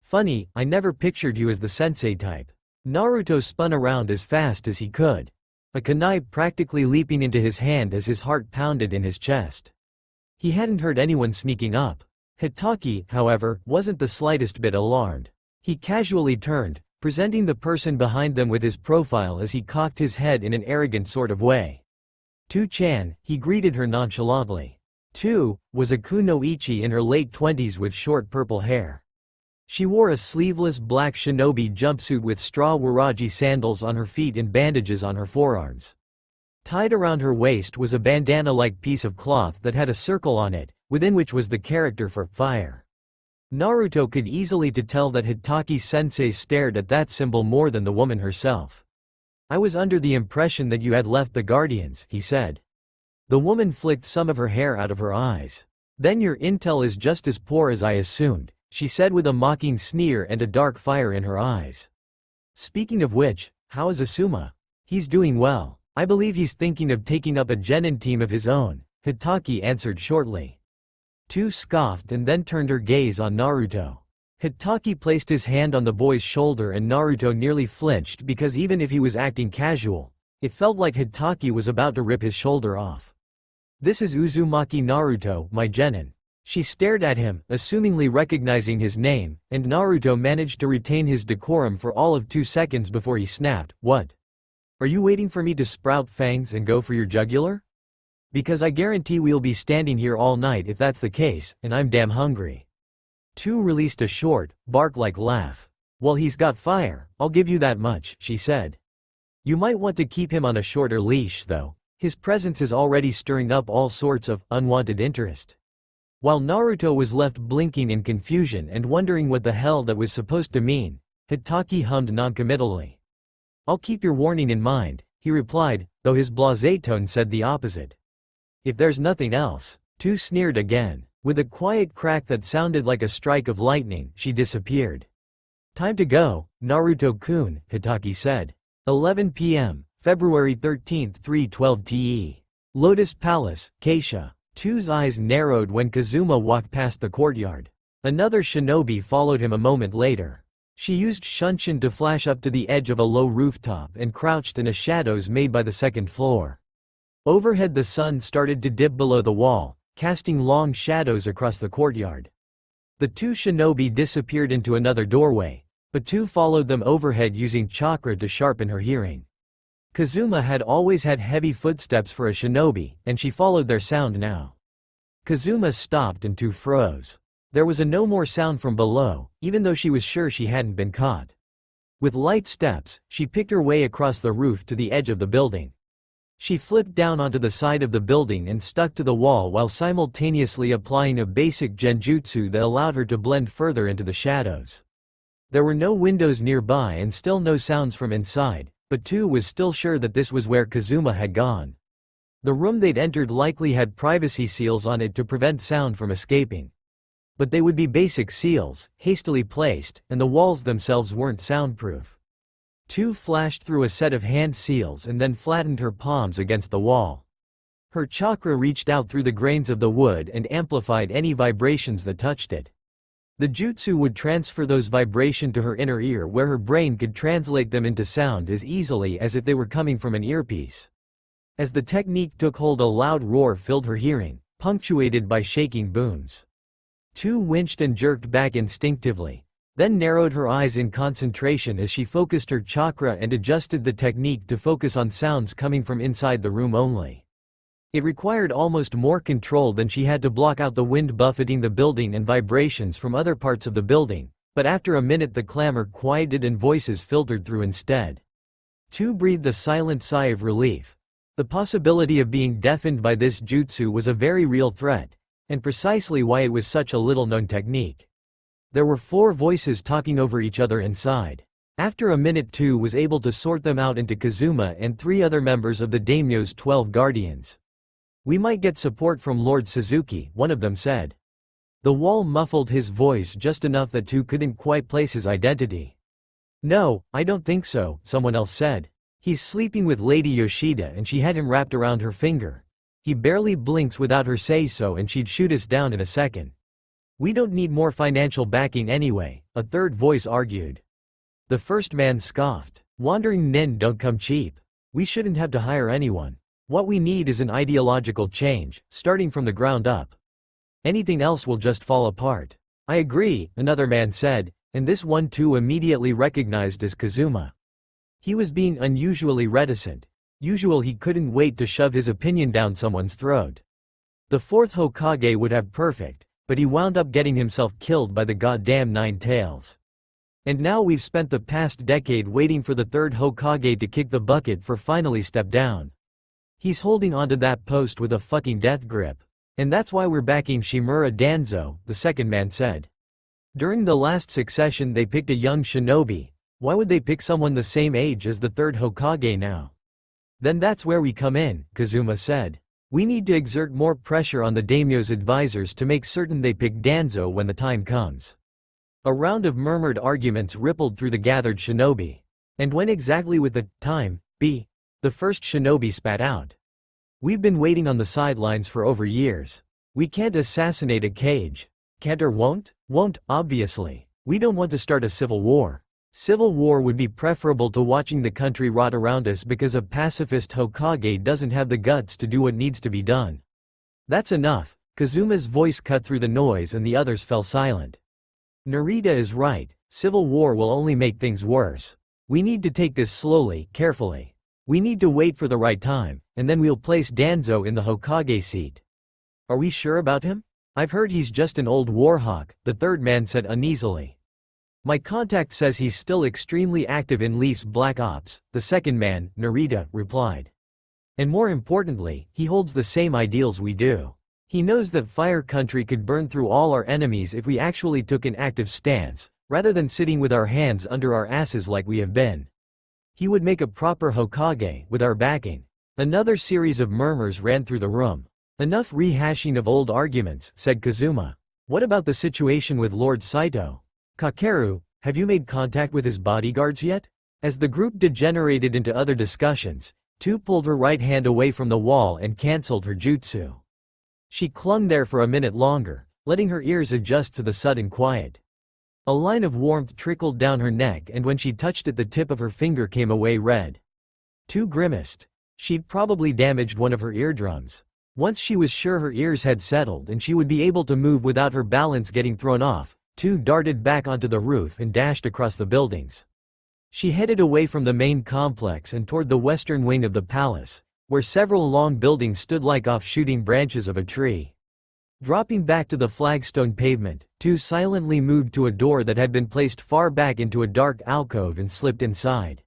"Funny, I never pictured you as the sensei type." Naruto spun around as fast as he could, a kunai practically leaping into his hand as his heart pounded in his chest. He hadn't heard anyone sneaking up. Hitaki, however, wasn't the slightest bit alarmed. He casually turned, presenting the person behind them with his profile as he cocked his head in an arrogant sort of way. "Tu-chan," he greeted her nonchalantly. Tu was a kunoichi in her late 20s with short purple hair. She wore a sleeveless black shinobi jumpsuit with straw waraji sandals on her feet and bandages on her forearms. Tied around her waist was a bandana-like piece of cloth that had a circle on it, within which was the character for fire. Naruto could easily tell that Hitaki-sensei stared at that symbol more than the woman herself. "I was under the impression that you had left the Guardians," he said. The woman flicked some of her hair out of her eyes. "Then your intel is just as poor as I assumed," she said with a mocking sneer and a dark fire in her eyes. "Speaking of which, how is Asuma?" "He's doing well. I believe he's thinking of taking up a genin team of his own," Hitaki answered shortly. Tu scoffed and then turned her gaze on Naruto. Hitaki placed his hand on the boy's shoulder and Naruto nearly flinched because even if he was acting casual, it felt like Hitaki was about to rip his shoulder off. "This is Uzumaki Naruto, my genin." She stared at him, assumingly recognizing his name, and Naruto managed to retain his decorum for all of 2 seconds before he snapped, "What? Are you waiting for me to sprout fangs and go for your jugular? Because I guarantee we'll be standing here all night if that's the case, and I'm damn hungry." Tu released a short, bark-like laugh. "Well, he's got fire, I'll give you that much," she said. "You might want to keep him on a shorter leash though. His presence is already stirring up all sorts of unwanted interest." While Naruto was left blinking in confusion and wondering what the hell that was supposed to mean, Hitaki hummed noncommittally. "I'll keep your warning in mind," he replied, though his blasé tone said the opposite. "If there's nothing else." Tu sneered again. With a quiet crack that sounded like a strike of lightning, she disappeared. "Time to go, Naruto-kun," Hitaki said. 11 p.m., February 13, 312 TE. Lotus Palace, Kisha. Two's eyes narrowed when Kazuma walked past the courtyard. Another shinobi followed him a moment later. She used Shunshin to flash up to the edge of a low rooftop and crouched in the shadows made by the second floor. Overhead the sun started to dip below the wall, casting long shadows across the courtyard. The two shinobi disappeared into another doorway, but Two followed them overhead using Chakra to sharpen her hearing. Kazuma had always had heavy footsteps for a shinobi, and she followed their sound now. Kazuma stopped and Two froze. There was no more sound from below, even though she was sure she hadn't been caught. With light steps, she picked her way across the roof to the edge of the building. She flipped down onto the side of the building and stuck to the wall while simultaneously applying a basic genjutsu that allowed her to blend further into the shadows. There were no windows nearby and still no sounds from inside, but Two was still sure that this was where Kazuma had gone. The room they'd entered likely had privacy seals on it to prevent sound from escaping. But they would be basic seals, hastily placed, and the walls themselves weren't soundproof. Two flashed through a set of hand seals and then flattened her palms against the wall. Her chakra reached out through the grains of the wood and amplified any vibrations that touched it. The jutsu would transfer those vibrations to her inner ear where her brain could translate them into sound as easily as if they were coming from an earpiece. As the technique took hold, a loud roar filled her hearing, punctuated by shaking booms. Two winched and jerked back instinctively, then narrowed her eyes in concentration as she focused her chakra and adjusted the technique to focus on sounds coming from inside the room only. It required almost more control than she had to block out the wind buffeting the building and vibrations from other parts of the building, but after a minute the clamor quieted and voices filtered through instead. Two breathed a silent sigh of relief. The possibility of being deafened by this jutsu was a very real threat, and precisely why it was such a little-known technique. There were 4 voices talking over each other inside. After a minute Two was able to sort them out into Kazuma and 3 other members of the daimyo's 12 guardians. "We might get support from Lord Suzuki," one of them said. The wall muffled his voice just enough that Two couldn't quite place his identity. "No, I don't think so," someone else said. "He's sleeping with Lady Yoshida and she had him wrapped around her finger. He barely blinks without her say so and she'd shoot us down in a second." "We don't need more financial backing anyway," a third voice argued. The first man scoffed. "Wandering nin don't come cheap. We shouldn't have to hire anyone. What we need is an ideological change, starting from the ground up. Anything else will just fall apart." "I agree," another man said, and this one Two immediately recognized as Kazuma. He was being unusually reticent. Usual he couldn't wait to shove his opinion down someone's throat. The 4th Hokage would have perfect, but he wound up getting himself killed by the goddamn 9 tails. And now we've spent the past decade waiting for the 3rd Hokage to kick the bucket for finally step down. He's holding onto that post with a fucking death grip. And that's why we're backing Shimura Danzo, the second man said. During the last succession they picked a young shinobi. Why would they pick someone the same age as the 3rd Hokage now? "Then that's where we come in," Kazuma said. "We need to exert more pressure on the daimyo's advisors to make certain they pick Danzo when the time comes." A round of murmured arguments rippled through the gathered shinobi. "And when exactly would the time be?" the first shinobi spat out. "We've been waiting on the sidelines for over years. We can't assassinate a Kage. Can't or won't? Won't, obviously. We don't want to start a civil war. Civil war would be preferable to watching the country rot around us because a pacifist Hokage doesn't have the guts to do what needs to be done." "That's enough." Kazuma's voice cut through the noise and the others fell silent. "Narita is right, civil war will only make things worse. We need to take this slowly, carefully. We need to wait for the right time, and then we'll place Danzo in the Hokage seat." "Are we sure about him? I've heard he's just an old warhawk," the third man said uneasily. "My contact says he's still extremely active in Leaf's Black Ops," the second man, Narita, replied. "And more importantly, he holds the same ideals we do. He knows that Fire Country could burn through all our enemies if we actually took an active stance, rather than sitting with our hands under our asses like we have been. He would make a proper Hokage, with our backing." Another series of murmurs ran through the room. "Enough rehashing of old arguments," said Kazuma. "What about the situation with Lord Saito? Kakeru, have you made contact with his bodyguards yet?" As the group degenerated into other discussions, Tu pulled her right hand away from the wall and cancelled her jutsu. She clung there for a minute longer, letting her ears adjust to the sudden quiet. A line of warmth trickled down her neck, and when she touched it the tip of her finger came away red. Tu grimaced. She'd probably damaged one of her eardrums. Once she was sure her ears had settled and she would be able to move without her balance getting thrown off, Tu darted back onto the roof and dashed across the buildings. She headed away from the main complex and toward the western wing of the palace, where several long buildings stood like off-shooting branches of a tree. Dropping back to the flagstone pavement, Tu silently moved to a door that had been placed far back into a dark alcove and slipped inside.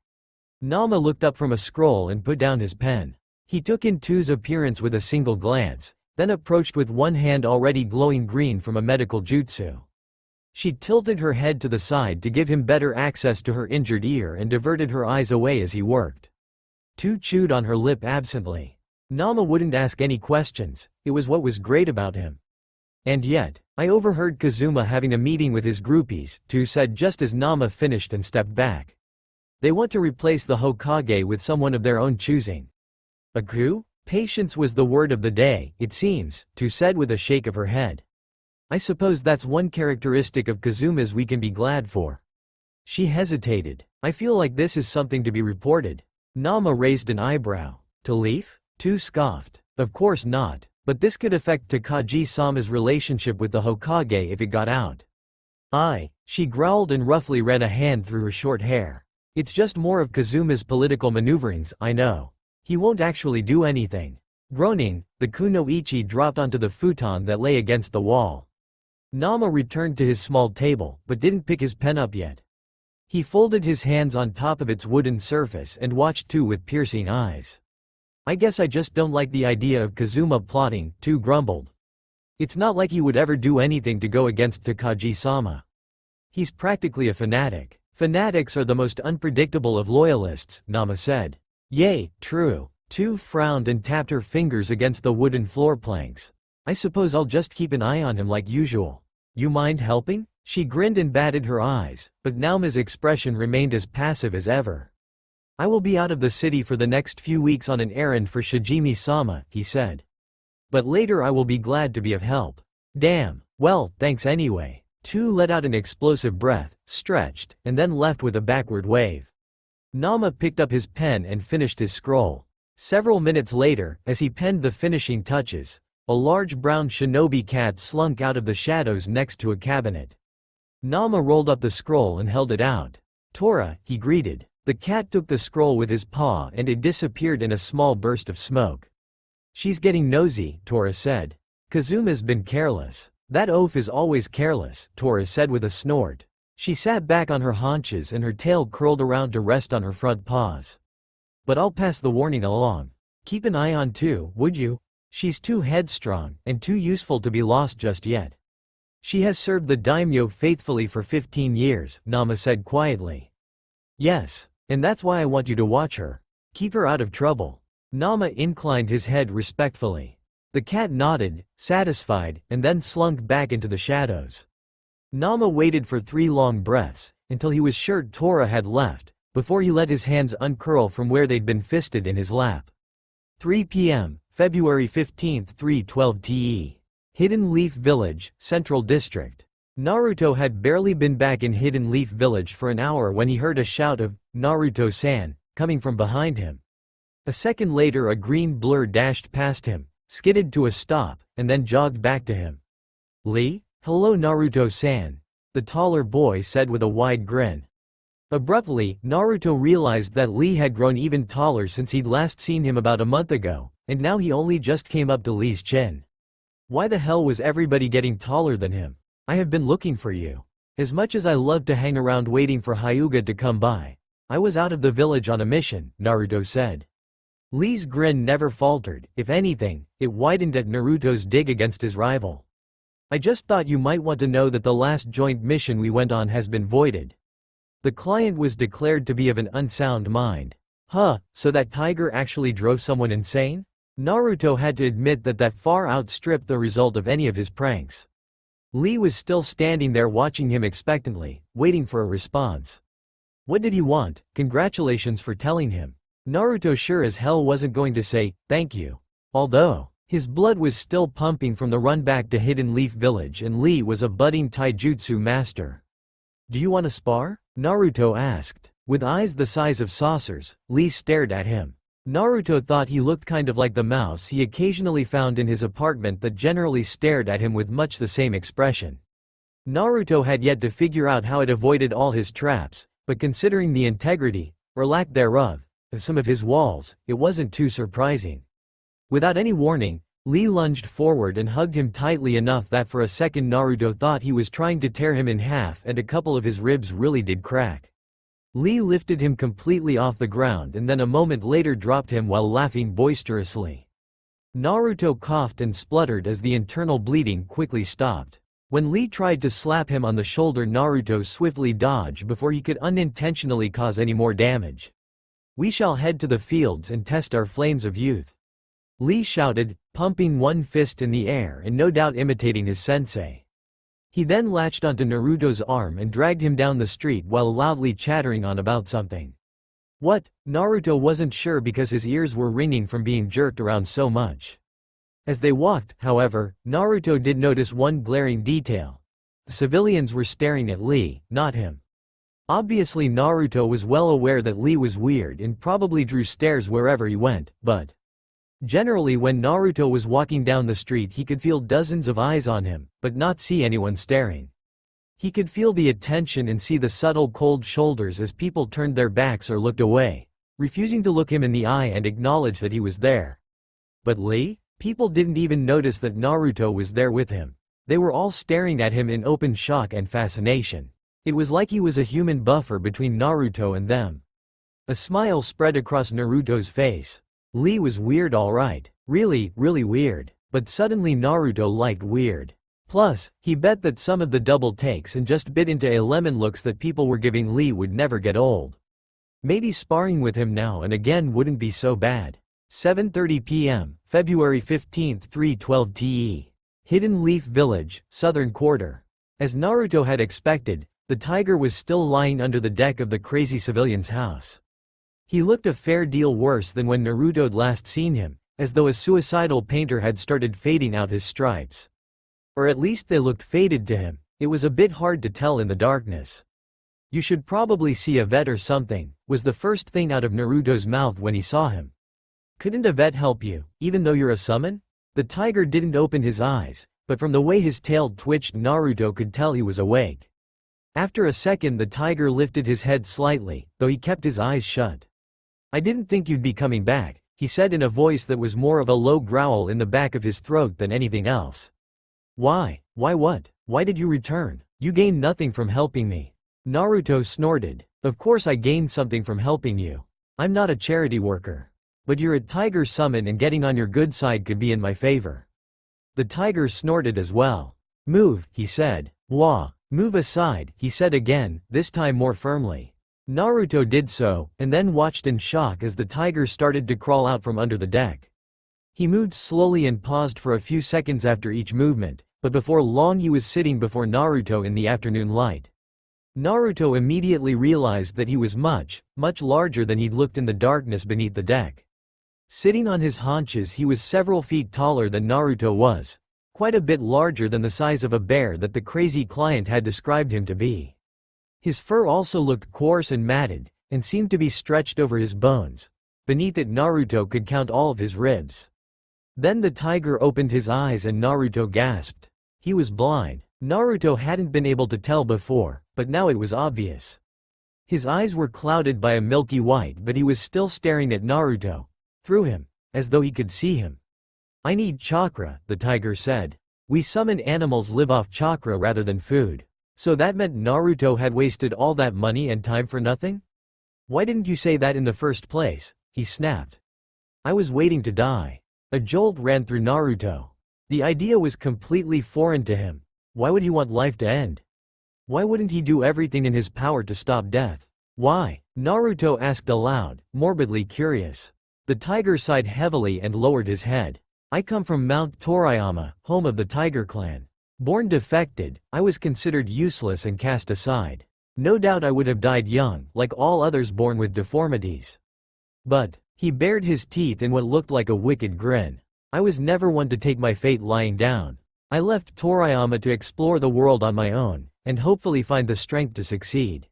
Nama looked up from a scroll and put down his pen. He took in Tu's appearance with a single glance, then approached with one hand already glowing green from a medical jutsu. She tilted her head to the side to give him better access to her injured ear and diverted her eyes away as he worked. Tu chewed on her lip absently. Nama wouldn't ask any questions, it was what was great about him. And yet, I overheard Kazuma having a meeting with his groupies, Tu said just as Nama finished and stepped back. They want to replace the Hokage with someone of their own choosing. A coup? Patience was the word of the day, it seems, Tu said with a shake of her head. I suppose that's one characteristic of Kazuma's we can be glad for. She hesitated. I feel like this is something to be reported. Nama raised an eyebrow. To leave? Tu scoffed. Of course not, but this could affect Takagi-sama's relationship with the Hokage if it got out. She growled and roughly ran a hand through her short hair. It's just more of Kazuma's political maneuverings, I know. He won't actually do anything. Groaning, the kunoichi dropped onto the futon that lay against the wall. Nama returned to his small table, but didn't pick his pen up yet. He folded his hands on top of its wooden surface and watched Tu with piercing eyes. I guess I just don't like the idea of Kazuma plotting, Tu grumbled. It's not like he would ever do anything to go against Takagi-sama. He's practically a fanatic. Fanatics are the most unpredictable of loyalists, Nama said. Yay, true. Tu frowned and tapped her fingers against the wooden floor planks. I suppose I'll just keep an eye on him like usual. You mind helping? She grinned and batted her eyes, but Nama's expression remained as passive as ever. I will be out of the city for the next few weeks on an errand for Shijimi-sama, he said. But later I will be glad to be of help. Damn, well, thanks anyway. Tu let out an explosive breath, stretched, and then left with a backward wave. Nama picked up his pen and finished his scroll. Several minutes later, as he penned the finishing touches, a large brown shinobi cat slunk out of the shadows next to a cabinet. Nama rolled up the scroll and held it out. Tora, he greeted. The cat took the scroll with his paw and it disappeared in a small burst of smoke. She's getting nosy, Tora said. Kazuma's been careless. That oaf is always careless, Tora said with a snort. She sat back on her haunches and her tail curled around to rest on her front paws. But I'll pass the warning along. Keep an eye on Tu, would you? She's too headstrong and too useful to be lost just yet. She has served the daimyo faithfully for 15 years, Nama said quietly. Yes, and that's why I want you to watch her. Keep her out of trouble. Nama inclined his head respectfully. The cat nodded, satisfied, and then slunk back into the shadows. Nama waited for 3 long breaths, until he was sure Tora had left, before he let his hands uncurl from where they'd been fisted in his lap. 3 p.m., February 15, 3:12 TE. Hidden Leaf Village, Central District. Naruto had barely been back in Hidden Leaf Village for an hour when he heard a shout of, "Naruto-san," coming from behind him. A second later a green blur dashed past him, skidded to a stop, and then jogged back to him. Lee? Hello Naruto-san, the taller boy said with a wide grin. Abruptly, Naruto realized that Lee had grown even taller since he'd last seen him about a month ago, and now he only just came up to Lee's chin. Why the hell was everybody getting taller than him? I have been looking for you. As much as I love to hang around waiting for Hyuga to come by, I was out of the village on a mission, Naruto said. Lee's grin never faltered, if anything, it widened at Naruto's dig against his rival. I just thought you might want to know that the last joint mission we went on has been voided. The client was declared to be of an unsound mind. Huh, so that tiger actually drove someone insane? Naruto had to admit that far outstripped the result of any of his pranks. Lee was still standing there watching him expectantly, waiting for a response. What did he want? Congratulations for telling him. Naruto sure as hell wasn't going to say, thank you. Although, his blood was still pumping from the run back to Hidden Leaf Village and Lee was a budding taijutsu master. Do you want to spar? Naruto asked. With eyes the size of saucers, Lee stared at him. Naruto thought he looked kind of like the mouse he occasionally found in his apartment that generally stared at him with much the same expression. Naruto had yet to figure out how it avoided all his traps, but considering the integrity, or lack thereof, of some of his walls, it wasn't too surprising. Without any warning, Lee lunged forward and hugged him tightly enough that for a second Naruto thought he was trying to tear him in half and a couple of his ribs really did crack. Lee lifted him completely off the ground and then a moment later dropped him while laughing boisterously. Naruto coughed and spluttered as the internal bleeding quickly stopped. When Lee tried to slap him on the shoulder, Naruto swiftly dodged before he could unintentionally cause any more damage. We shall head to the fields and test our flames of youth. Lee shouted, pumping one fist in the air and no doubt imitating his sensei. He then latched onto Naruto's arm and dragged him down the street while loudly chattering on about something. What? Naruto wasn't sure because his ears were ringing from being jerked around so much. As they walked, however, Naruto did notice one glaring detail. The civilians were staring at Lee, not him. Obviously Naruto was well aware that Lee was weird and probably drew stares wherever he went, but generally when Naruto was walking down the street he could feel dozens of eyes on him, but not see anyone staring. He could feel the attention and see the subtle cold shoulders as people turned their backs or looked away, refusing to look him in the eye and acknowledge that he was there. But Lee? People didn't even notice that Naruto was there with him. They were all staring at him in open shock and fascination. It was like he was a human buffer between Naruto and them. A smile spread across Naruto's face. Lee was weird alright. Really, really weird. But suddenly Naruto liked weird. Plus, he bet that some of the double takes and just bit into a lemon looks that people were giving Lee would never get old. Maybe sparring with him now and again wouldn't be so bad. 7:30 p.m., February 15, 3:12 TE. Hidden Leaf Village, Southern Quarter. As Naruto had expected, the tiger was still lying under the deck of the crazy civilian's house. He looked a fair deal worse than when Naruto'd last seen him, as though a suicidal painter had started fading out his stripes. Or at least they looked faded to him. It was a bit hard to tell in the darkness. You should probably see a vet or something, was the first thing out of Naruto's mouth when he saw him. Couldn't a vet help you, even though you're a summon? The tiger didn't open his eyes, but from the way his tail twitched Naruto could tell he was awake. After a second the tiger lifted his head slightly, though he kept his eyes shut. I didn't think you'd be coming back, he said in a voice that was more of a low growl in the back of his throat than anything else. Why? Why what? Why did you return? You gained nothing from helping me. Naruto snorted. Of course I gained something from helping you. I'm not a charity worker. But you're a tiger summon and getting on your good side could be in my favor. The tiger snorted as well. Move, he said. Wah. Move aside, he said again, this time more firmly. Naruto did so, and then watched in shock as the tiger started to crawl out from under the deck. He moved slowly and paused for a few seconds after each movement, but before long he was sitting before Naruto in the afternoon light. Naruto immediately realized that he was much, much larger than he'd looked in the darkness beneath the deck. Sitting on his haunches he was several feet taller than Naruto was, quite a bit larger than the size of a bear that the crazy client had described him to be. His fur also looked coarse and matted, and seemed to be stretched over his bones. Beneath it Naruto could count all of his ribs. Then the tiger opened his eyes and Naruto gasped. He was blind. Naruto hadn't been able to tell before, but now it was obvious. His eyes were clouded by a milky white but he was still staring at Naruto, through him, as though he could see him. I need chakra, the tiger said. We summon animals live off chakra rather than food. So that meant Naruto had wasted all that money and time for nothing? Why didn't you say that in the first place? He snapped. I was waiting to die. A jolt ran through Naruto. The idea was completely foreign to him. Why would he want life to end? Why wouldn't he do everything in his power to stop death? Why? Naruto asked aloud, morbidly curious. The tiger sighed heavily and lowered his head. I come from Mount Toriyama, home of the Tiger Clan. Born defected, I was considered useless and cast aside. No doubt I would have died young, like all others born with deformities. But, he bared his teeth in what looked like a wicked grin. I was never one to take my fate lying down. I left Toriyama to explore the world on my own, and hopefully find the strength to succeed.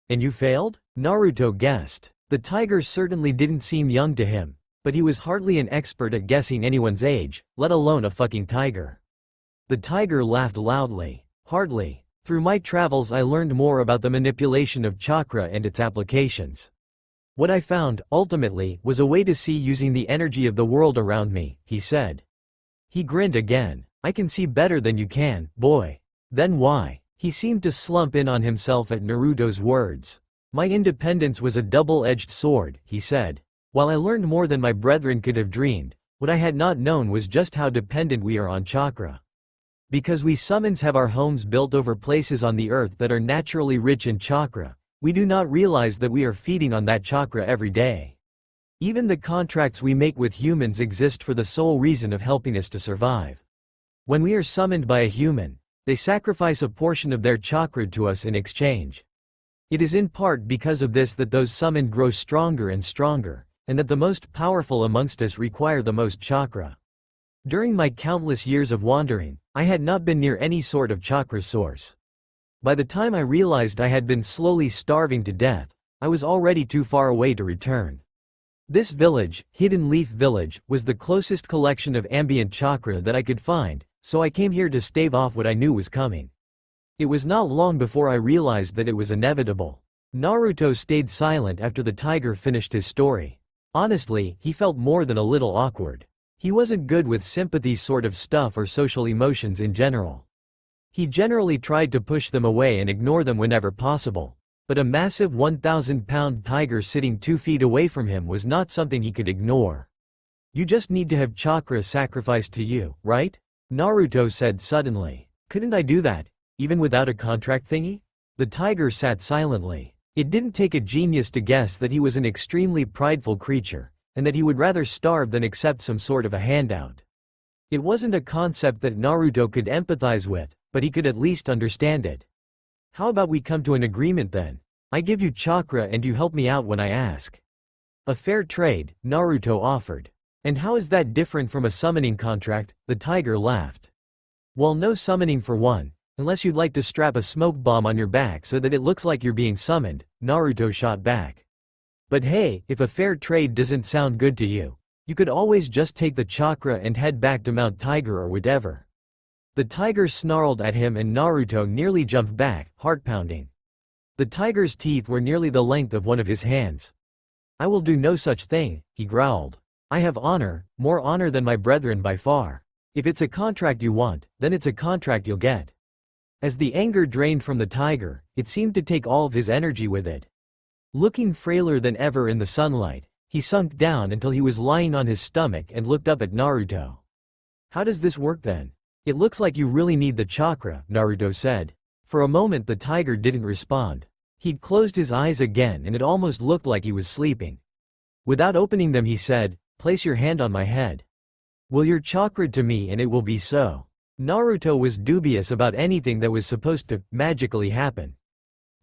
And you failed? Naruto guessed. The tiger certainly didn't seem young to him, but he was hardly an expert at guessing anyone's age, let alone a fucking tiger. The tiger laughed loudly. Hardly. Through my travels I learned more about the manipulation of chakra and its applications. What I found, ultimately, was a way to see using the energy of the world around me, he said. He grinned again. I can see better than you can, boy. Then why? He seemed to slump in on himself at Naruto's words. My independence was a double-edged sword, he said. While I learned more than my brethren could have dreamed, what I had not known was just how dependent we are on chakra. Because we summons have our homes built over places on the earth that are naturally rich in chakra, we do not realize that we are feeding on that chakra every day. Even the contracts we make with humans exist for the sole reason of helping us to survive. When we are summoned by a human, they sacrifice a portion of their chakra to us in exchange. It is in part because of this that those summoned grow stronger and stronger, and that the most powerful amongst us require the most chakra. During my countless years of wandering, I had not been near any sort of chakra source. By the time I realized I had been slowly starving to death, I was already too far away to return. This village, Hidden Leaf Village, was the closest collection of ambient chakra that I could find, so I came here to stave off what I knew was coming. It was not long before I realized that it was inevitable. Naruto stayed silent after the tiger finished his story. Honestly, he felt more than a little awkward. He wasn't good with sympathy sort of stuff or social emotions in general. He generally tried to push them away and ignore them whenever possible. But a massive 1,000-pound tiger sitting 2 feet away from him was not something he could ignore. You just need to have chakra sacrificed to you, right? Naruto said suddenly. Couldn't I do that, even without a contract thingy? The tiger sat silently. It didn't take a genius to guess that he was an extremely prideful creature, and that he would rather starve than accept some sort of a handout. It wasn't a concept that Naruto could empathize with, but he could at least understand it. How about we come to an agreement then? I give you chakra and you help me out when I ask. A fair trade, Naruto offered. And how is that different from a summoning contract? The tiger laughed. Well, no summoning for one, unless you'd like to strap a smoke bomb on your back so that it looks like you're being summoned, Naruto shot back. But hey, if a fair trade doesn't sound good to you, you could always just take the chakra and head back to Mount Tiger or whatever. The tiger snarled at him and Naruto nearly jumped back, heart-pounding. The tiger's teeth were nearly the length of one of his hands. I will do no such thing, he growled. I have honor, more honor than my brethren by far. If it's a contract you want, then it's a contract you'll get. As the anger drained from the tiger, it seemed to take all of his energy with it. Looking frailer than ever in the sunlight, he sunk down until he was lying on his stomach and looked up at Naruto. How does this work then? It looks like you really need the chakra, Naruto said. For a moment the tiger didn't respond. He'd closed his eyes again and it almost looked like he was sleeping. Without opening them he said, "Place your hand on my head. Will your chakra to me and it will be so." Naruto was dubious about anything that was supposed to magically happen.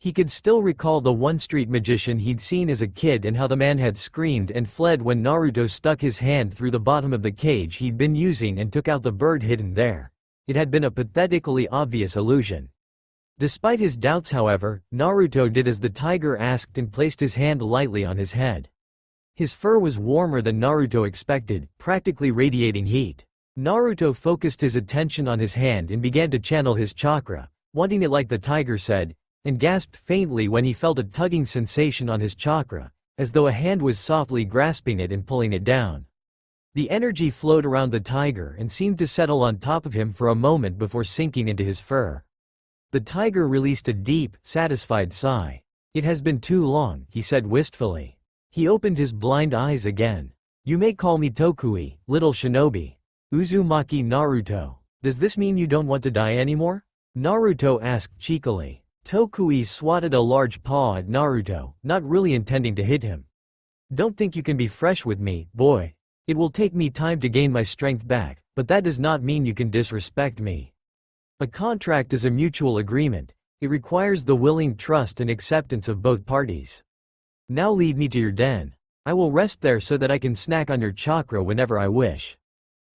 He could still recall the one-street magician he'd seen as a kid and how the man had screamed and fled when Naruto stuck his hand through the bottom of the cage he'd been using and took out the bird hidden there. It had been a pathetically obvious illusion. Despite his doubts however, Naruto did as the tiger asked and placed his hand lightly on his head. His fur was warmer than Naruto expected, practically radiating heat. Naruto focused his attention on his hand and began to channel his chakra, wanting it like the tiger said, and gasped faintly when he felt a tugging sensation on his chakra, as though a hand was softly grasping it and pulling it down. The energy flowed around the tiger and seemed to settle on top of him for a moment before sinking into his fur. The tiger released a deep, satisfied sigh. It has been too long, he said wistfully. He opened his blind eyes again. You may call me Tokui, little shinobi. Uzumaki Naruto. Does this mean you don't want to die anymore? Naruto asked cheekily. Tokui swatted a large paw at Naruto, not really intending to hit him. Don't think you can be fresh with me, boy. It will take me time to gain my strength back, but that does not mean you can disrespect me. A contract is a mutual agreement, It requires the willing trust and acceptance of both parties. Now lead me to your den. I will rest there so that I can snack on your chakra whenever I wish.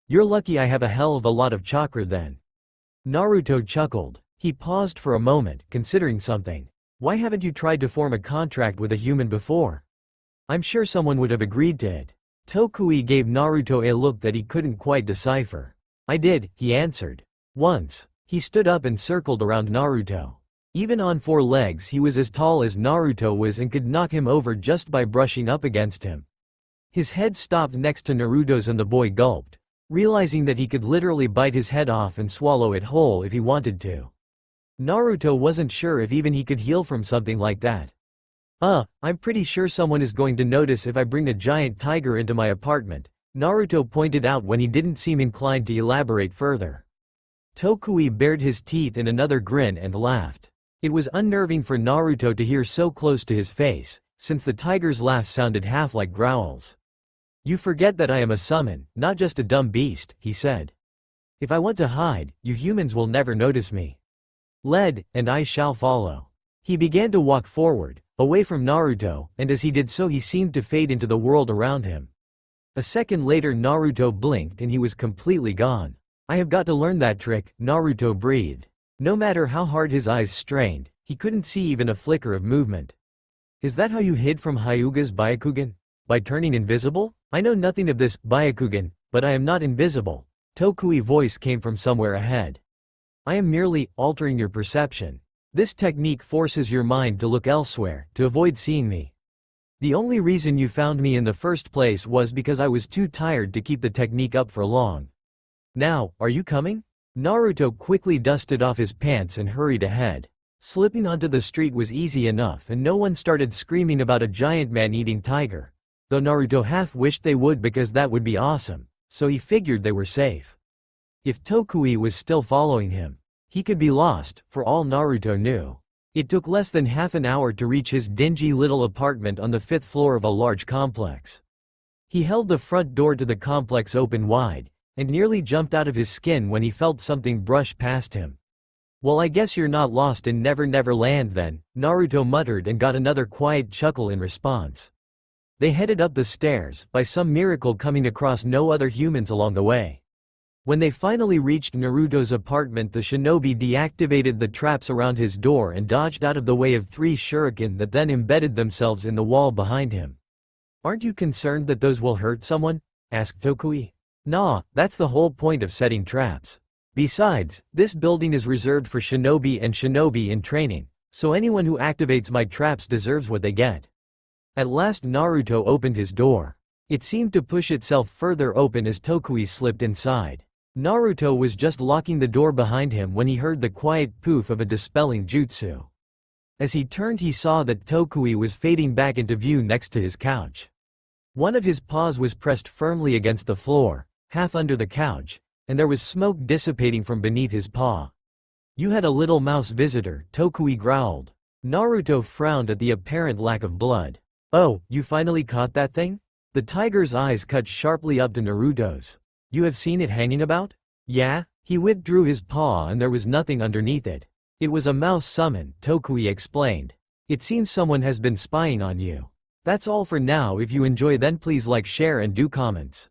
You're lucky I have a hell of a lot of chakra then. Naruto chuckled. He paused for a moment, considering something. Why haven't you tried to form a contract with a human before? I'm sure someone would have agreed to it. Tokui gave Naruto a look that he couldn't quite decipher. I did, he answered. Once. He stood up and circled around Naruto. Even on 4 legs he was as tall as Naruto was and could knock him over just by brushing up against him. His head stopped next to Naruto's and the boy gulped, realizing that he could literally bite his head off and swallow it whole if he wanted to. Naruto wasn't sure if even he could heal from something like that. I'm pretty sure someone is going to notice if I bring a giant tiger into my apartment, Naruto pointed out when he didn't seem inclined to elaborate further. Tokui bared his teeth in another grin and laughed. It was unnerving for Naruto to hear so close to his face, since the tiger's laugh sounded half like growls. You forget that I am a summon, not just a dumb beast, he said. If I want to hide, you humans will never notice me. Lead, and I shall follow. He began to walk forward, away from Naruto, and as he did so he seemed to fade into the world around him. A second later Naruto blinked and he was completely gone. I have got to learn that trick, Naruto breathed. No matter how hard his eyes strained, he couldn't see even a flicker of movement. Is that how you hid from Hyuga's Byakugan? By turning invisible? I know nothing of this, Byakugan, but I am not invisible. Tokui's voice came from somewhere ahead. I am merely altering your perception. This technique forces your mind to look elsewhere, to avoid seeing me. The only reason you found me in the first place was because I was too tired to keep the technique up for long. Now, are you coming? Naruto quickly dusted off his pants and hurried ahead. Slipping onto the street was easy enough and no one started screaming about a giant man-eating tiger. Though Naruto half wished they would because that would be awesome, so he figured they were safe. If Tokui was still following him, he could be lost, for all Naruto knew. It took less than half an hour to reach his dingy little apartment on the 5th floor of a large complex. He held the front door to the complex open wide, and nearly jumped out of his skin when he felt something brush past him. Well, I guess you're not lost in Never Never Land then, Naruto muttered and got another quiet chuckle in response. They headed up the stairs, by some miracle coming across no other humans along the way. When they finally reached Naruto's apartment, the shinobi deactivated the traps around his door and dodged out of the way of 3 shuriken that then embedded themselves in the wall behind him. Aren't you concerned that those will hurt someone? Asked Tokui. Nah, that's the whole point of setting traps. Besides, this building is reserved for shinobi and shinobi in training, so anyone who activates my traps deserves what they get. At last Naruto opened his door. It seemed to push itself further open as Tokui slipped inside. Naruto was just locking the door behind him when he heard the quiet poof of a dispelling jutsu. As he turned he saw that Tokui was fading back into view next to his couch. One of his paws was pressed firmly against the floor, half under the couch, and there was smoke dissipating from beneath his paw. You had a little mouse visitor, Tokui growled. Naruto frowned at the apparent lack of blood. Oh, you finally caught that thing? The tiger's eyes cut sharply up to Naruto's. You have seen it hanging about? Yeah? He withdrew his paw and there was nothing underneath it. It was a mouse summon, Tokui explained. It seems someone has been spying on you. That's all for now. If you enjoy then please like, share and do comments.